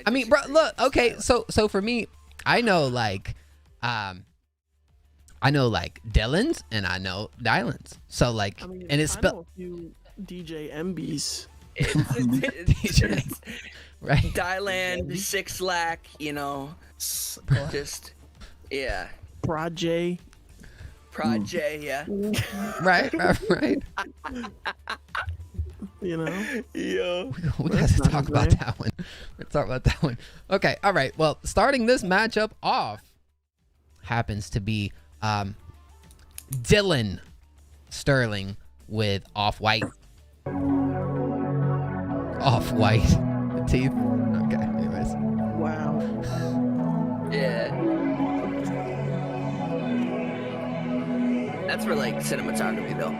Speaker 1: I mean, bro, look, okay, so for me, I know Dylan's and I know Dylan's. So like, and it's spelled
Speaker 4: a few DJ MBs.
Speaker 1: DJ, right?
Speaker 9: Dylan, Six Lack, just yeah.
Speaker 4: Proj,
Speaker 9: yeah.
Speaker 1: Right.
Speaker 9: Yo.
Speaker 1: We got to talk about that one. Let's talk about that one. Okay, all right. Well, starting this matchup off happens to be Dylan Sterling with Off-White. Off-White teeth. Okay, anyways.
Speaker 4: Wow.
Speaker 9: Yeah. That's for like cinematography though.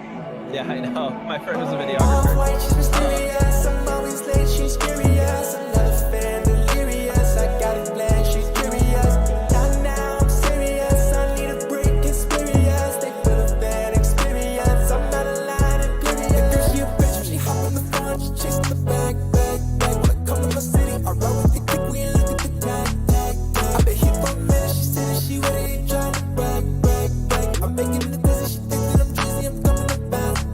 Speaker 11: Yeah, I know. My friend was a videographer.
Speaker 19: She's mysterious, I'm always late, she's curious. I'm not a fan, delirious. I got it planned, she's curious. Not now, I'm serious. I need a break, experience. They feel a bad experience. I'm not a line and period. Girl, she a bitch, she hop on the phone, she chasing the bag. When I come to my city, I roll with the click, we ain't look at the tag. I been here for a minute, she said that she with it, ain't trying to brag. I'm making the decision, she thinks that I'm drizzy, I'm coming to fast.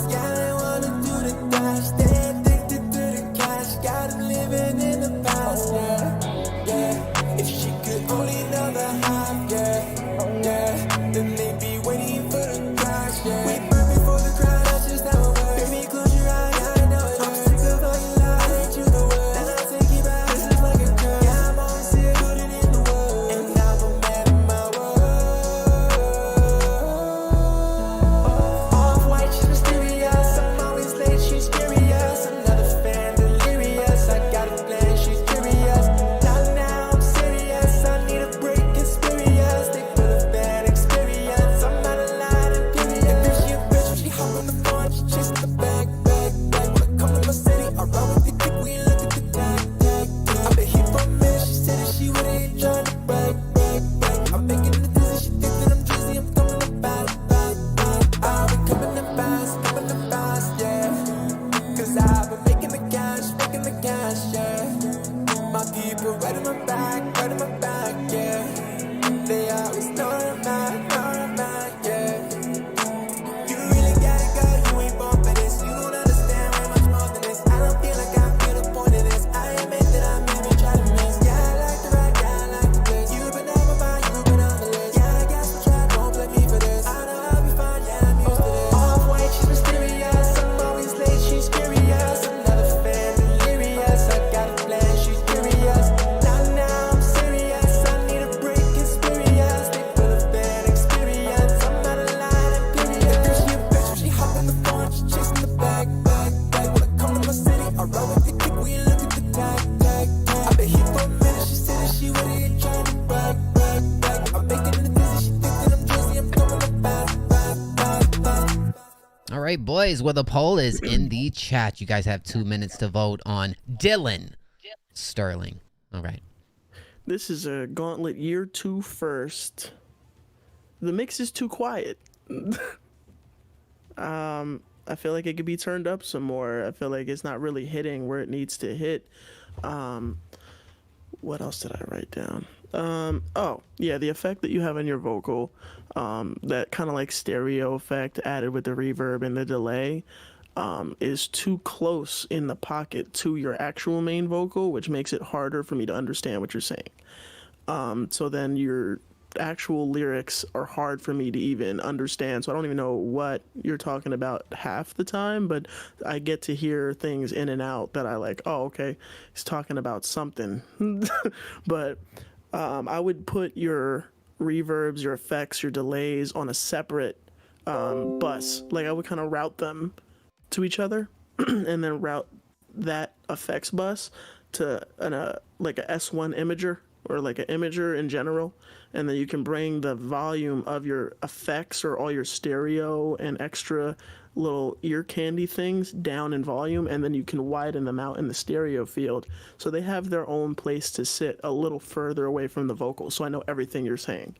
Speaker 19: Yeah, they wanna do the dash,
Speaker 1: right, boys. Well, the poll is in the chat. You guys have 2 minutes to vote on Dylan Sterling. All right.
Speaker 4: This is a Gauntlet year 2 first. The mix is too quiet. I feel like it could be turned up some more. I feel like it's not really hitting where it needs to hit. What else did I write down? Oh, yeah, the effect that you have in your vocal, that kind of like stereo effect added with the reverb and the delay, is too close in the pocket to your actual main vocal, which makes it harder for me to understand what you're saying. So then your actual lyrics are hard for me to even understand, so I don't even know what you're talking about half the time, but I get to hear things in and out that I like, oh, okay, he's talking about something. But I would put your reverbs, your effects, your delays on a separate bus. Like I would kind of route them to each other and then route that effects bus to like a S1 imager or like an imager in general, and then you can bring the volume of your effects or all your stereo and extra little ear candy things down in volume, and then you can widen them out in the stereo field so they have their own place to sit a little further away from the vocal, so I know everything you're saying.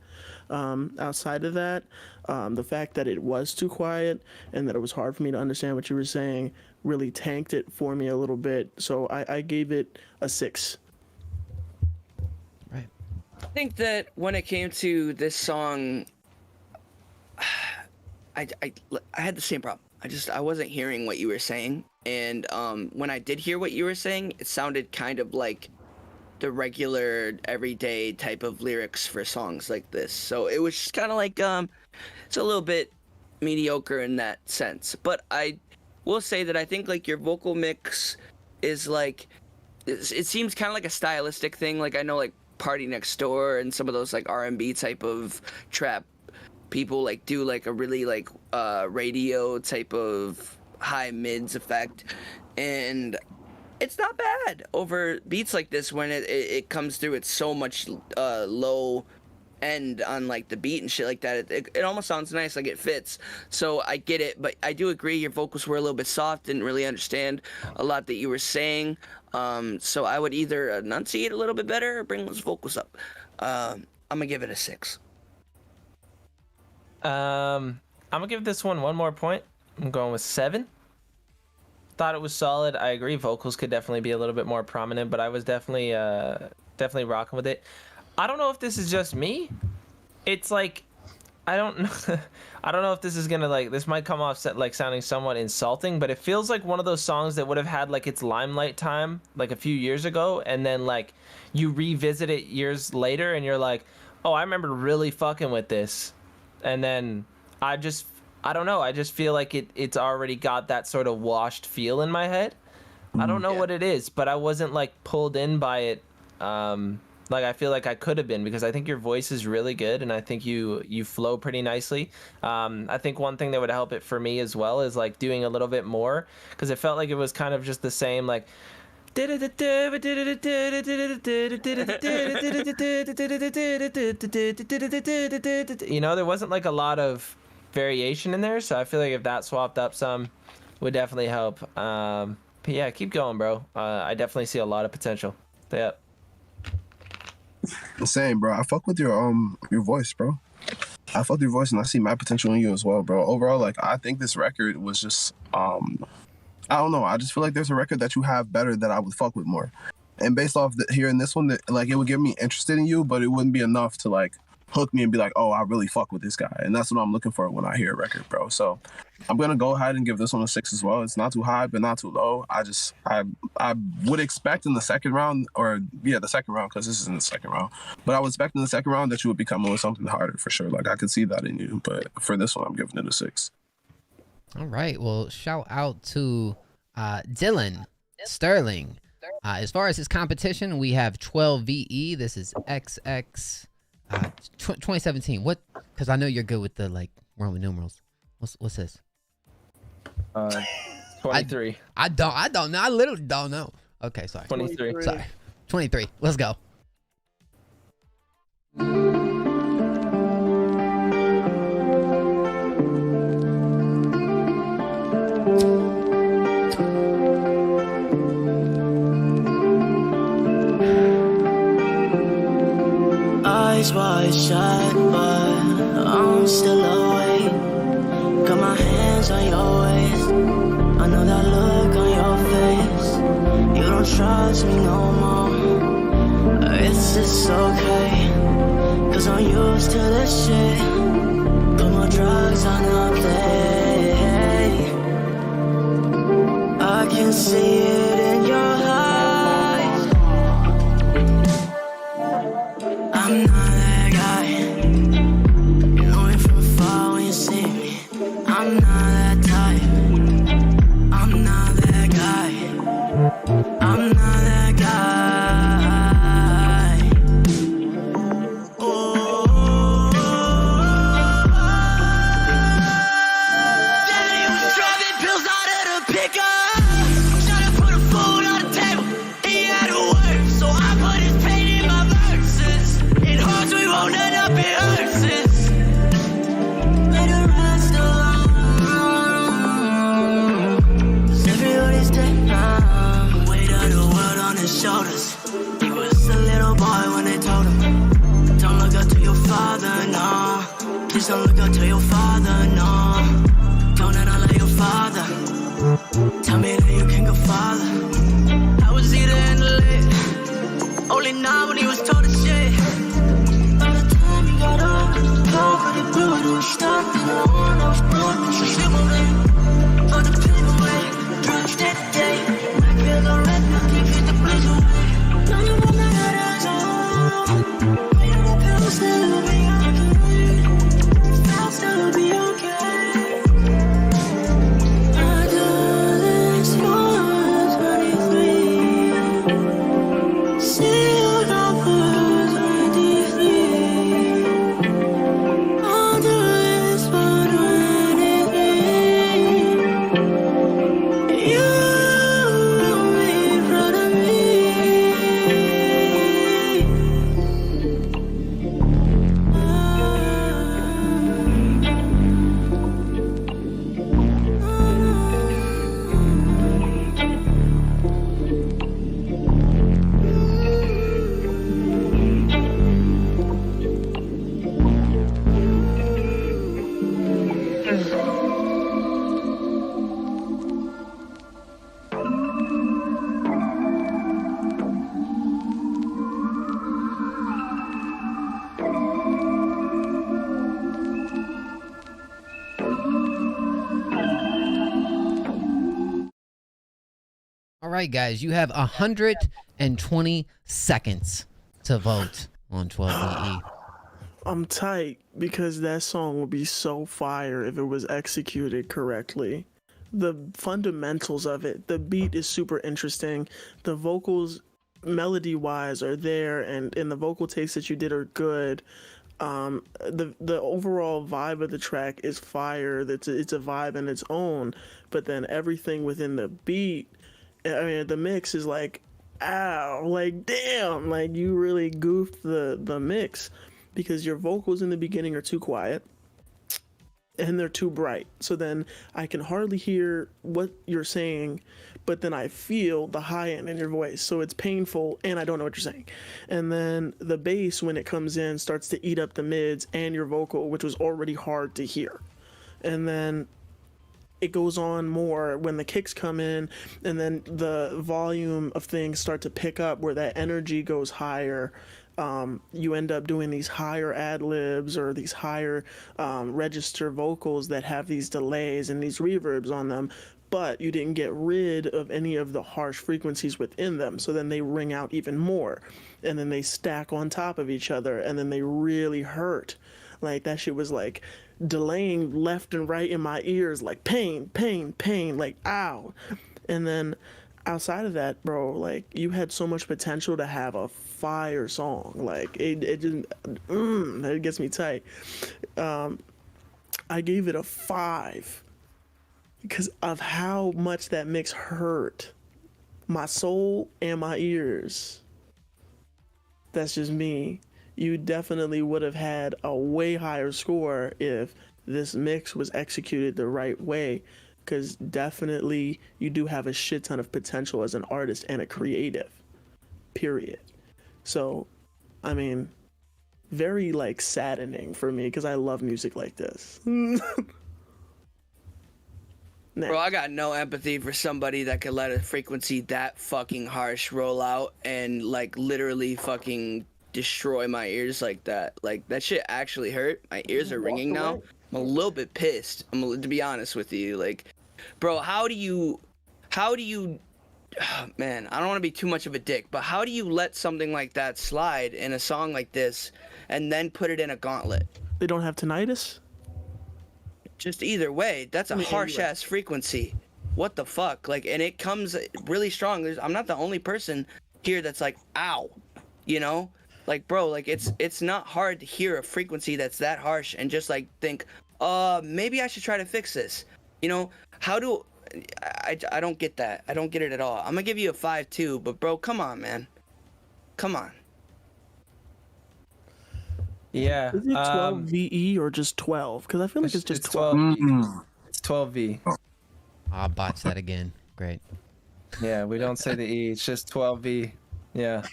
Speaker 4: Outside of that, the fact that it was too quiet and that it was hard for me to understand what you were saying really tanked it for me a little bit, so I gave it a 6.
Speaker 9: I think that when it came to this song, I had the same problem. I wasn't hearing what you were saying, and when I did hear what you were saying, it sounded kind of like the regular everyday type of lyrics for songs like this. So it was just kind of like it's a little bit mediocre in that sense. But I will say that I think like your vocal mix is like it seems kind of like a stylistic thing. Like I know like Party Next Door and some of those like R&B type of trap people like do like a really like radio type of high mids effect, and it's not bad over beats like this when it comes through. It's so much low end on like the beat and shit like that. It almost sounds nice, like it fits. So I get it, but I do agree your vocals were a little bit soft, didn't really understand a lot that you were saying. So I would either enunciate a little bit better or bring those vocals up. I'm gonna give it a 6.
Speaker 11: I'm gonna give this one more point. I'm going with 7. Thought it was solid. I agree vocals could definitely be a little bit more prominent, but I was definitely rocking with it. I don't know if this is just me. It's like I don't know if this is gonna like this might come off like sounding somewhat insulting, but it feels like one of those songs that would have had like its limelight time like a few years ago, and then like you revisit it years later and you're like, oh, I remember really fucking with this, and then I don't know, I just feel like it's already got that sort of washed feel in my head. I don't know what it is, but I wasn't like pulled in by it. Like I feel like I could have been, because I think your voice is really good and I think you flow pretty nicely. I think one thing that would help it for me as well is like doing a little bit more, because it felt like it was kind of just the same like you know, there wasn't like a lot of variation in there, so I feel like if that swapped up some would definitely help. But yeah, keep going, bro. I definitely see a lot of potential. Yeah.
Speaker 13: Same, bro. I fuck with your voice, bro. I fuck with your voice and I see my potential in you as well, bro. Overall, like I think this record was just I don't know. I just feel like there's a record that you have better that I would fuck with more. And based off hearing this one, that like it would get me interested in you, but it wouldn't be enough to like hook me and be like, oh, I really fuck with this guy. And that's what I'm looking for when I hear a record, bro. So I'm gonna go ahead and give this one a 6 as well. It's not too high, but not too low. I would expect in the second round, the second round, because this is in the second round. But I would expect in the second round that you would be coming with something harder for sure. Like I could see that in you. But for this one, I'm giving it a 6.
Speaker 1: All right. Well, shout out to Dylan Sterling. As far as his competition, we have 12 VE. This is XX 2017. What? Because I know you're good with the like Roman numerals. What's this?
Speaker 11: 23.
Speaker 1: I don't know. I literally don't know. Okay, sorry.
Speaker 11: 23.
Speaker 1: Sorry. 23. Let's go.
Speaker 5: it shut, but I'm still awake. Got my hands on your waist. I know that look on your face. You don't trust me no more. It's just okay, 'cause I'm used to this shit. Put my drugs on update. I can see it in your eyes. I'm not that guy. You know it from far when you see me. I'm not that type. I'm not that guy. I'm not that guy. Daddy was driving pills out of the pickup. Trying to put a food on the table. He had to work, so I put his pain in my verses. In hearts we won't end up in hearses. Let the rest alone. 'Cause everybody's dead now. Weight of the world on his shoulders. He was a little boy when they told him, don't look up to your father, no. Please don't look up to your father, no. Don't let your father tell me that you can go farther. I was either in the late, only now when he was told to shit. By the time he got up, nobody blew it or stopped. And I want off blood, so shit moved in. On the paper way, drugs day to day. I feel the red, I can't get the blues away. None of them I got eyes on. Wait on the pills, it'll be okay. Fast, it'll be okay. I do this for 23. See you numbers 23. I'll do this for 23. You won't be proud of me.
Speaker 1: All right, guys, you have 120 seconds to vote on 12EE.
Speaker 4: I'm tight because that song would be so fire if it was executed correctly. The fundamentals of it, the beat is super interesting. The vocals, melody-wise, are there, and the vocal takes that you did are good. The overall vibe of the track is fire. It's a vibe in its own, but then everything within the beat, I mean, the mix is like, ow, like damn, like you really goofed the mix because your vocals in the beginning are too quiet and they're too bright. So then I can hardly hear what you're saying, but then I feel the high end in your voice. So it's painful and I don't know what you're saying. And then the bass, when it comes in, starts to eat up the mids and your vocal, which was already hard to hear. And then it goes on more when the kicks come in, and then the volume of things start to pick up where that energy goes higher. You end up doing these higher ad libs or these higher register vocals that have these delays and these reverbs on them, but you didn't get rid of any of the harsh frequencies within them. So then they ring out even more, and then they stack on top of each other, and then they really hurt. Like that shit was like delaying left and right in my ears, like pain, pain, pain, like ow. And then outside of that, bro, like you had so much potential to have a fire song. Like it just that gets me tight. I gave it a 5 because of how much that mix hurt my soul and my ears. That's just me. You definitely would have had a way higher score if this mix was executed the right way, because definitely you do have a shit ton of potential as an artist and a creative, period. So, I mean, very like saddening for me because I love music like this.
Speaker 9: Bro, I got no empathy for somebody that could let a frequency that fucking harsh roll out and like literally fucking destroy my ears like that. Like that shit actually hurt. My ears are ringing now. I'm a little bit pissed. To be honest with you. Like, bro, how do you man, I don't want to be too much of a dick, but how do you let something like that slide in a song like this and then put it in a gauntlet?
Speaker 4: They don't have tinnitus?
Speaker 9: Just either way, that's a harsh ass frequency. What the fuck? Like, and it comes really strong. I'm not the only person here that's like, ow, you know? Like, bro, like it's not hard to hear a frequency that's that harsh and just like think, maybe I should try to fix this. You know, I don't get that. I don't get it at all. I'm gonna give you a 5-2, but bro, come on, man. Come on.
Speaker 11: Yeah.
Speaker 4: Is it 12 VE or just 12? Because I feel like it's just 12.
Speaker 11: It's 12V.
Speaker 1: I'll botch that again. Great.
Speaker 11: Yeah, we don't say the E. It's just 12V. Yeah.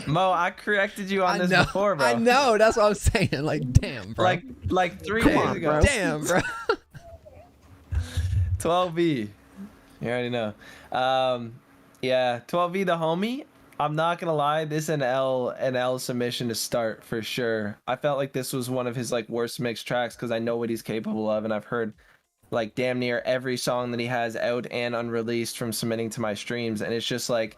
Speaker 11: Mo, I corrected you on this before, bro.
Speaker 1: I know. That's what I'm saying. Like, damn, bro.
Speaker 11: Like 3 days ago.
Speaker 1: Bro. Damn, bro.
Speaker 11: 12V. You already know. Yeah, 12V the homie. I'm not gonna lie, this an L submission to start for sure. I felt like this was one of his like worst mixed tracks because I know what he's capable of, and I've heard like damn near every song that he has out and unreleased from submitting to my streams, and it's just like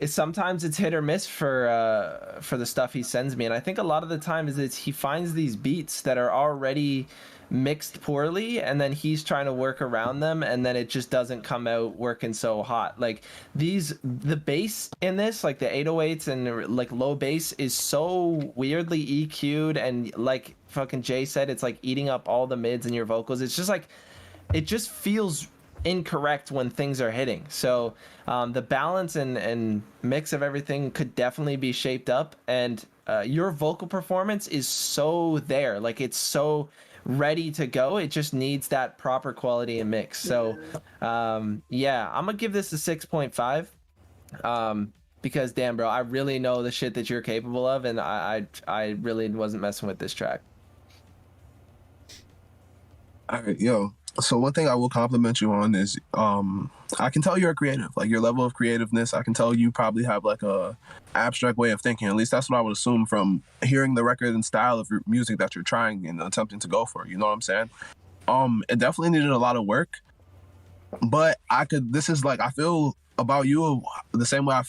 Speaker 11: sometimes it's hit or miss for the stuff he sends me, and I think a lot of the time is he finds these beats that are already mixed poorly and then he's trying to work around them and then it just doesn't come out working so hot. Like the bass in this, like the 808s and like low bass is so weirdly EQ'd, and like fucking Jay said, it's like eating up all the mids in your vocals. It's just like it just feels incorrect when things are hitting. So the balance and mix of everything could definitely be shaped up, and your vocal performance is so there, like it's so ready to go. It just needs that proper quality and mix. So yeah, I'm gonna give this a 6.5 because damn bro, I really know the shit that you're capable of, and I really wasn't messing with this track.
Speaker 13: All right, yo. So one thing I will compliment you on is I can tell you're creative. Like your level of creativeness, I can tell you probably have like a abstract way of thinking. At least that's what I would assume from hearing the record and style of your music that you're trying and attempting to go for. You know what I'm saying? It definitely needed a lot of work, but I feel about you the same way I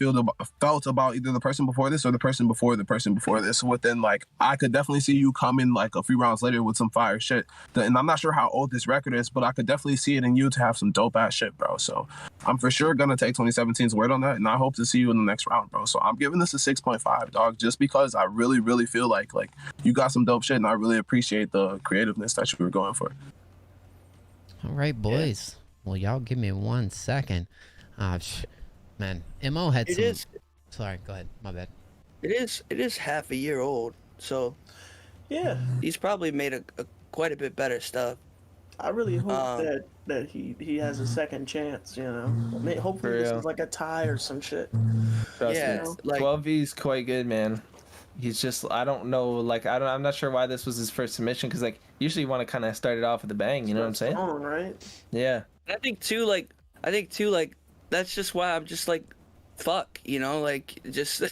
Speaker 13: felt about either the person before this or the person before this. Within like, I could definitely see you coming like a few rounds later with some fire shit. And I'm not sure how old this record is, but I could definitely see it in you to have some dope ass shit, bro. So I'm for sure gonna take 2017's word on that, and I hope to see you in the next round, bro. So I'm giving this a 6.5, dog, just because I really, really feel like you got some dope shit, and I really appreciate the creativeness that you were going for.
Speaker 1: All right, boys. Well, y'all give me 1 second. Man, Mo had some. Sorry, go ahead. My bad.
Speaker 9: It is half a year old, so
Speaker 4: yeah,
Speaker 9: he's probably made quite a bit better stuff.
Speaker 4: I really hope that he has a second chance. You know, hopefully this is like a tie or some shit.
Speaker 11: Yeah, like 12V is quite good, man. He's just, I don't know, like I'm not sure why this was his first submission, because like usually you want to kind of start it off with a bang. You know what I'm saying?
Speaker 4: Right?
Speaker 11: Yeah.
Speaker 9: I think too, like that's just why I'm just like, fuck, you know, like just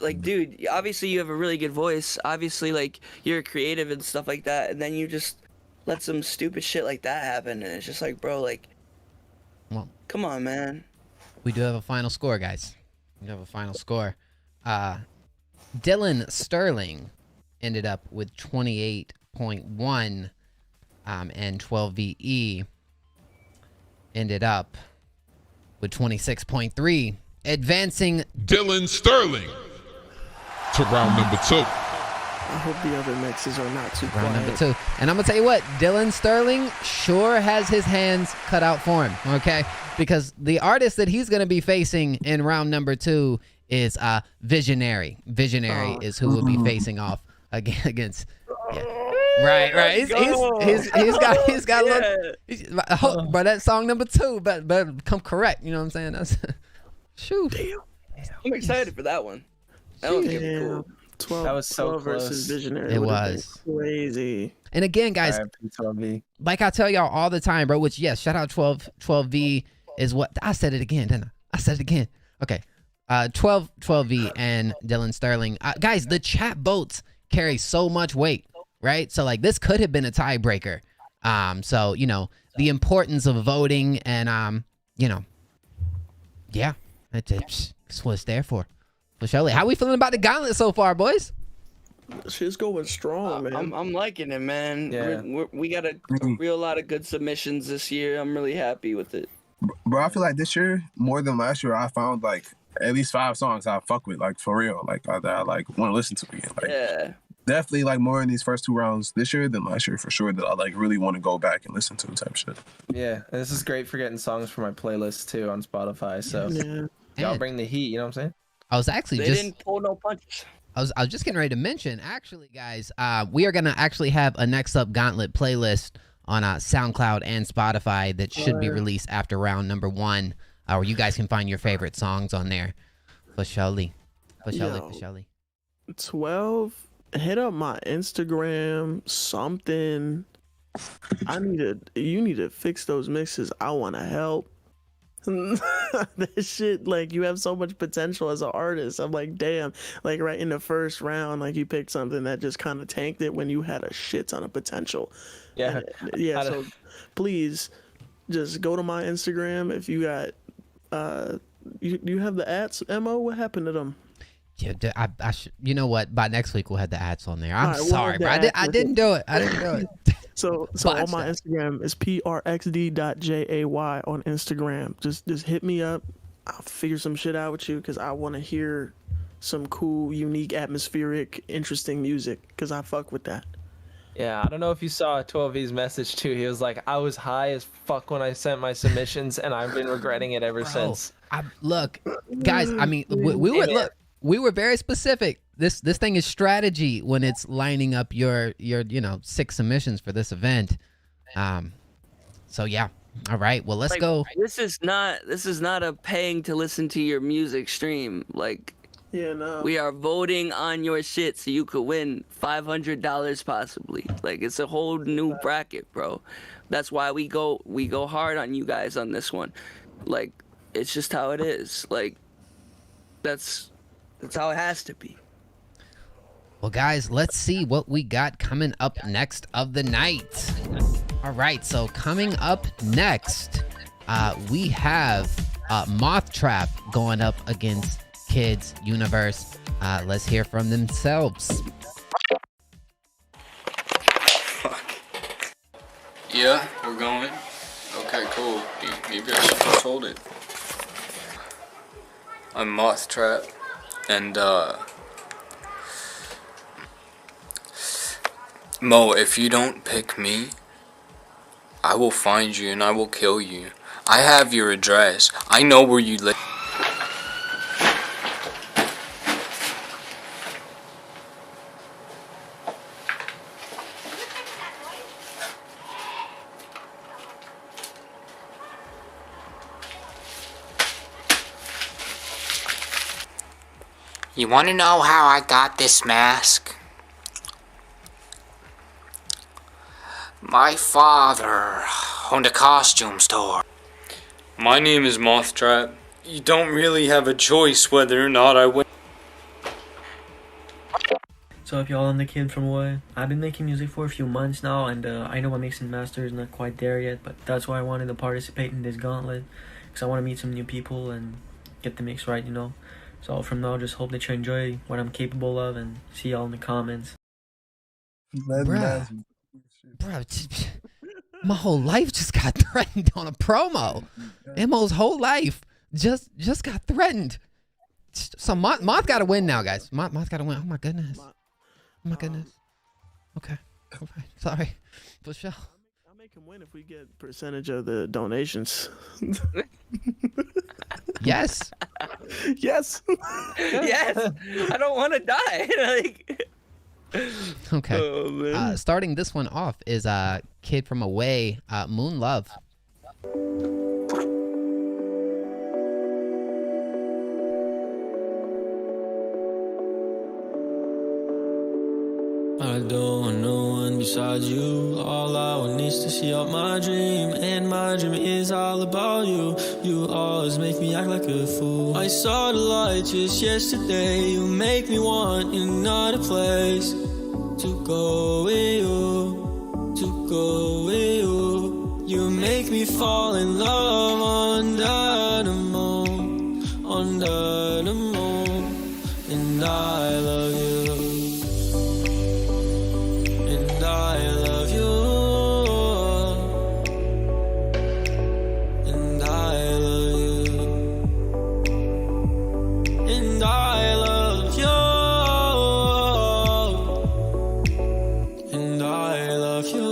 Speaker 9: like, dude, obviously you have a really good voice, obviously like you're creative and stuff like that, and then you just let some stupid shit like that happen, and it's just like, bro, like,
Speaker 1: well,
Speaker 9: come on, man.
Speaker 1: We do have a final score, guys. We have a final score. Dylan Sterling ended up with 28.1, and 12VE ended up with 26.3, advancing
Speaker 16: Dylan Sterling to round number 2.
Speaker 4: I hope the other mixes are not too
Speaker 1: round
Speaker 4: quiet.
Speaker 1: number 2. And I'm gonna tell you what, Dylan Sterling sure has his hands cut out for him, okay? Because the artist that he's gonna be facing in round number 2 is Visionary. Visionary is who will be facing off against. Yeah. Right. He's got a look. But that's song number 2. But come correct. You know what I'm saying? That's shoot.
Speaker 9: Damn. I'm excited for that one. I don't think it'd be cool.
Speaker 4: 12,
Speaker 11: That was so
Speaker 4: 12 versus
Speaker 11: close.
Speaker 4: Visionary.
Speaker 1: It
Speaker 4: would have been
Speaker 1: was.
Speaker 4: crazy.
Speaker 1: And again, guys, like I tell y'all all the time, bro, which, yes, shout out 12V is what I said it again, didn't I? I said it again. Okay. 12V and Dylan Sterling. Guys, the chat votes carry so much weight, right? So, like, this could have been a tiebreaker. So, you know, the importance of voting and, you know, yeah, that's what it's there for. For Shelly, how we feeling about the gauntlet so far, boys?
Speaker 4: Shit's going strong, man.
Speaker 9: I'm liking it, man.
Speaker 11: Yeah.
Speaker 9: We got a real lot of good submissions this year. I'm really happy with it.
Speaker 13: Bro, I feel like this year, more than last year, I found like at least 5 songs I fuck with, like for real, like that I like want to listen to again. Like,
Speaker 9: yeah.
Speaker 13: Definitely like more in these first 2 rounds this year than last year for sure that I like really want to go back and listen to type shit.
Speaker 11: Yeah, and this is great for getting songs for my playlist too on Spotify. So y'all bring the heat. You know what I'm saying?
Speaker 1: I was actually
Speaker 9: They didn't pull no punches.
Speaker 1: I was just getting ready to mention, actually, guys, we are gonna actually have a Next Up Gauntlet playlist on SoundCloud and Spotify that should be released after round number 1, where you guys can find your favorite songs on there. For Shelly.
Speaker 4: 12. Hit up my Instagram. Something. You need to fix those mixes. I want to help. That shit, like, you have so much potential as an artist. I'm like, damn, like right in the first round, like you picked something that just kind of tanked it when you had a shit ton of potential.
Speaker 11: Yeah.
Speaker 4: So please just go to my Instagram. If you got you have the ads, Mo, what happened to them?
Speaker 1: Yeah, I you know what? By next week we'll have the ads on there. I'm
Speaker 4: All right,
Speaker 1: sorry, bro. I didn't do it.
Speaker 4: So on my Instagram is prxd.jay on Instagram. Just hit me up. I'll figure some shit out with you because I want to hear some cool, unique, atmospheric, interesting music because I fuck with that.
Speaker 11: Yeah, I don't know if you saw 12V's message too. He was like, I was high as fuck when I sent my submissions, and I've been regretting it ever since.
Speaker 1: Look, guys, I mean, we were very specific. This thing is strategy when it's lining up your 6 submissions for this event. So yeah. All right. Well, let's go.
Speaker 9: This is not a paying to listen to your music stream. Like,
Speaker 4: yeah, no.
Speaker 9: We are voting on your shit so you could win $500 possibly. Like, it's a whole new bracket, bro. That's why we go hard on you guys on this one. Like, it's just how it is. Like, that's how it has to be.
Speaker 1: Well, guys, let's see what we got coming up next of the night. All right, so coming up next, we have Moth Trap going up against Kids Universe. Let's hear from themselves.
Speaker 15: Yeah, we're going. Okay, cool. Maybe I should have told it. I'm Moth Trap, and Mo, if you don't pick me, I will find you and I will kill you. I have your address. I know where you live. You want to know how I got this mask? My father owned a costume store. My name is Moth Trap. You don't really have a choice whether or not I win.
Speaker 17: So if y'all, I'm the kid from away. I've been making music for a few months now, and I know my mix and master is not quite there yet, but that's why I wanted to participate in this gauntlet, because I want to meet some new people and get the mix right, you know. So from now, just hope that you enjoy what I'm capable of, and see y'all in the comments.
Speaker 1: Bruh, my whole life just got threatened on a promo. Mo's whole life just got threatened. So Moth got to win now, guys. Moth got to win. Oh my goodness. Oh my goodness. Okay. All right. Sorry. For sure.
Speaker 4: I'll make him win if we get percentage of the donations.
Speaker 1: Yes.
Speaker 4: Yes.
Speaker 9: Yes. I don't want to die. Like.
Speaker 1: Okay.
Speaker 9: Oh,
Speaker 1: starting this one off is Kid from Away, Moon Love.
Speaker 2: I don't want no one besides you. All I want is to see out my dream, and my dream is all about you. You always make me act like a fool. I saw the light just yesterday. You make me want another place to go with you, to go with you. You make me fall in love under the moon, under the moon. And I love you, and I love you, and I love you, and I love you, and I love you.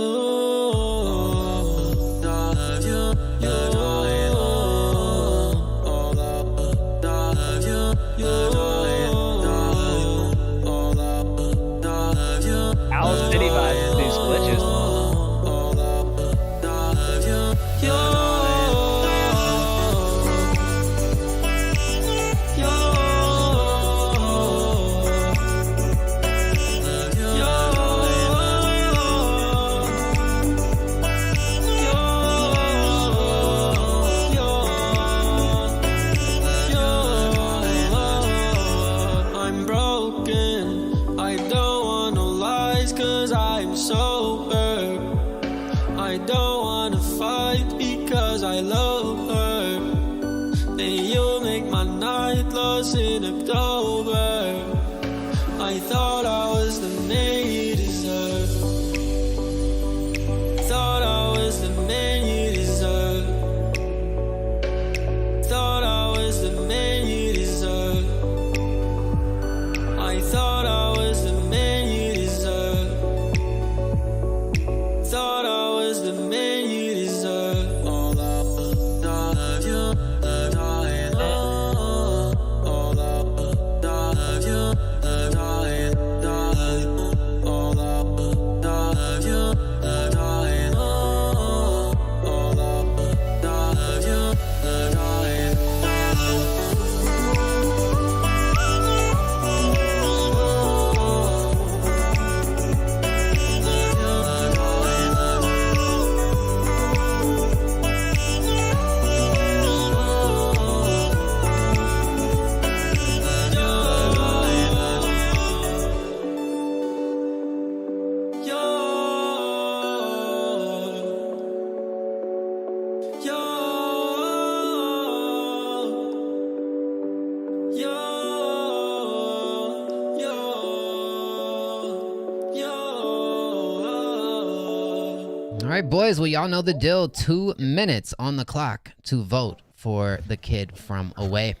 Speaker 1: All right, boys, well, y'all know the deal. 2 minutes on the clock to vote for the kid from Away.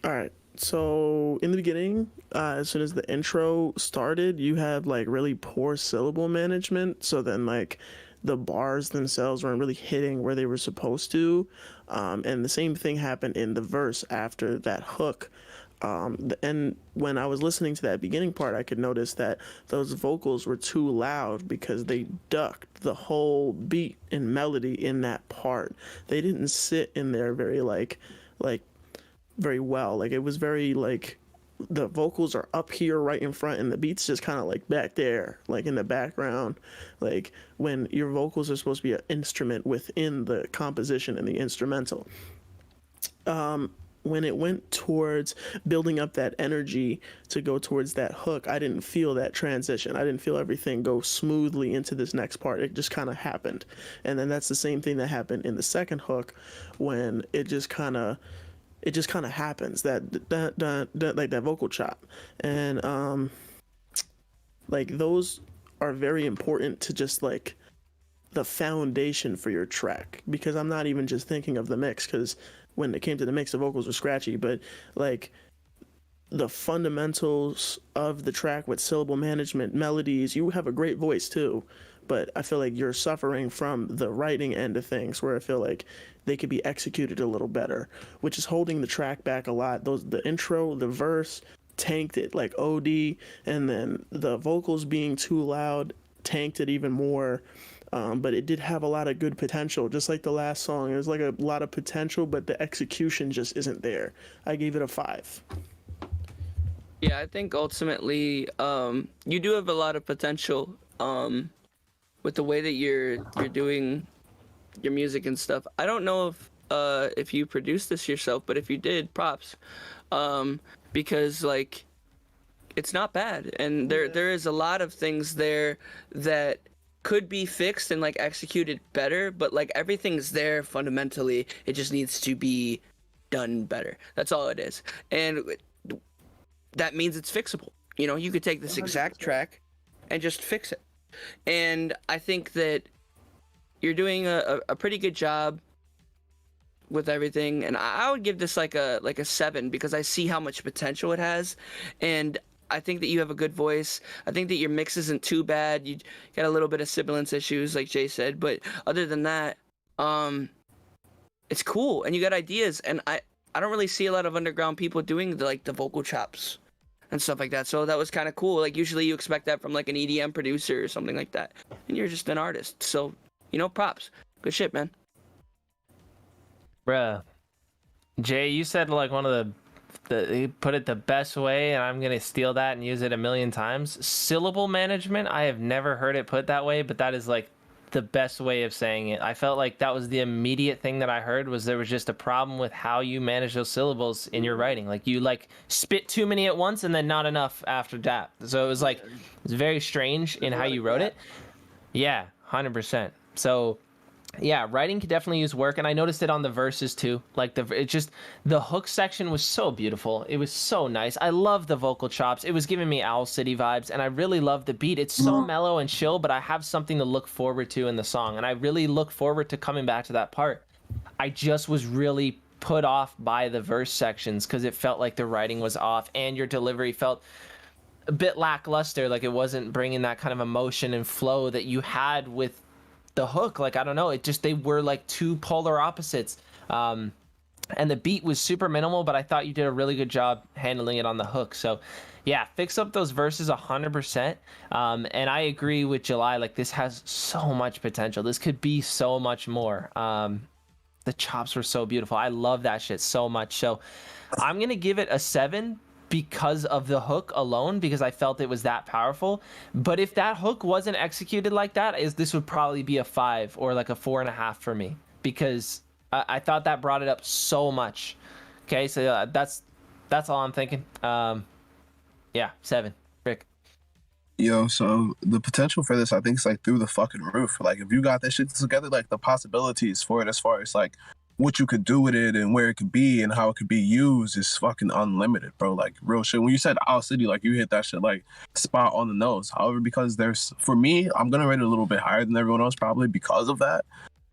Speaker 4: All right. So in the beginning, as soon as the intro started, you had like really poor syllable management. So then like the bars themselves weren't really hitting where they were supposed to. And the same thing happened in the verse after that hook. And when I was listening to that beginning part, I could notice that those vocals were too loud because they ducked the whole beat and melody in that part. They didn't sit in there very very well. Like it was very like the vocals are up here right in front and the beat's just kind of like back there, like in the background, like when your vocals are supposed to be an instrument within the composition and the instrumental. When it went towards building up that energy to go towards that hook, I didn't feel that transition. I didn't feel everything go smoothly into this next part. It just kind of happened. And then that's the same thing that happened in the second hook when it just kind of happens, that like that vocal chop. And like those are very important to just like the foundation for your track, because I'm not even just thinking of the mix, because when it came to the mix, the vocals were scratchy, but like the fundamentals of the track with syllable management, melodies, you have a great voice too, but I feel like you're suffering from the writing end of things, where I feel like they could be executed a little better, which is holding the track back a lot. The intro, the verse tanked it like OD, and then the vocals being too loud tanked it even more. But it did have a lot of good potential, just like the last song. There's like a lot of potential, but the execution just isn't there. I gave it a 5.
Speaker 9: Yeah, I think ultimately, you do have a lot of potential, with the way that you're doing your music and stuff. I don't know if you produced this yourself, but if you did, props, because like it's not bad, and there is a lot of things there that could be fixed and like executed better, but like everything's there fundamentally. It just needs to be done better. That's all it is, and that means it's fixable. You know, you could take this exact track and just fix it. And I think that you're doing a pretty good job with everything. And I would give this like a 7 because I see how much potential it has. And I think that you have a good voice. I think that your mix isn't too bad. You got a little bit of sibilance issues, like Jay said. But other than that, it's cool. And you got ideas. And I don't really see a lot of underground people doing the vocal chops and stuff like that. So that was kind of cool. Like usually you expect that from like an EDM producer or something like that. And you're just an artist. So, you know, props. Good shit, man.
Speaker 11: Bruh. Jay, you said like one of you put it the best way, and I'm going to steal that and use it a million times. Syllable management, I have never heard it put that way, but that is like the best way of saying it. I felt like that was the immediate thing that I heard, was there was just a problem with how you manage those syllables in your writing. Like you like spit too many at once and then not enough after that. So it was like, it's very strange in how you wrote it. Yeah, 100%. So yeah, writing could definitely use work, and I noticed it on the verses too. Like the hook section was so beautiful. It was so nice. I love the vocal chops. It was giving me Owl City vibes, and I really love the beat. It's so mellow and chill, but I have something to look forward to in the song, and I really look forward to coming back to that part. I just was really put off by the verse sections because it felt like the writing was off, and your delivery felt a bit lackluster. Like it wasn't bringing that kind of emotion and flow that you had with the hook. Like, I don't know, they were like two polar opposites. And the beat was super minimal, but I thought you did a really good job handling it on the hook. So yeah, fix up those verses 100%. And I agree with July, like this has so much potential. This could be so much more. The chops were so beautiful. I love that shit so much. So I'm gonna give it a 7 because of the hook alone, because I felt it was that powerful. But if that hook wasn't executed like that, this would probably be a 5 or like a 4.5 for me, because I thought that brought it up so much. Okay, so that's all I'm thinking. Yeah, 7. Rick.
Speaker 13: Yo, so the potential for this, I think, is like through the fucking roof. Like if you got that shit together, like the possibilities for it as far as like what you could do with it and where it could be and how it could be used is fucking unlimited, bro. Like real shit. When you said Owl City, like you hit that shit like spot on the nose. However, because for me, I'm gonna rate it a little bit higher than everyone else probably because of that.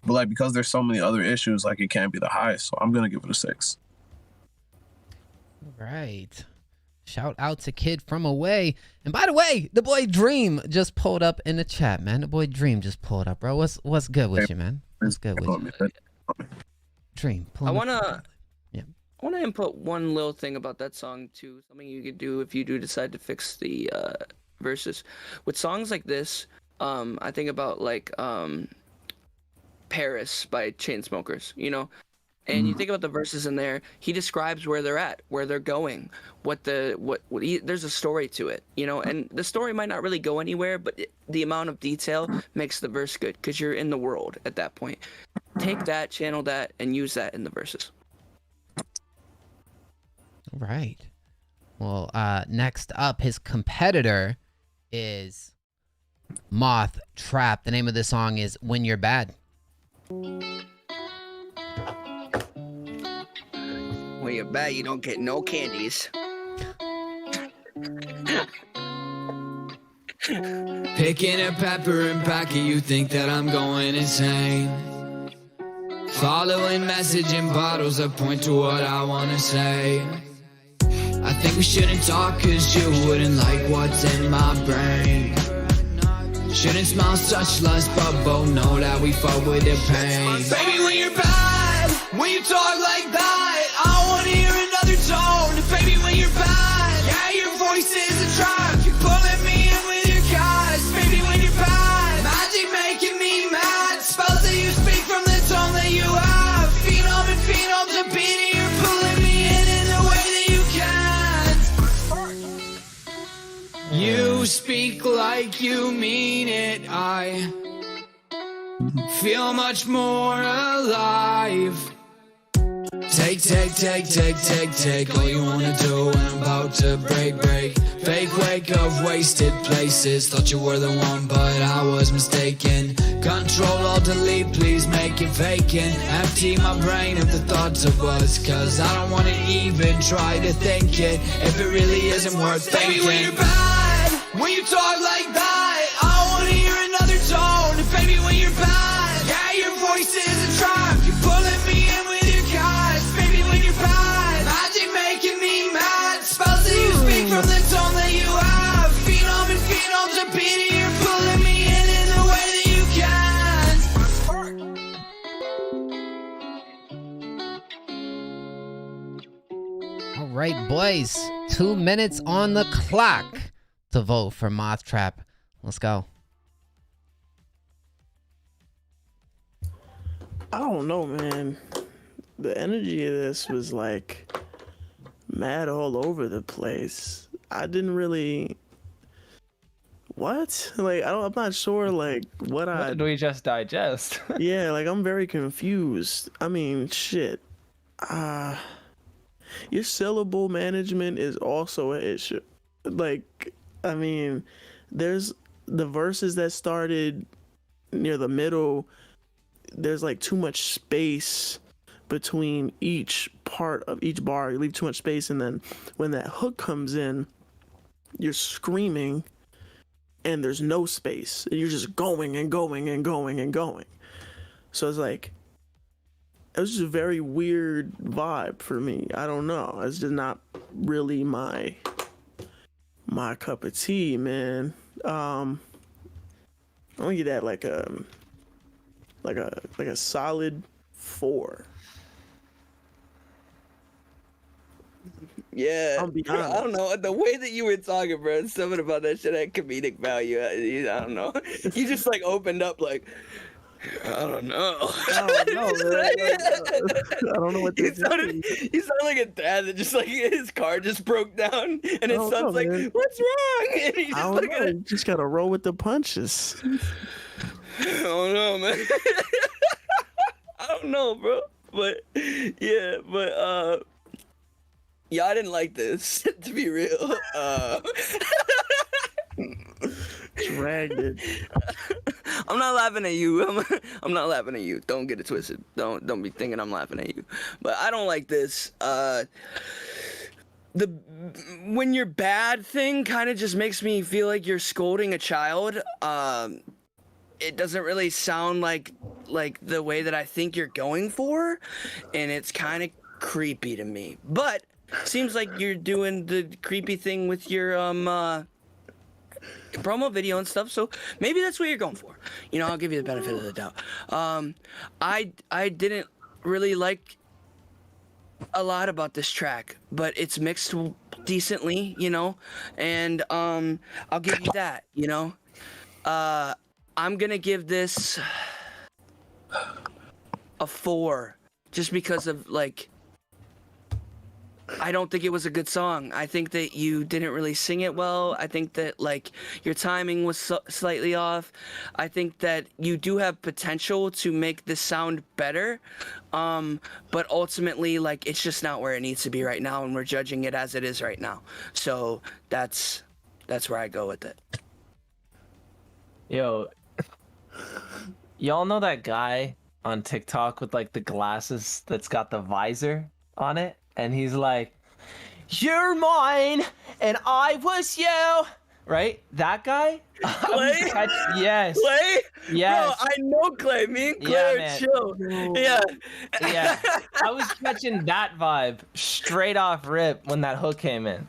Speaker 13: But like because there's so many other issues, like it can't be the highest. So I'm gonna give it a 6.
Speaker 1: All right. Shout out to Kid from Away. And by the way, the boy Dream just pulled up in the chat, man. The boy Dream just pulled up, bro. What's good with you, man? What's good with you? Dream.
Speaker 9: I wanna input one little thing about that song too. Something you could do if you do decide to fix the verses. With songs like this, I think about like Paris by Chainsmokers, you know? And you think about the verses in there, he describes where they're at, where they're going, there's a story to it, you know? And the story might not really go anywhere, but the amount of detail makes the verse good because you're in the world at that point. Take that, channel that, and use that in the verses.
Speaker 1: All right. Well, next up, his competitor is Moth Trap. The name of the song is When You're Bad.
Speaker 9: When you're bad, you don't get no candies.
Speaker 2: Picking a pepper and packing, you think that I'm going insane. Following messaging bottles that point to what I wanna say. I think we shouldn't talk cause you wouldn't like what's in my brain. Shouldn't smile such lust, but both know that we fuck with the pain. Baby, when you're bad, when you talk like that, I wanna hear another tone. Baby, when you're bad, yeah, your voice is a trap. You're pulling me in with your guys. Baby, when you're bad, magic making me mad. Spells that you speak from the tone that you have. Phenom and phenom to beat, you're pulling me in the way that you can.
Speaker 15: You speak like you mean it. I feel much more alive. Take all you wanna do, and I'm about to break. Fake wake of wasted places. Thought you were the one, but I was mistaken. Control, Alt, Delete, please make it vacant. Empty my brain of the thoughts of us, cause I don't wanna even try to think it if it really isn't worth thinking. Baby, when you're bad, when you talk like that, I don't wanna hear another tone. And baby, when you're bad, yeah, your voice is a trap. You're pulling me in with your cast. Baby, when you're bad, magic making me mad. Spells that you speak from the tone that you have. Phenom and phenoms are beating. You're pulling me in the way that you can.
Speaker 1: All right, boys. 2 minutes on the clock to vote for Moth Trap. Let's go.
Speaker 4: I don't know, man. The energy of this was like mad all over the place. I didn't really. What? Like, I'm not sure, like, what
Speaker 11: did we just digest?
Speaker 4: Yeah, like, I'm very confused. I mean, shit. Your syllable management is also an issue. Like, I mean, there's the verses that started near the middle. There's like too much space between each part of each bar. You leave too much space, and then when that hook comes in, you're screaming and there's no space, and you're just going and going and going and going. So it's like, it was just a very weird vibe for me. I don't know. It's just not really my cup of tea, man. I'm gonna give that like a solid 4.
Speaker 9: Yeah,
Speaker 4: I'll be
Speaker 9: bro, I don't know. The way that you were talking, bro, something about that shit had comedic value. I don't know. You just like opened up like, I don't know.
Speaker 4: I don't know, man. I don't know what
Speaker 9: you sound like a dad that just like his car just broke down, and his son's like,
Speaker 4: man.
Speaker 9: "What's wrong?" And he's
Speaker 4: I
Speaker 9: just
Speaker 4: don't
Speaker 9: like,
Speaker 4: know. You just gotta roll with the punches.
Speaker 9: I don't know, man. I don't know, bro. But yeah, yeah, I didn't like this, to be real.
Speaker 4: Dragged it.
Speaker 9: I'm not laughing at you. I'm not laughing at you. Don't get it twisted. Don't be thinking I'm laughing at you. But I don't like this. The when you're bad thing kind of just makes me feel like you're scolding a child. It doesn't really sound like the way that I think you're going for, and it's kind of creepy to me. But seems like you're doing the creepy thing with your promo video and stuff, so maybe that's what you're going for. You know, I'll give you the benefit of the doubt. I didn't really like a lot about this track, but it's mixed decently, you know, and I'll give you that, you know. I'm gonna give this a 4 just because of like, I don't think it was a good song. I think that you didn't really sing it well. I think that like your timing was slightly off. I think that you do have potential to make this sound better, but ultimately like it's just not where it needs to be right now, and we're judging it as it is right now. So that's where I go with it.
Speaker 11: Yo, y'all know that guy on TikTok with like the glasses that's got the visor on it? And he's like, "You're mine, and I was you." Right? That guy?
Speaker 9: Clay?
Speaker 11: Yes.
Speaker 9: Clay?
Speaker 11: Yes.
Speaker 9: Bro, I know Clay. Me and Clay are chill. Yeah.
Speaker 11: Yeah. I was catching that vibe straight off rip when that hook came in.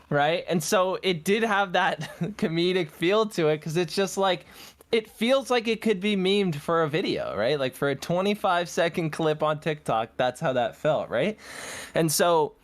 Speaker 11: Right? And so it did have that comedic feel to it, because it's just like, it feels like it could be memed for a video, right? Like for a 25-second clip on TikTok, that's how that felt, right? And so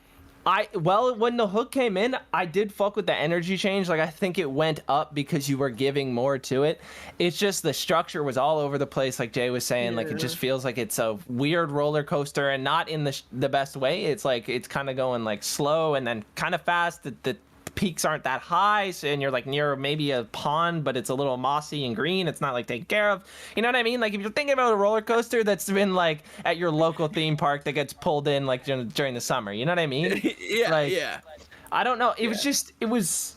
Speaker 11: when the hook came in, I did fuck with the energy change. Like I think it went up because you were giving more to it. It's just the structure was all over the place, like Jay was saying. Yeah. Like it just feels like it's a weird roller coaster, and not in the best way. It's like it's kind of going like slow and then kind of fast. The peaks aren't that high, so, and you're like near maybe a pond, but it's a little mossy and green. It's not like taken care of. You know what I mean? Like if you're thinking about a roller coaster that's been like at your local theme park that gets pulled in like during the summer. You know what I mean?
Speaker 9: Yeah,
Speaker 11: like,
Speaker 9: yeah.
Speaker 11: I don't know. It was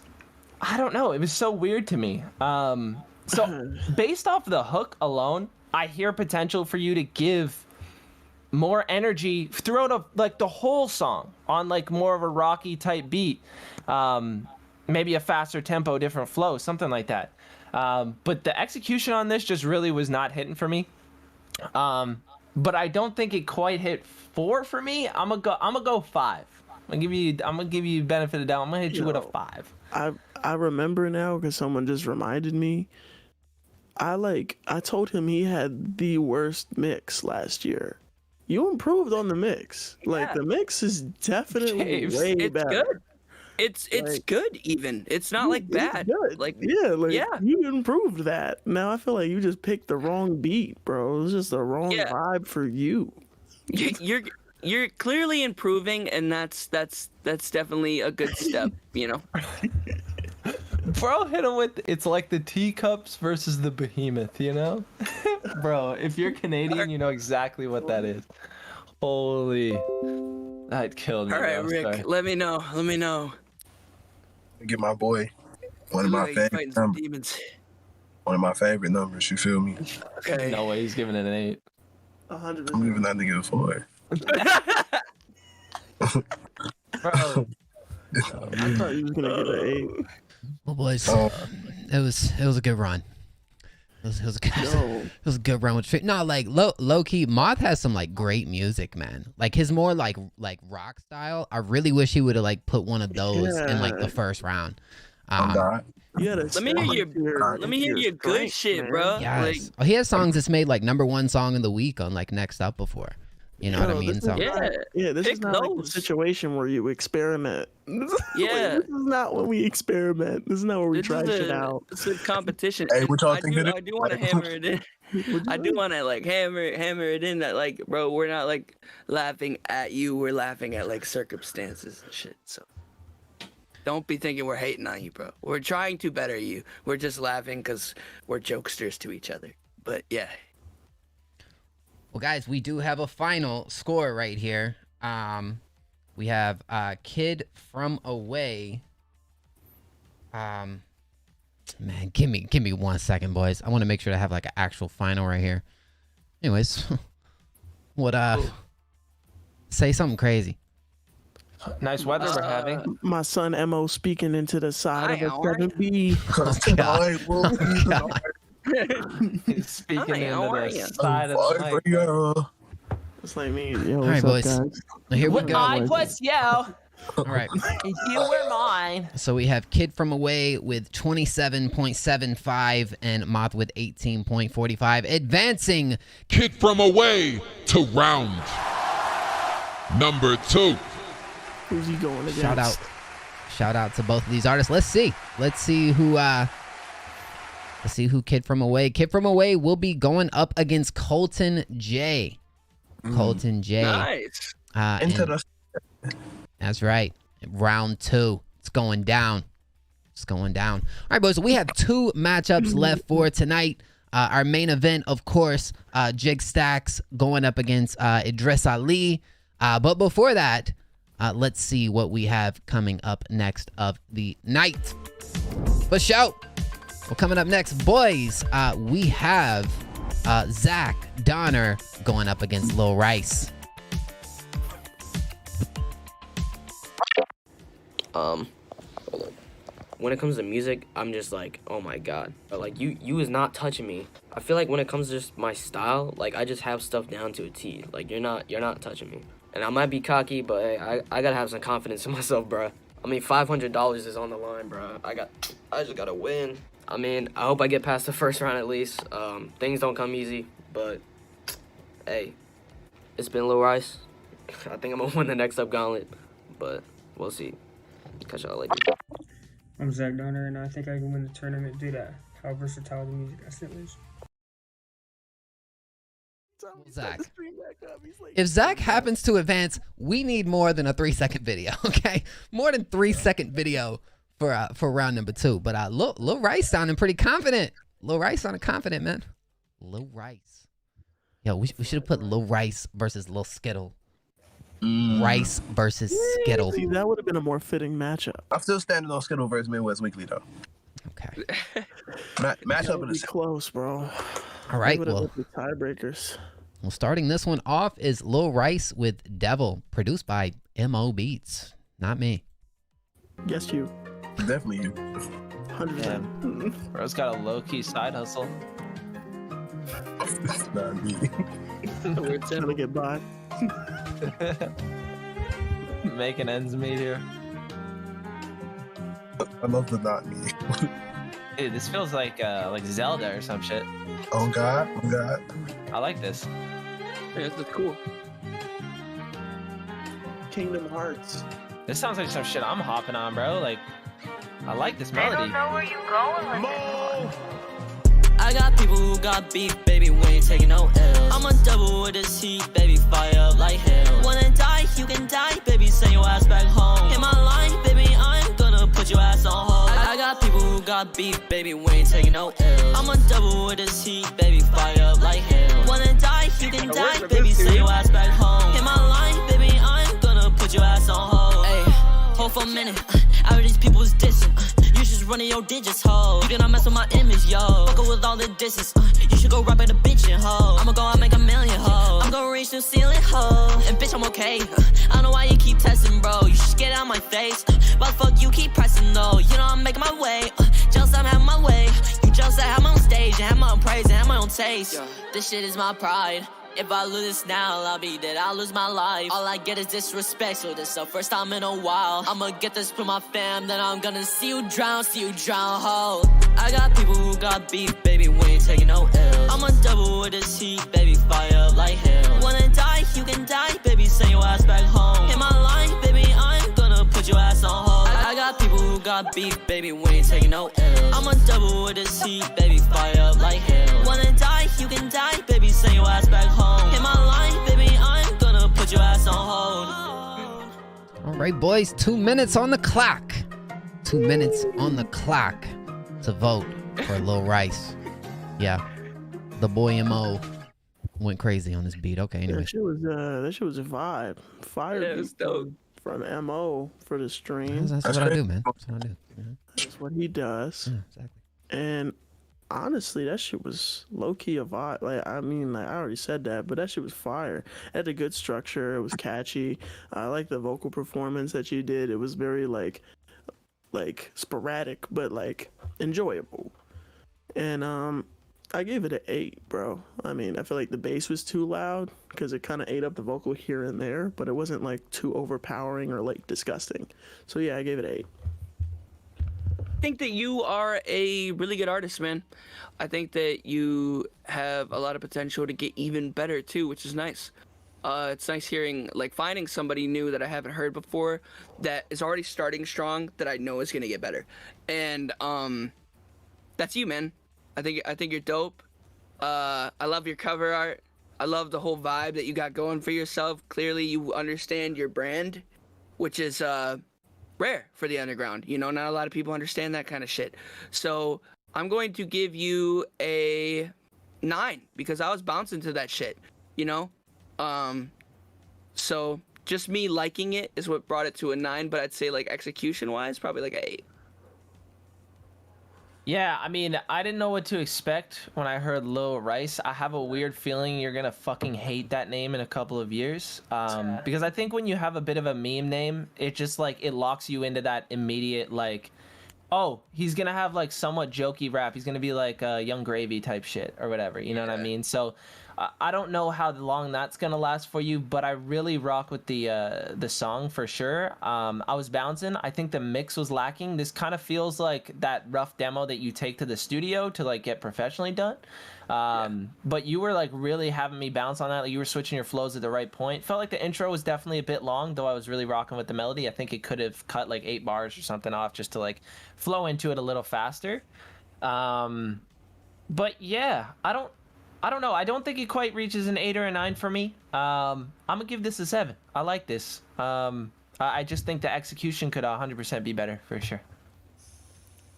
Speaker 11: I don't know. It was so weird to me. So based off the hook alone, I hear potential for you to give more energy throughout like the whole song on like more of a rocky type beat, maybe a faster tempo, different flow, something like that. But the execution on this just really was not hitting for me. But I don't think it quite hit 4 for me. I'm gonna go 5. I'm gonna give you benefit of the doubt. I'm gonna hit you with a 5.
Speaker 4: I remember now because someone just reminded me. I told him he had the worst mix last year. You improved on the mix. Like the mix is definitely way
Speaker 9: it's
Speaker 4: better.
Speaker 9: Good. It's like, good even. It's not like bad.
Speaker 4: Good.
Speaker 9: Like
Speaker 4: yeah, you improved that. Now I feel like you just picked the wrong beat, bro. It was just the wrong vibe for you.
Speaker 9: You're clearly improving, and that's definitely a good step, you know.
Speaker 11: Bro hit him with, it's like the teacups versus the behemoth, you know? Bro, if you're Canadian, you know exactly what that is. Holy, that killed me.
Speaker 9: All right,
Speaker 11: bro.
Speaker 9: Rick,
Speaker 11: Sorry.
Speaker 9: let me know.
Speaker 13: Get my boy one of my favorite numbers. One of my favorite numbers. You feel me?
Speaker 9: Okay.
Speaker 11: No way, he's giving it an 8.
Speaker 4: 100%.
Speaker 13: I'm giving that nigga a 4.
Speaker 11: Bro.
Speaker 4: I thought you was gonna get an 8.
Speaker 1: Well, boys, it was a good run. It was a good run with Trent. No, like low key, Moth has some like great music, man. Like his more like rock style. I really wish he would have like put one of those in like the first round.
Speaker 9: Let me hear your good shit,
Speaker 1: man.
Speaker 9: bro.
Speaker 1: Yes. He has songs that's made like #1 song of the week on like Next Up before. You know what I mean?
Speaker 4: This is not like the situation where you experiment.
Speaker 9: Yeah.
Speaker 4: This is not when we experiment. This is not where we try shit out.
Speaker 9: It's a competition.
Speaker 13: Hey, what y'all
Speaker 9: I
Speaker 13: think
Speaker 9: do want to hammer it in. I do want to like hammer it in that like, bro, we're not like laughing at you. We're laughing at like circumstances and shit. So don't be thinking we're hating on you, bro. We're trying to better you. We're just laughing because we're jokesters to each other. But yeah.
Speaker 1: Well, guys, we do have a final score right here. We have Kid From Away. Man, give me 1 second, boys. I want to make sure to have like an actual final right here. Anyways, say something crazy.
Speaker 11: Nice weather we're having.
Speaker 4: My son Mo speaking into the side of a 7B.
Speaker 11: Speaking into the side of the mic.
Speaker 4: It's like me. Yo,
Speaker 1: All right,
Speaker 4: what's
Speaker 1: boys.
Speaker 4: up, guys?
Speaker 1: Now here we go.
Speaker 11: I was you.
Speaker 1: All right.
Speaker 11: You were mine.
Speaker 1: So we have Kid From Away with 27.75 and Moth with 18.45. Advancing
Speaker 6: Kid From Away to round number 2.
Speaker 4: Who's he going against?
Speaker 1: Shout out to both of these artists. Let's see who Kid From Away. Kid From Away will be going up against Colton J. Colton J.
Speaker 9: Nice.
Speaker 1: That's right. Round 2. It's going down. All right, boys. So we have 2 matchups left for tonight. Our main event, of course, Jig Stacks going up against Idris Ali. But before that, let's see what we have coming up next of the night. For show. Well, coming up next, boys, we have Zach Donner going up against Lil Rice.
Speaker 18: When it comes to music, I'm just like, oh my god. But like you is not touching me. I feel like when it comes to just my style, like I just have stuff down to a T. Like you're not touching me. And I might be cocky, but hey, I gotta have some confidence in myself, bro. I mean, $500 is on the line, bro. I just gotta win. I mean, I hope I get past the first round at least. Things don't come easy, but hey, it's been Lil Rice. I think I'm gonna win the Next Up Gauntlet, but we'll see. Catch y'all later.
Speaker 3: I'm Zach Donner, and I think I can win the tournament due to how versatile the music I sent is.
Speaker 1: Zach. If Zach happens to advance, we need more than a 3-second video, okay? More than 3-second video for round number 2. But Lil Rice sounding pretty confident. Lil Rice sounding confident, man. Lil Rice. Yo, we should have put Lil Rice versus Lil Skittle. Rice versus Skittle.
Speaker 4: See, that would have been a more fitting matchup.
Speaker 13: I'm still standing on Skittle versus Midwest Weekly though.
Speaker 1: Okay.
Speaker 13: Matchup in
Speaker 4: the close, bro.
Speaker 1: All right,
Speaker 4: well, the tiebreakers.
Speaker 1: Well, starting this one off is Lil Rice with Devil, produced by MO Beats. Not me.
Speaker 4: Yes, you.
Speaker 13: Definitely you.
Speaker 4: 100%.
Speaker 11: Bro's got a low-key side hustle.
Speaker 13: Not me.
Speaker 4: We're trying to get by.
Speaker 11: Making ends meet here.
Speaker 13: I love the not me.
Speaker 11: Dude, this feels like Zelda or some shit.
Speaker 13: Oh God.
Speaker 11: I like this.
Speaker 9: Yeah, this is cool.
Speaker 4: Kingdom Hearts.
Speaker 11: This sounds like some shit I'm hopping on, bro. Like, I like this melody.
Speaker 7: I don't know where you going with this.
Speaker 5: I got people who got beef, baby, we ain't taking no L's. I'm a double with this heat, baby, fire up like hell. Wanna die, you can die, baby, send your ass back home. In my life, baby, I'm gonna put your ass on hold. I got people who got beef, baby, we ain't taking no L's. I'm a double with this heat, baby, fire up like hell. Wanna die, you can die, baby, send your ass back home. In my life, baby, I'm gonna put your ass on hold. Ay, hold for a minute, out of these people's dissing. You just running your digits, ho. You did not mess with my image, yo. Fuck with all the distance. You should go rap at a bitch and ho. I'ma go out make $1 million, ho. I'm gonna reach the ceiling, ho. And bitch, I'm okay. I don't know why you keep testing, bro. You should get out my face. Why the fuck you keep pressing, though? You know I'm making my way. Just I'm having my way. You just have my own stage and have my own praise and have my own taste. This shit is my pride. If I lose this now, I'll be dead, I'll lose my life. All I get is disrespect, so this is the first time in a while. I'ma get this with my fam, then I'm gonna see you drown, ho. I got people who got beef, baby, we ain't taking no L's. I'm a double with this heat, baby, fire up like hell. Wanna die, you can die, baby, send your ass back home. In my life, baby, I'm gonna put your ass on hold. I got people who got beef, baby, we ain't taking no L's. I'm a double with this heat, baby, fire up like hell. Wanna die, you can die, baby, send your ass back home. In my life, baby, I'm gonna put your ass on hold.
Speaker 1: All right, boys, 2 minutes on the clock. 2 minutes on the clock to vote for Lil Rice. Yeah, the boy MO went crazy on this beat. Okay, anyway.
Speaker 4: That shit was a vibe. Fire
Speaker 9: Yeah, it was dope.
Speaker 4: From MO for the stream.
Speaker 1: That's what I do, man. That's what I do. Yeah.
Speaker 4: That's what he does.
Speaker 1: Yeah, exactly.
Speaker 4: And honestly, that shit was low-key a vibe. Like, I mean, like, I already said that, but that shit was fire. It had a good structure. It was catchy. I like the vocal performance that you did. It was very, like sporadic, but, like, enjoyable. And, I gave it an 8, bro. I mean, I feel like the bass was too loud because it kind of ate up the vocal here and there, but it wasn't, like, too overpowering or, like, disgusting. So, yeah, I gave it an 8.
Speaker 9: I think that you are a really good artist, man. I think that you have a lot of potential to get even better too, which is nice. It's nice hearing, like, finding somebody new that I haven't heard before that is already starting strong that I know is gonna get better. And that's you, man. I think you're dope. I love your cover art. I love the whole vibe that you got going for yourself. Clearly, you understand your brand, which is rare for the underground. You know, not a lot of people understand that kind of shit. So I'm going to give you a 9 because I was bouncing to that shit, you know? So just me liking it is what brought it to a 9, but I'd say, like, execution wise, probably like an 8.
Speaker 11: Yeah, I mean, I didn't know what to expect when I heard Lil Rice. I have a weird feeling you're gonna fucking hate that name in a couple of years. Because I think when you have a bit of a meme name, it just, like, it locks you into that immediate, like, oh, he's gonna have, like, somewhat jokey rap. He's gonna be like Young Gravy type shit or whatever. You know what I mean? So I don't know how long that's gonna last for you, but I really rock with the song for sure. I was bouncing. I think the mix was lacking. This kind of feels like that rough demo that you take to the studio to, like, get professionally done. But you were, like, really having me bounce on that. Like, you were switching your flows at the right point. Felt like the intro was definitely a bit long, though I was really rocking with the melody. I think it could have cut like 8 bars or something off just to, like, flow into it a little faster. But yeah, I don't know. I don't think it quite reaches an 8 or a 9 for me. I'm gonna give this a 7. I like this. I just think the execution could 100% be better for sure.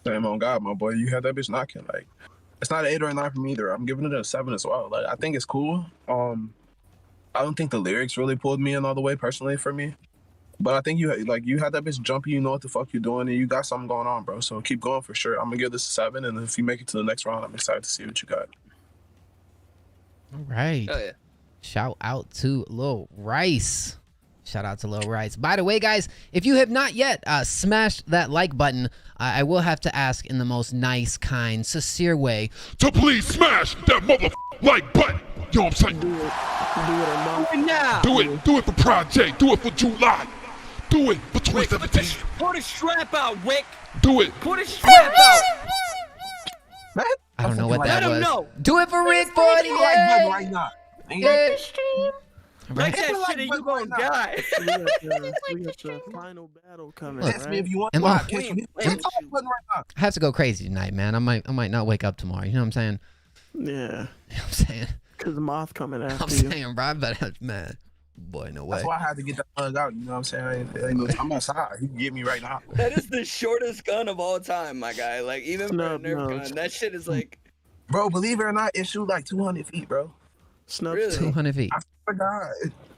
Speaker 13: Damn on God, my boy, you had that bitch knocking. Like, it's not an 8 or a 9 for me either. I'm giving it a 7 as well. Like, I think it's cool. I don't think the lyrics really pulled me in all the way personally for me. But I think you had that bitch jumpy, you know what the fuck you're doing, and you got something going on, bro. So keep going for sure. I'm gonna give this a 7, and if you make it to the next round, I'm excited to see what you got.
Speaker 1: All right.
Speaker 9: Oh yeah.
Speaker 1: Shout out to Lil Rice. Shout out to Lil Rice. By the way, guys, if you have not yet smashed that like button, I will have to ask in the most nice, kind, sincere way
Speaker 6: to please smash that like button. You know what I'm saying?
Speaker 4: Do it
Speaker 9: now.
Speaker 6: Do it for Project. Do it for July. Do it for 2017.
Speaker 9: Put a strap out, Wick.
Speaker 6: Do it.
Speaker 9: Put a strap out.
Speaker 13: Man,
Speaker 1: I don't know what that was.
Speaker 9: Know.
Speaker 1: Do it for Rick 48.
Speaker 13: Right now.
Speaker 1: Yeah.
Speaker 9: Like that shit, you gonna die.
Speaker 4: We got the final battle coming.
Speaker 13: Ask me if you want
Speaker 1: Am
Speaker 13: to.
Speaker 1: I-
Speaker 13: I
Speaker 1: I have to go crazy tonight, man. I might not wake up tomorrow. You know what I'm saying?
Speaker 4: Yeah.
Speaker 1: You know what I'm saying?
Speaker 4: Because Moth coming after
Speaker 1: I'm
Speaker 4: you.
Speaker 1: saying, bro, but man, boy, no way.
Speaker 13: That's why I had to get that plug out. You know what I'm saying? I'm outside. He can get me right now.
Speaker 9: That is the shortest gun of all time, my guy. Like even for a Nerf gun, that shit is like.
Speaker 13: Bro, believe it or not, it shoot like 200 feet, bro.
Speaker 4: Snub
Speaker 9: Really?
Speaker 1: 200 feet.
Speaker 13: I forgot.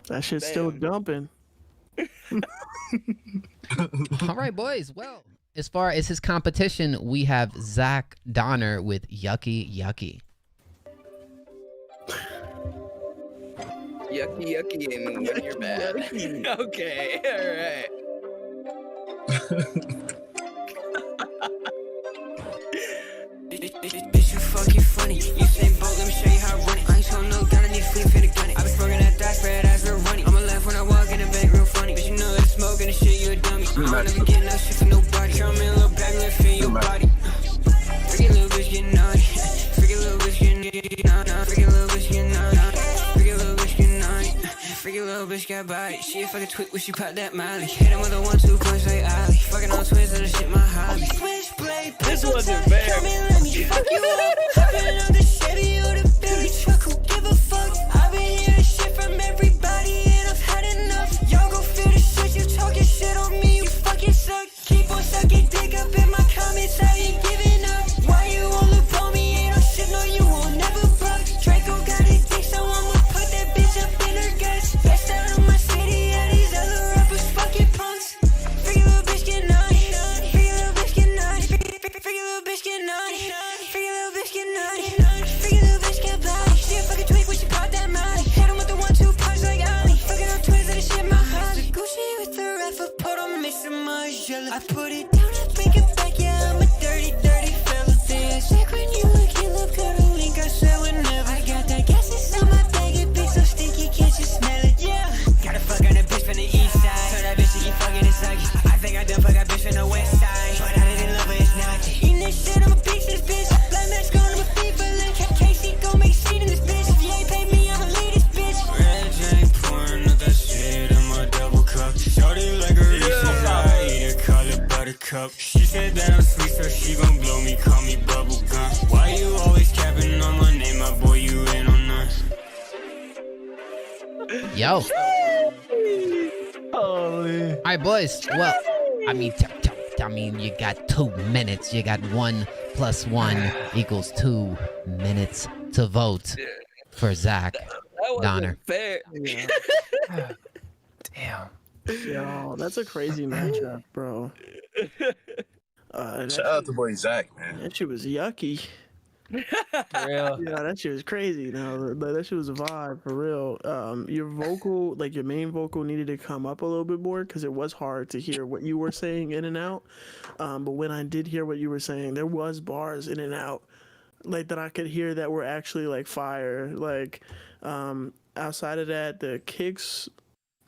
Speaker 4: That shit's still jumping.
Speaker 1: All right, boys. Well, as far as his competition, we have Zach Donner with Yucky Yucky.
Speaker 9: Yucky and when you're bad. Okay,
Speaker 5: Bitch, you fucking funny. You say bold, let me show you how I run it. I ain't showing no gun, I need flea for the gun it. I been smoking that dice, spread eyes real runny. I'ma laugh when I walk in the bank real funny. Bitch, you know that smoking and shit, you a dummy. I don't never get no shit from nobody. Show me a little bag, let feel your body. Freaky little bitch getting naughty. Freaky little bitch getting naughty. Freaky little bitch getting naughty. Freaky little bitch getting naughty. Freaky little bitch got body. She a fucking twit when she pop that molly. Hit him with a 1-2 punch like Ali. Fucking on twins and the shit my hobby. Switchblade,
Speaker 9: This wasn't bad.
Speaker 5: Come and let me fuck you up. Hopping on the Chevy or the Billy truck. Who give a fuck? I've been hearing shit from everybody and I've had enough. Y'all go feel the shit. You talking shit on me. You fucking suck. Keep on sucking dick up in my comments. I ain't giving up. Why you all up on me? Ain't no shit. No, you won't never buck. Draco got his dick, so I'ma put that bitch up in her guts. Best out of my city. Yeah, these other rappers fucking punks. Freaky little bitch get naughty. Freaky little bitch get naughty. Freaky little bitch get naughty. Freaky little bitch get naughty. Freaky little bitch get body. She a fucking twig when she pop that molly. Hit him with the 1-2 punch like Ali. Fucking on twins and the shit my hobby. Gucci with the rapper, put on mix of Margiela. I put it down, I bring it back. Yeah, I'm a dirty, dirty fella. Say sick when you look, you look good. A link I said whenever. I got that gas inside my bag. It bitch so stinky, can't you smell it? Yeah. Gotta fuck on a bitch from the east side. So that bitch she keep fucking it sucky. I think I done fuck a bitch from the west side. But I didn't love her, it's not. Eating this shit, I'm a piece of this bitch. Black match going to my feet, but like Casey gon' make a scene in this bitch. If you ain't pay me, I'ma leave this bitch.
Speaker 21: Red J pouring up that shit in my double cup. Shorty like a Reese's, I eat it, call it buttercup. She said that I'm sweet, so she gon' blow me, call me bubble gum. Why you always capping on my name, my boy, you ain't on none.
Speaker 1: Yo.
Speaker 11: Holy.
Speaker 1: All right, boys. Well, I mean, you got 2 minutes. You got 1 + 1 = 2 minutes to vote for Zach Donner.
Speaker 9: Fair.
Speaker 11: Damn.
Speaker 4: Yo, that's a crazy matchup, bro.
Speaker 13: Shout out to boy Zach, man.
Speaker 4: That shit was yucky.
Speaker 11: For real.
Speaker 4: Yeah, that shit was crazy. No, that shit was a vibe for real. Your vocal, like your main vocal, needed to come up a little bit more because it was hard to hear what you were saying in and out. But when I did hear what you were saying, there was bars in and out, like that I could hear that were actually like fire. Like outside of that, the kicks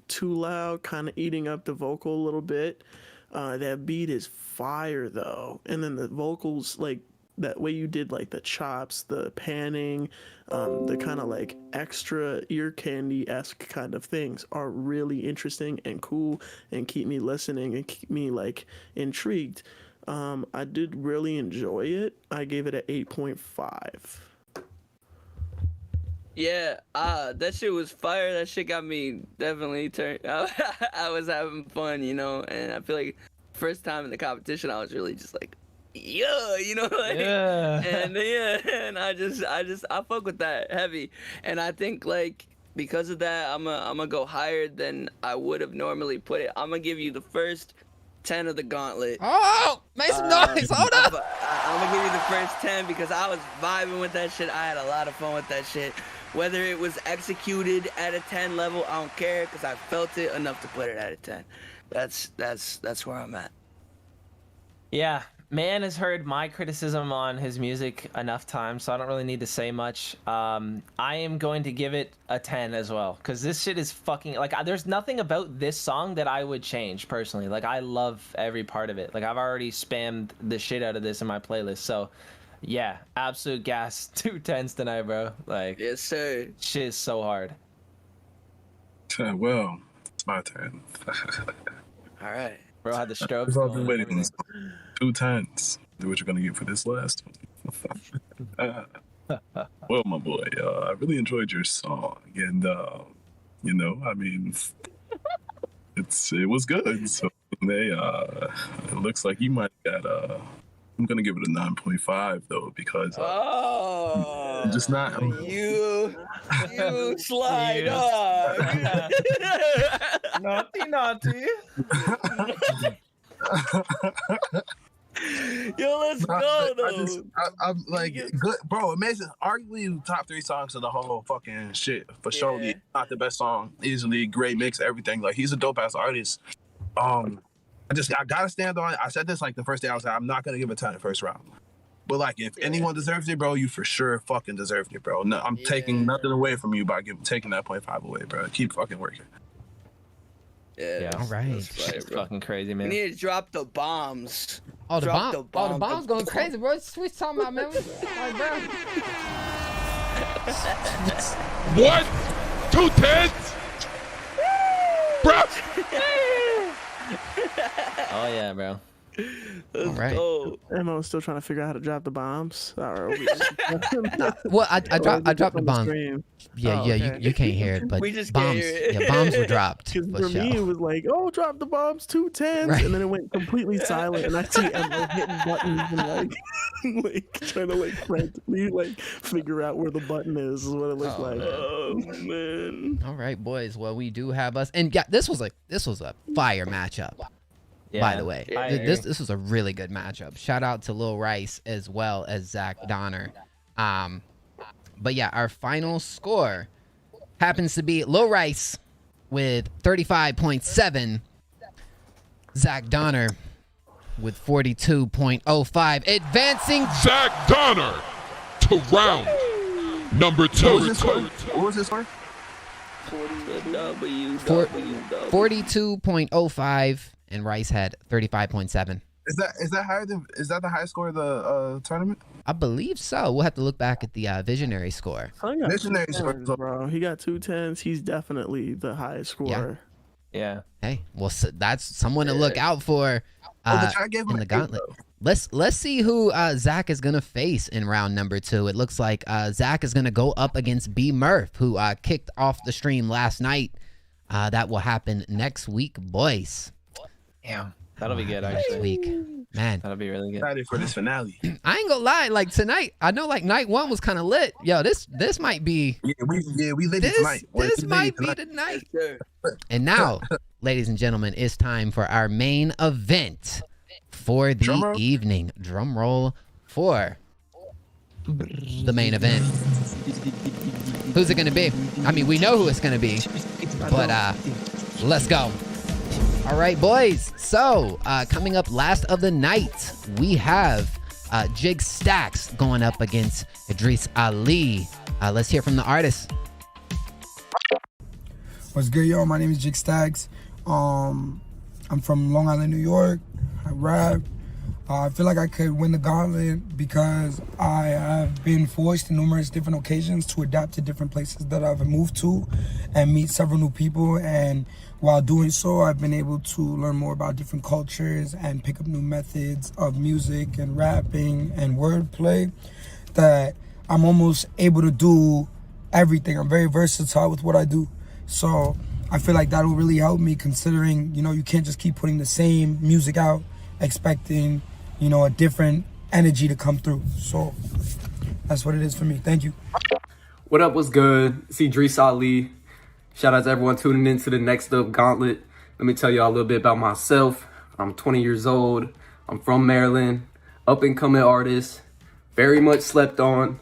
Speaker 4: too loud, kind of eating up the vocal a little bit. That beat is fire though, and then the vocals, like that way you did like the chops, the panning, the kind of like extra ear candy-esque kind of things are really interesting and cool and keep me listening and keep me like intrigued. I did really enjoy it. I gave it an 8.5.
Speaker 9: Yeah, that shit was fire. That shit got me definitely turned. I was having fun, you know, and I feel like first time in the competition, I was really just like yeah, you know, like, and I fuck with that heavy, and I think like because of that, I'm gonna go higher than I would have normally put it. I'm gonna give you the first 10 of the gauntlet.
Speaker 1: Oh, make some noise! Hold up!
Speaker 9: I'm gonna give you the first 10 because I was vibing with that shit. I had a lot of fun with that shit. Whether it was executed at a 10 level, I don't care because I felt it enough to put it at a 10. That's where I'm at.
Speaker 11: Yeah, man has heard my criticism on his music enough times, so I don't really need to say much. I am going to give it a 10 as well, because this shit is fucking, like, there's nothing about this song that I would change, personally. Like, I love every part of it. Like, I've already spammed the shit out of this in my playlist, so, yeah, absolute gas. 2 10s tonight, bro. Like,
Speaker 9: yes, sir.
Speaker 11: Shit is so hard.
Speaker 13: Well, it's my turn.
Speaker 9: All right.
Speaker 11: Bro had the strokes.
Speaker 13: I've been waiting 2 10s. Do what you're gonna get for this last one. Well, my boy, I really enjoyed your song, and you know, I mean, it was good. So it looks like you might have got I'm gonna give it a 9.5 though, because I'm just not.
Speaker 9: You slide
Speaker 11: naughty.
Speaker 9: Yo, let's go though.
Speaker 13: I'm like, good, bro. Amazing. Arguably top 3 songs of the whole fucking shit for sure. Yeah. Not the best song, easily great mix, everything. Like, he's a dope ass artist. I gotta stand on it. I said this like the first day. I was like, I'm not gonna give it 10 in the first round. But like, if anyone deserves it, bro, you for sure fucking deserved it, bro. No, I'm taking nothing away from you by taking that 0.5 away, bro. Keep fucking working.
Speaker 9: Yeah.
Speaker 1: All right.
Speaker 11: It's fucking crazy, man.
Speaker 9: We need to drop the bombs.
Speaker 1: Oh, the bombs going crazy, bro. Switch talking about, man. Like, bro.
Speaker 6: What? 2 10s? Bro.
Speaker 11: Oh yeah, bro.
Speaker 1: All right.
Speaker 4: Emo's still trying to figure out how to drop the bombs.
Speaker 1: Well, I dropped the bombs. Yeah,
Speaker 4: okay.
Speaker 1: you can't hear it, but
Speaker 9: we just
Speaker 1: bombs.
Speaker 9: Can't hear it.
Speaker 1: Yeah, bombs were dropped.
Speaker 4: Because for me, it was like, oh, drop the bombs, 2 10s,
Speaker 1: Right.
Speaker 4: and then it went completely silent, and I see Emo hitting buttons and like trying to like frantically like figure out where the button is what it looks like.
Speaker 9: Oh man.
Speaker 1: All right, boys. Well, we do have us, and yeah, this was a fire matchup.
Speaker 11: Yeah,
Speaker 1: by the way,
Speaker 11: I agree.
Speaker 1: this was a really good matchup. Shout out to Lil Rice as well as Zach Donner. But yeah, our final score happens to be Lil Rice with 35.7, Zach Donner with 42.05, advancing
Speaker 6: Zach Donner to round number 2.
Speaker 13: What was this for?
Speaker 1: 42.05, and Rice had 35.7.
Speaker 13: Is that the highest score of the tournament?
Speaker 1: I believe so. We'll have to look back at the Visionary score.
Speaker 4: Visionary score, bro. He got 2 10s. He's definitely the highest scorer.
Speaker 11: Yeah.
Speaker 1: Hey, well, so that's someone to look out for in the gauntlet. Let's see who Zach is gonna face in round number 2. It looks like Zach is gonna go up against B Murph, who kicked off the stream last night. That will happen next week, boys.
Speaker 11: Yeah, that'll be good. Actually,
Speaker 1: next week, man.
Speaker 11: That'll be really good.
Speaker 13: Excited for this finale.
Speaker 1: I ain't gonna lie, like tonight, I know like night 1 was kind of lit. Yo, this might be.
Speaker 13: We lit it tonight.
Speaker 1: This might be the night. And now, ladies and gentlemen, it's time for our main event for the evening. Drum roll for the main event. Who's it gonna be? I mean, we know who it's gonna be, but let's go. All right, boys. So coming up last of the night, we have Jig Stacks going up against Idris Ali. Let's hear from the artist.
Speaker 8: What's good, yo? My name is Jig Stacks. I'm from Long Island, New York. I rap. I feel like I could win the gauntlet because I have been forced in numerous different occasions to adapt to different places that I've moved to and meet several new people. And while doing so, I've been able to learn more about different cultures and pick up new methods of music and rapping and wordplay that I'm almost able to do everything. I'm very versatile with what I do. So I feel like that will really help me, considering, you know, you can't just keep putting the same music out expecting you know, a different energy to come through. So that's what it is for me. Thank you.
Speaker 12: What up, what's good? It's Idris Ali. Shout out to everyone tuning in to the Next Up Gauntlet. Let me tell y'all a little bit about myself. I'm 20 years old. I'm from Maryland. Up and coming artist. Very much slept on.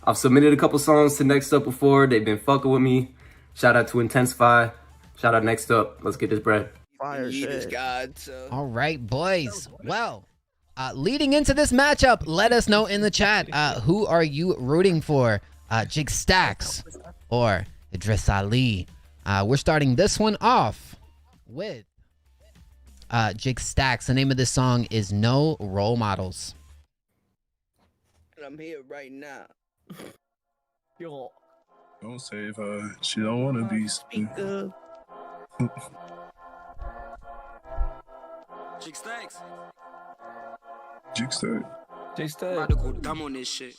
Speaker 12: I've submitted a couple songs to Next Up before. They've been fucking with me. Shout out to Intensify. Shout out Next Up. Let's get this bread.
Speaker 4: Fire shit.
Speaker 1: All right, boys. Well, leading into this matchup, let us know in the chat, who are you rooting for? Jig Stacks or Idris Ali? We're starting this one off with Jig Stacks. The name of this song is No Role Models.
Speaker 9: I'm here right now.
Speaker 13: Yo. Don't save her. She don't want to be speaker.
Speaker 21: Jig Stacks.
Speaker 13: Jig Stacks.
Speaker 21: Jig Stacks. About to go dumb on this shit.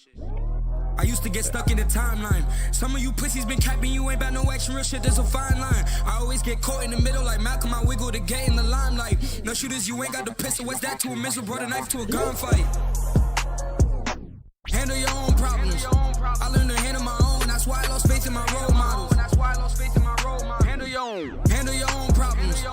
Speaker 21: I used to get stuck in the timeline. Some of you pussies been capping, you ain't about no action, real shit, there's a fine line. I always get caught in the middle like Malcolm, I wiggle to get in the limelight. No shooters, you ain't got the pistol, what's that to a missile? Brought a knife to a gunfight. Handle your own problems. I learned to handle my own, that's why I lost faith in my role models. Handle your own problems.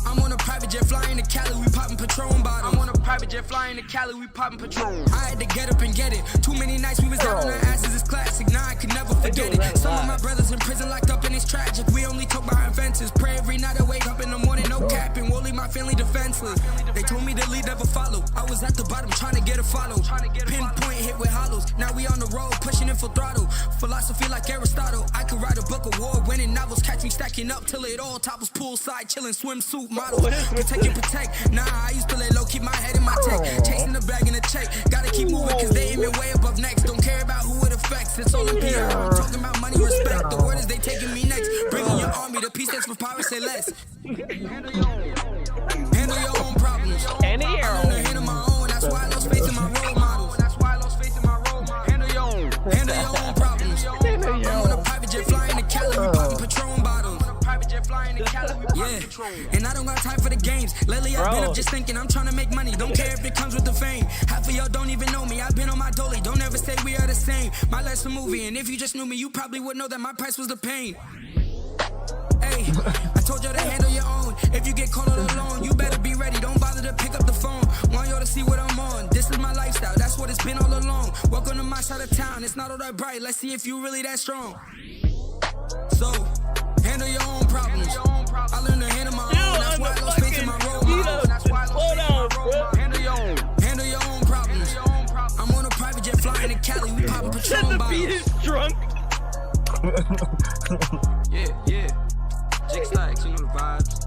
Speaker 21: I'm on a private jet flying to Cali, we popping Patron bottles. I'm on a private jet flying to Cali, we popping Patron. I had to get up and get it. Too many nights we was down on our asses, it's classic. Now I could never forget it. Some of my brothers in prison locked up and it's tragic. We only talk about offenses. Pray every night I wake up in the morning, no capping. Won't leave my family defenseless. They told me to lead, never follow. I was at the bottom trying to get a follow. Pinpoint hit with hollows. Now we on the road, pushing it full throttle. Philosophy like Aristotle. I could write a book, award-winning novels. Catch me stacking up till it all topples. Poolside, chilling, swimsuit model. Protect and protect. Nah, I used to lay low, keep my head in my tech. Chasing the bag and the check. Gotta keep moving, cause they aiming way above next. Don't care about who it affects. It's all in PR. I'm talking about money, respect. The word is they taking me next. Bringing your army, the peace that's for power, say less. Handle your own problems. I learned to handle my own. That's why I lost faith in my role models. Handle your own problems. I'm on a private jet flying to Cali, we popping Patron bottles. Yeah, and I don't got time for the games. Lately I've been up just thinking I'm trying to make money. Don't care if it comes with the fame. Half of y'all don't even know me. I've been on my dolly. Don't ever say we are the same. My life's a movie, and if you just knew me, you probably would know that my price was the pain. Hey, I told y'all to handle your own. If you get caught all alone, you better be ready. Don't bother to pick up the phone. Want y'all to see what I'm on. This is my lifestyle. That's what it's been all along. Welcome to my side of town. It's not all that bright. Let's see if you really that strong. So, handle your own problems. I learned to handle my own. That's why I lost faith in my role models. Handle your own problems. I'm on a private jet flying to Cali. We popping Patron bottles. The beat is drunk. Yeah. Jig Stacks, you know the vibes.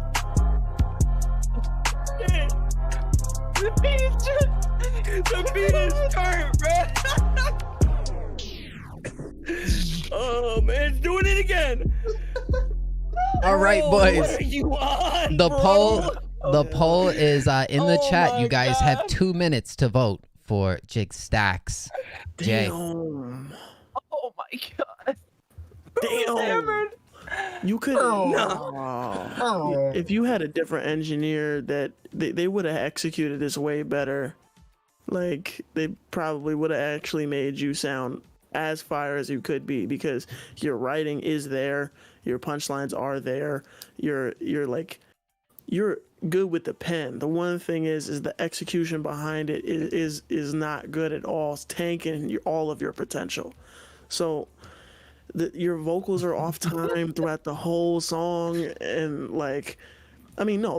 Speaker 19: The beat is turned, bro.
Speaker 21: Oh man, it's doing it again.
Speaker 1: All right, boys.
Speaker 21: What are you on,
Speaker 1: The
Speaker 21: bro?
Speaker 1: poll is in the chat. You guys have 2 minutes to vote for Jig Stacks. Jay.
Speaker 4: Damn.
Speaker 21: Oh my god.
Speaker 4: Damn. You could if you had a different engineer that they would have executed this way better. Like they probably would have actually made you sound as fire as you could be, because your writing is there, your punchlines are there, you're good with the pen. The one thing is the execution behind it is not good at all. It's tanking all of your potential. So your vocals are off time throughout the whole song, and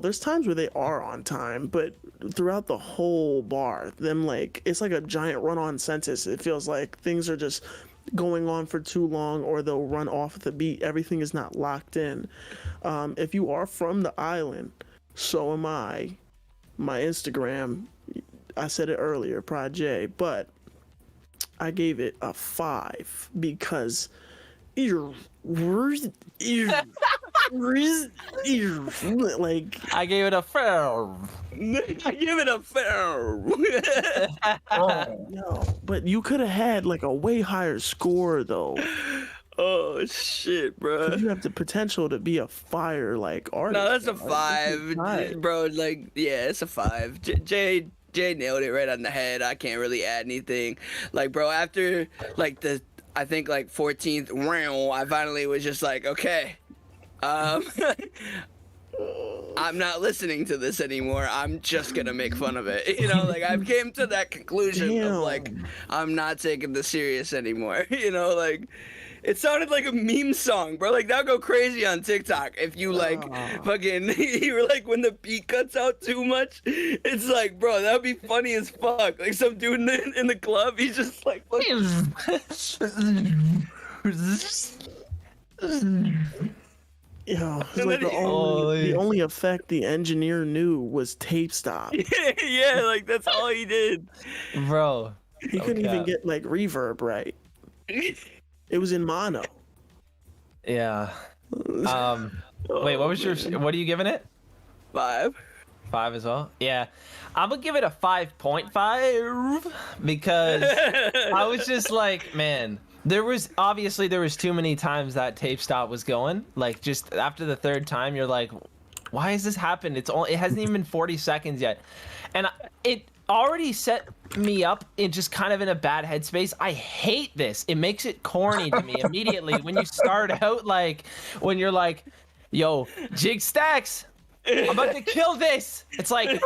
Speaker 4: there's times where they are on time, but throughout the whole bar, it's like a giant run-on sentence. It feels like things are just going on for too long, or they'll run off the beat. Everything is not locked in. If you are from the island, so am I. My Instagram, I said it earlier, Prod J, but I gave it a 5 because like
Speaker 11: I gave it a fair.
Speaker 21: I give it a fair.
Speaker 4: No, but you could have had like a way higher score though.
Speaker 21: Oh shit, bro!
Speaker 4: You have the potential to be a fire like artist.
Speaker 9: No, that's a 5, bro. Like, yeah, it's a 5. Jig Jay nailed it right on the head. I can't really add anything. Like, bro, after like I think like 14th round, I finally was just like, okay, I'm not listening to this anymore. I'm just gonna make fun of it. You know, like I've came to that conclusion of like, I'm not taking this serious anymore. You know, like it sounded like a meme song, bro. Like that'll go crazy on TikTok if you like fucking you were like when the beat cuts out too much. It's like, bro, that would be funny as fuck. Like some dude in the club, he's just like
Speaker 4: Yeah, it's like the only effect the engineer knew was tape stop.
Speaker 9: Yeah, like that's all he did.
Speaker 11: Bro.
Speaker 4: He couldn't even get like reverb right. It was in mono.
Speaker 11: Yeah. Wait, what are you giving it?
Speaker 9: 5.
Speaker 11: 5 as well? Yeah. I'm gonna give it a 5.5 because I was just like, man, there was too many times that tape stop was going. Like just after the third time, you're like, why has this happened? It hasn't even been 40 seconds yet. And it already set me up in just kind of in a bad headspace. I hate this. It makes it corny to me immediately when you start out like, when you're like, yo, Jig Stacks, I'm about to kill this. It's like,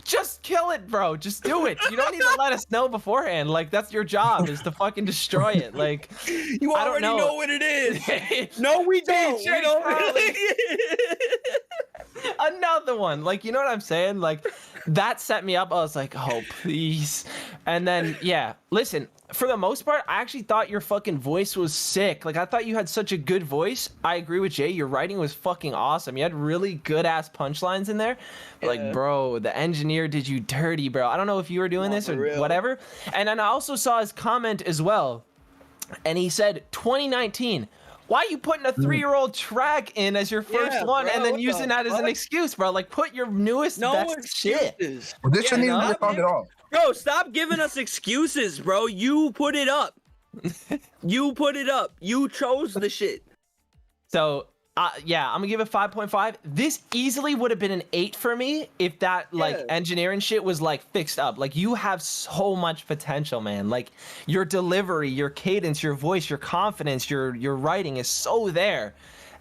Speaker 11: just kill it, bro. Just do it. You don't need to let us know beforehand. Like, that's your job, is to fucking destroy it. Like,
Speaker 9: you already know what it is. No, we don't. We don't really.
Speaker 11: Another one. Like, you know what I'm saying? Like, that set me up. I was like, oh, please. And then, yeah, listen, for the most part, I actually thought your fucking voice was sick. Like, I thought you had such a good voice. I agree with Jay. Your writing was fucking awesome. You had really good ass punchlines in there. Yeah. Like, bro, the engineer did you dirty, bro. I don't know if you were doing this or whatever. And then I also saw his comment as well. And he said, 2019. Why are you putting a 3-year-old track in as your first one, bro, and then using that as an excuse, bro? Like, put your newest best shit.
Speaker 13: Well, this shouldn't even be a song at all.
Speaker 9: Bro, stop giving us excuses, bro. You put it up. You put it up. You chose the shit.
Speaker 11: So, yeah, I'm gonna give it 5.5. This easily would have been an 8 for me if that engineering shit was like fixed up. Like, you have so much potential, man. Like, your delivery, your cadence, your voice, your confidence, your writing is so there.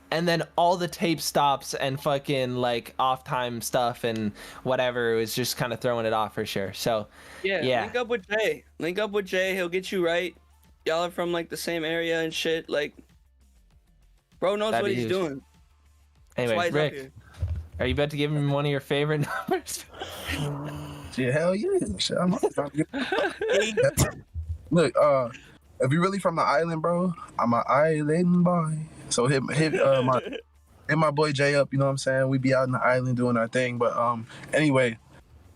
Speaker 11: And then all the tape stops and fucking like off time stuff and whatever was just kind of throwing it off for sure. So yeah.
Speaker 9: Link up with Jay. Link up with Jay. He'll get you right. Y'all are from like the same area and shit. Like, bro knows what he's doing.
Speaker 11: Anyway, Rick, are you about to give him one of your favorite numbers?
Speaker 13: Yeah, hell yeah. Shit, Look, if you're really from the island, bro, I'm an island boy. So hit my boy Jay up, you know what I'm saying? We be out in the island doing our thing. But anyway,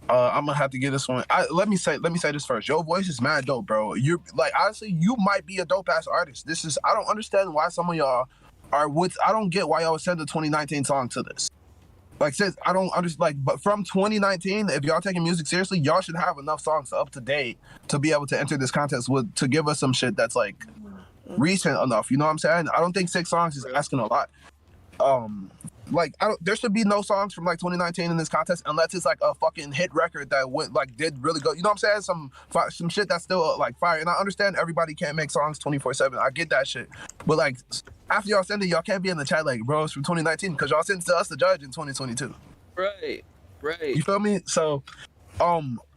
Speaker 13: I'm gonna have to give this one. Let me say this first. Your voice is mad dope, bro. You're like, honestly, you might be a dope ass artist. I don't understand why some of y'all are I don't get why y'all would send a 2019 song to this. Like, sis, I don't understand. Like, but from 2019, if y'all taking music seriously, y'all should have enough songs up to date to be able to enter this contest to give us some shit that's like recent enough. You know what I'm saying? I don't think 6 songs is asking a lot. Like, there should be no songs from like 2019 in this contest unless it's like a fucking hit record that did really good. You know what I'm saying? Some shit that's still like fire. And I understand everybody can't make songs 24/7. I get that shit. But like, after y'all send it, y'all can't be in the chat like, bro, it's from 2019 because y'all sent it to us to judge in 2022.
Speaker 9: Right.
Speaker 13: You feel me? So,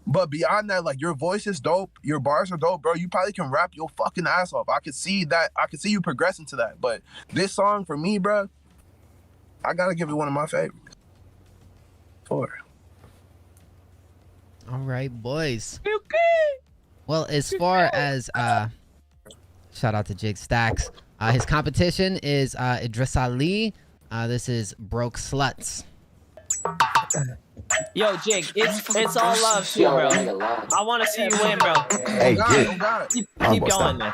Speaker 13: but beyond that, like, your voice is dope, your bars are dope, bro. You probably can rap your fucking ass off. I could see that. I could see you progressing to that. But this song for me, bro, I gotta give it one of my favorites. 4.
Speaker 1: All right, boys. Okay. Well, as far as shout out to Jig Stacks. His competition is Idris Ali. This is Broke Sluts.
Speaker 11: Yo, Jig, it's all love too, bro. I want to see you win, bro.
Speaker 13: Hey,
Speaker 11: keep going, man.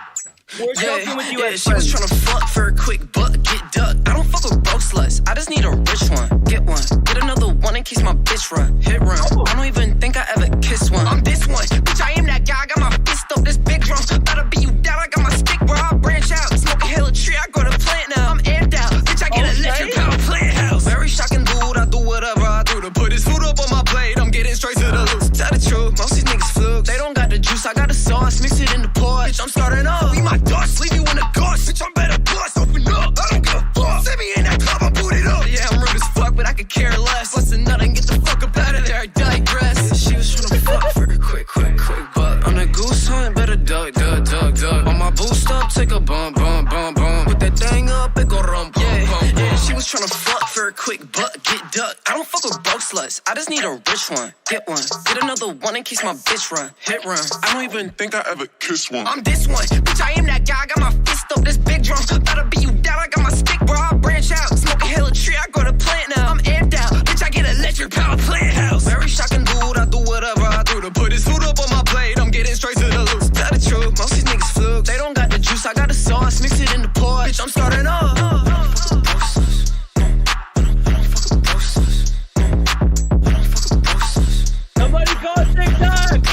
Speaker 9: We're joking with you as
Speaker 5: she was trying to fuck for a quick buck, get ducked. I don't fuck with broke sluts, I just need a rich one. Get one, get another one in case my bitch run. Hit run, I don't even think I ever kissed one. I'm this one, bitch, I am that guy. I got my fist up, this big drum. Gotta be you down, I got my stick where I branch out. Smoke a hella tree, I go to plant now. I'm amped out, bitch, I get electric out of plant house. Very shocking dude, I do whatever I do to put his food up on my plate. I'm getting straight to the
Speaker 20: quick buck, get ducked. I don't fuck with broke sluts. I just need a rich one. Get one. Get another one in case my bitch run. Hit run. I don't even
Speaker 16: think I ever kissed one.
Speaker 20: I'm this one. Bitch, I am that guy. I got my fist up this big drum. Gotta beat you down. I got my stick, bro. I branch out. Smoke a hella tree. I go to plant now. I'm amped out. Bitch, I get electric power plant house. Very shocking dude. I do whatever I do to put his food up on my plate. I'm getting straight to the loose. Tell the truth. Most these niggas fluke. They don't got the juice. I got the sauce. Mix it in the pot. Bitch, I'm starting up.
Speaker 22: Somebody call TikTok!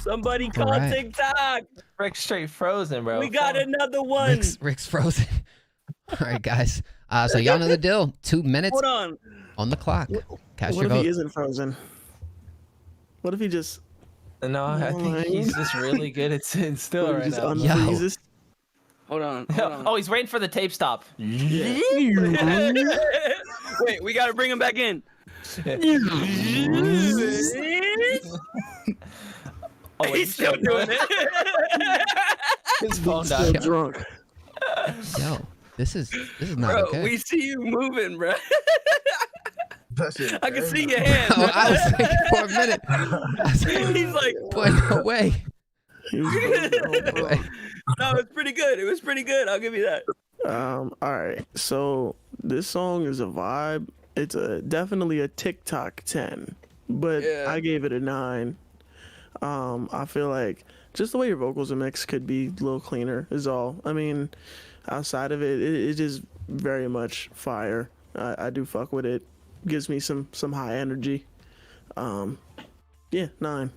Speaker 22: Somebody call
Speaker 1: Alright.
Speaker 22: TikTok!
Speaker 11: Rick's straight frozen, bro.
Speaker 22: We got another one.
Speaker 1: Rick's frozen. All right, guys. So y'all know the deal. 2 minutes
Speaker 22: Hold on.
Speaker 1: the clock. Cast
Speaker 4: What
Speaker 1: your
Speaker 4: if
Speaker 1: vote.
Speaker 4: he isn't frozen? What if he just?
Speaker 11: No, I think he's just really good at sitting still right now.
Speaker 4: Unfreezes?
Speaker 22: Hold on.
Speaker 11: Oh, he's waiting for the tape stop.
Speaker 22: Wait, we gotta bring him back in.
Speaker 11: Oh,
Speaker 22: he's still doing it.
Speaker 11: His phone
Speaker 4: Still
Speaker 11: died.
Speaker 4: drunk.
Speaker 1: Yo, this is not
Speaker 22: Bro,
Speaker 1: okay.
Speaker 22: we see you moving, bro. I can see your hands.
Speaker 1: Oh, I was thinking for a minute.
Speaker 22: He's like,
Speaker 1: Boy, no way.
Speaker 22: no, it's pretty good. It was pretty good. I'll give you that.
Speaker 4: All right. So this song is a vibe. It's definitely a TikTok 10, but I gave it a 9. I feel like just the way your vocals are mixed could be a little cleaner is all. I mean, outside of it, it is very much fire. I do fuck with it. Gives me some high energy. Yeah, 9.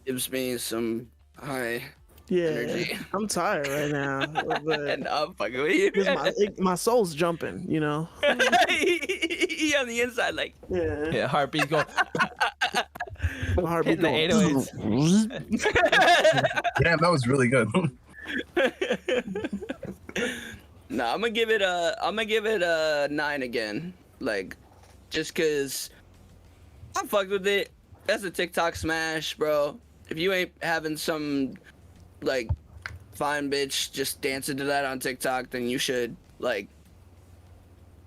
Speaker 22: Gives me some high energy.
Speaker 4: I'm tired right now.
Speaker 22: And I'm fucking with you.
Speaker 4: 'Cause my soul's jumping, you know?
Speaker 22: He on the inside, like,
Speaker 4: Yeah,
Speaker 11: heartbeat going.
Speaker 4: Heartbeat
Speaker 11: hitting the 808s.
Speaker 13: Damn, that was really good.
Speaker 22: No, I'm gonna give it a 9 again. Like, just cause I fucked with it. That's a TikTok smash, bro. If you ain't having some like fine bitch just dancing to that on TikTok, then you should, like,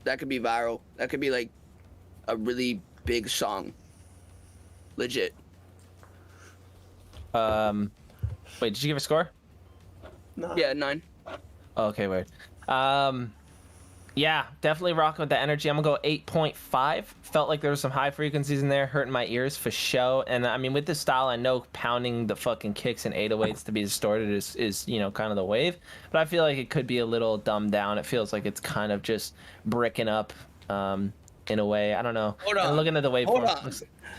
Speaker 22: that could be viral. That could be like a really big song. Legit.
Speaker 11: Wait, did you give a score?
Speaker 4: No.
Speaker 22: Yeah, 9.
Speaker 11: Okay, weird. Yeah, definitely rocking with the energy. I'm gonna go 8.5. Felt like there was some high frequencies in there, hurting my ears for show. And I mean, with this style, I know pounding the fucking kicks and 808s to be distorted is you know, kind of the wave. But I feel like it could be a little dumbed down. It feels like it's kind of just bricking up, in a way. I don't know.
Speaker 22: Hold on.
Speaker 11: And looking at the waveform.
Speaker 22: Hold on.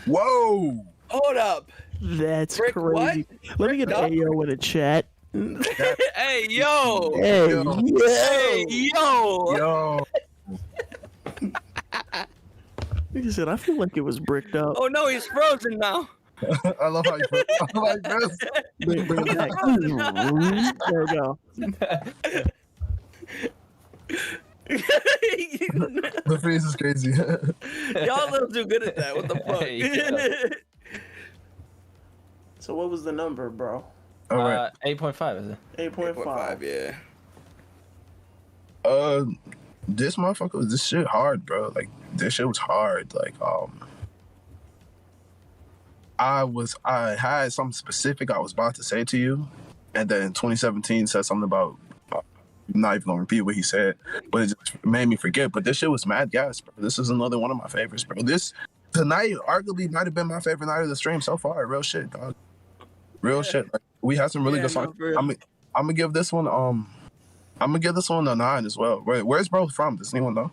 Speaker 13: Whoa!
Speaker 22: Hold up.
Speaker 4: That's
Speaker 22: Brick
Speaker 4: crazy. Let me get an AO in the chat.
Speaker 22: Hey, yo.
Speaker 4: Hey,
Speaker 22: yo. Hey, yo.
Speaker 13: Yo.
Speaker 4: Like I said, I feel like it was bricked up.
Speaker 22: Oh no, he's frozen now.
Speaker 13: I love how you put it. I like this.
Speaker 4: Bring it back. There we go.
Speaker 13: The freeze is crazy.
Speaker 22: Y'all a little too good at that. What the fuck?
Speaker 4: So what was the number, bro?
Speaker 13: All right.
Speaker 11: 8.5 is it?
Speaker 4: 8.5.
Speaker 22: Yeah.
Speaker 13: This motherfucker, this shit hard, bro. Like, this shit was hard. Like, I had something specific I was about to say to you, and then 2017 said something about, I'm not even gonna repeat what he said, but it just made me forget. But this shit was mad gas, bro. This is another one of my favorites, bro. This tonight arguably might have been my favorite night of the stream so far. Real shit, dog. Real shit. Like, we had some really good songs. I'm gonna give this one a 9 as well. Where's bro from? Does anyone know?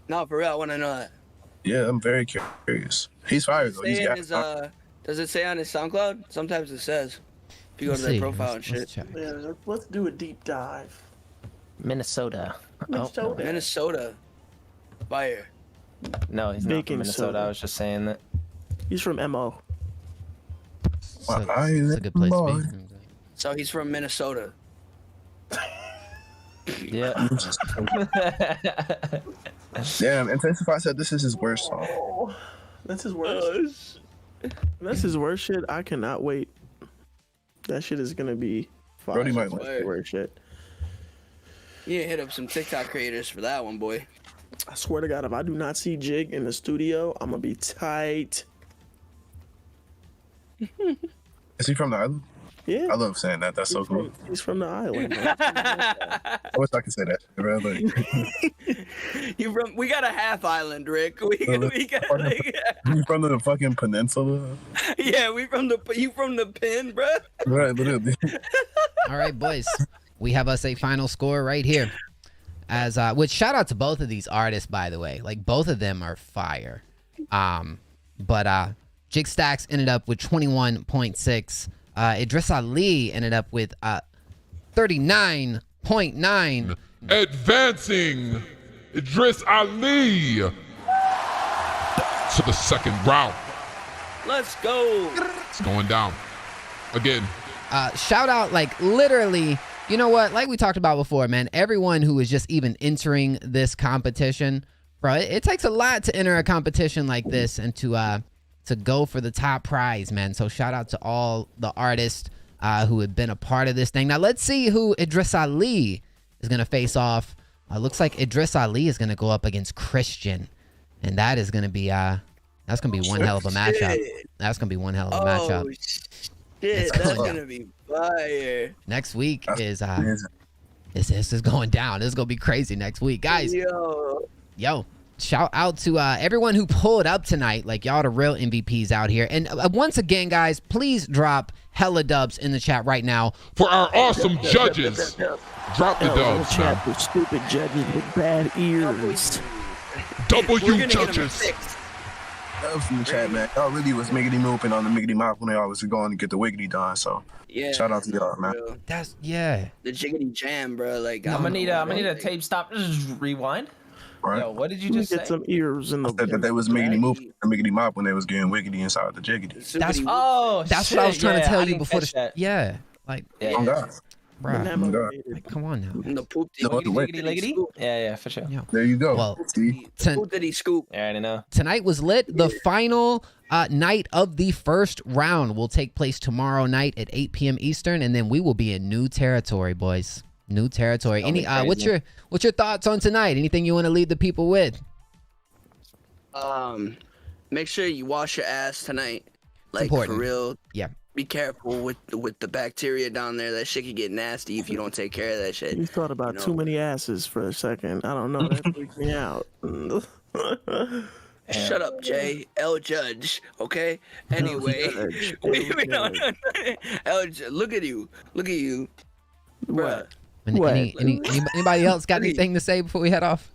Speaker 22: No, for real, I want to know that.
Speaker 13: Yeah, I'm very curious. He's fired though. He's got.
Speaker 22: Does it say on his SoundCloud? Sometimes it says. If you go to their profile and shit.
Speaker 4: Yeah, let's do a deep dive.
Speaker 11: Minnesota.
Speaker 4: Minnesota.
Speaker 22: Minnesota. Fire.
Speaker 11: No, he's not
Speaker 4: Baking
Speaker 11: from Minnesota.
Speaker 4: soda.
Speaker 11: I was just saying that.
Speaker 4: He's from MO.
Speaker 1: It's a good place to be.
Speaker 22: So he's from Minnesota.
Speaker 11: Yeah.
Speaker 13: Damn, Intensify said this is his worst song.
Speaker 4: Oh, that's his worst. That's his worst shit. I cannot wait. That shit is gonna be fire.
Speaker 13: Brody might
Speaker 4: That's
Speaker 13: like
Speaker 4: the worst shit.
Speaker 22: You hit up some TikTok creators for that one, boy.
Speaker 4: I swear to God, if I do not see Jig in the studio, I'm gonna be tight.
Speaker 13: Is he from the island?
Speaker 4: Yeah.
Speaker 13: I love saying that. That's so cool.
Speaker 4: He's from the island.
Speaker 13: I wish I could say that, bro. Like,
Speaker 22: We got a half island, Rick. We got
Speaker 13: you from the fucking peninsula?
Speaker 22: Yeah, you from the pin, bro.
Speaker 13: Right, literally.
Speaker 1: All right, boys. We have us a final score right here. As which shout out to both of these artists, by the way. Like both of them are fire. But Jig Stacks ended up with 21.6. Idris Ali ended up with 39.9.
Speaker 6: Advancing Idris Ali to the second round.
Speaker 22: Let's go.
Speaker 6: It's going down again.
Speaker 1: Shout out, like literally, you know what? Like we talked about before, man. Everyone who is just even entering this competition, bro. It takes a lot to enter a competition like this and to go for the top prize, man. So shout out to all the artists who have been a part of this thing. Now let's see who Idris Ali is gonna face off. Looks like Idris Ali is gonna go up against Christian, and that is gonna be that's gonna be one hell of a matchup. That's gonna be one hell of a matchup.
Speaker 22: Shit, that's gonna be fire.
Speaker 1: Next week is this is going down. This is gonna be crazy next week, guys. Yo. Shout out to everyone who pulled up tonight. Like, y'all the real MVPs out here. And once again, guys, please drop hella dubs in the chat right now.
Speaker 6: For our awesome judges. Drop the dubs,
Speaker 4: Chat for stupid judges with bad ears.
Speaker 6: W judges.
Speaker 13: That was from the chat, man. Y'all really was miggity moving on the miggity mop when they always going to get the wiggity done. So
Speaker 22: yeah,
Speaker 13: shout out to y'all, man.
Speaker 1: That's
Speaker 22: the jiggity jam, bro. Like
Speaker 11: I'm gonna need a tape stop. Just rewind.
Speaker 13: Right.
Speaker 11: Yo, what did you just say?
Speaker 4: Get some ears in the.
Speaker 13: I said that they was miggity moving the miggity mop when they was getting wiggity inside the jiggity.
Speaker 1: That's
Speaker 11: shit,
Speaker 1: what I was trying to tell you before the
Speaker 11: that.
Speaker 1: Yeah, like
Speaker 13: Oh God.
Speaker 1: bruh. Like, come on now.
Speaker 22: The poop
Speaker 11: Liggity? Yeah, for sure.
Speaker 13: There you go.
Speaker 1: Well,
Speaker 13: See?
Speaker 22: scoop.
Speaker 11: Yeah, I already know.
Speaker 1: Tonight was lit. The final night of the first round will take place tomorrow night at 8 p.m. Eastern, and then we will be in new territory, boys. New territory. What's your thoughts on tonight? Anything you want to leave the people with?
Speaker 22: Make sure you wash your ass tonight. Like
Speaker 1: important.
Speaker 22: For real.
Speaker 1: Yeah.
Speaker 22: Be careful with the bacteria down there. That shit can get nasty if you don't take care of that shit.
Speaker 4: You thought about too many asses for a second. I don't know. That freaked me out.
Speaker 22: Shut up, Jay. L Judge. Okay. Anyway, L Judge. Look at you, bruh.
Speaker 1: Anybody else got anything to say before we head off?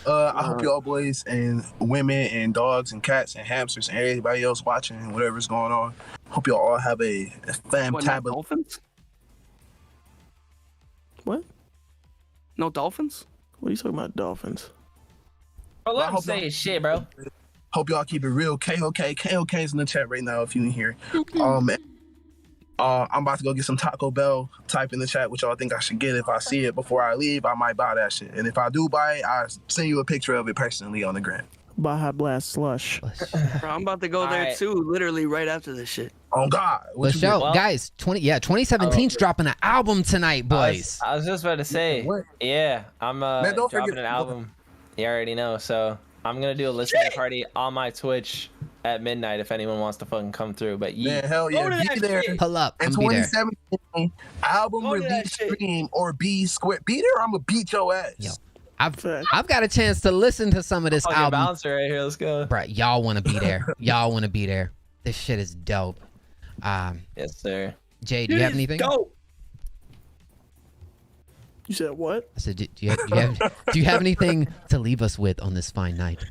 Speaker 13: I hope y'all boys and women and dogs and cats and hamsters and everybody else watching and whatever's going on. Hope y'all all have a fantabulous.
Speaker 22: Dolphins?
Speaker 4: What?
Speaker 22: No dolphins?
Speaker 4: What are you talking about, dolphins?
Speaker 11: Bro, let him say his shit, bro.
Speaker 13: Hope y'all keep it real. KOK's in the chat right now if you didn't hear. I'm about to go get some Taco Bell. Type in the chat what y'all think I should get. If I see it before I leave, I might buy that shit. And if I do buy it, I'll send you a picture of it personally on the gram.
Speaker 4: Baja Blast slush.
Speaker 22: Bro, I'm about to go there too, literally right after this shit.
Speaker 13: Oh God.
Speaker 1: Let's show, guys. 2017's dropping an album tonight, boys.
Speaker 11: I was just about to say, yeah, I'm dropping an album. You already know, so I'm gonna do a listening party on my Twitch at midnight if anyone wants to fucking come through. But
Speaker 13: man, hell yeah, be there.
Speaker 1: Pull up.
Speaker 13: In 2017, album release stream or be square. Be there. I'm gonna beat your ass.
Speaker 1: Yo, I've got a chance to listen to some of this album.
Speaker 11: Bouncer right here. Let's go.
Speaker 1: Bro, y'all want to be there. Y'all want to be there. This shit is dope.
Speaker 11: Yes, sir.
Speaker 1: Jay, do you have anything?
Speaker 4: You said what?
Speaker 1: I said, do you have anything to leave us with on this fine night?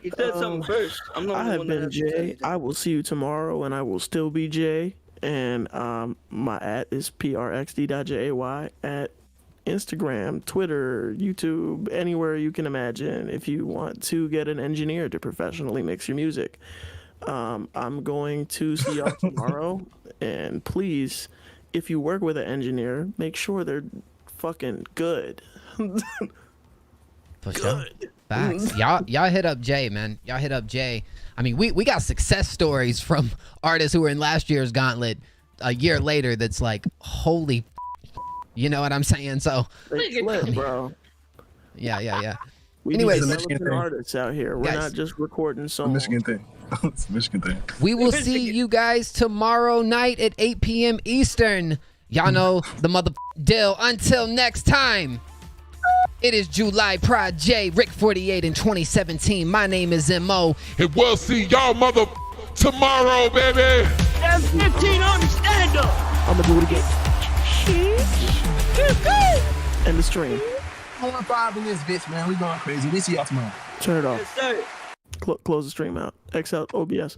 Speaker 22: He said something first.
Speaker 4: I have been Jay. I will see you tomorrow, and I will still be Jay. And my @ is prxd.jay at Instagram, Twitter, YouTube, anywhere you can imagine. If you want to get an engineer to professionally mix your music, I'm going to see y'all tomorrow. And please, if you work with an engineer, make sure they're fucking good.
Speaker 1: For sure. Facts. Y'all hit up Jay, man. Y'all hit up Jay. I mean, we got success stories from artists who were in last year's Gauntlet a year later that's like, holy You know what I'm saying? So,
Speaker 4: They flip, bro.
Speaker 1: yeah.
Speaker 4: We
Speaker 1: Anyways,
Speaker 4: need developing artists out here. We're
Speaker 1: Guys.
Speaker 4: not just recording songs.
Speaker 13: Michigan thing. It's a Michigan thing.
Speaker 1: we will see you guys tomorrow night at 8 p.m. Eastern. Y'all know the mother deal. Until next time, it is July Pride J, Rick 48 in 2017. My name is M.O.
Speaker 6: And we'll see y'all mother tomorrow, baby.
Speaker 19: M15 on the stand up.
Speaker 4: I'm gonna do it again. End the stream.
Speaker 13: 4-5 in this bitch, man. We going crazy. We see y'all tomorrow.
Speaker 4: Turn it off. Close the stream out. X out OBS.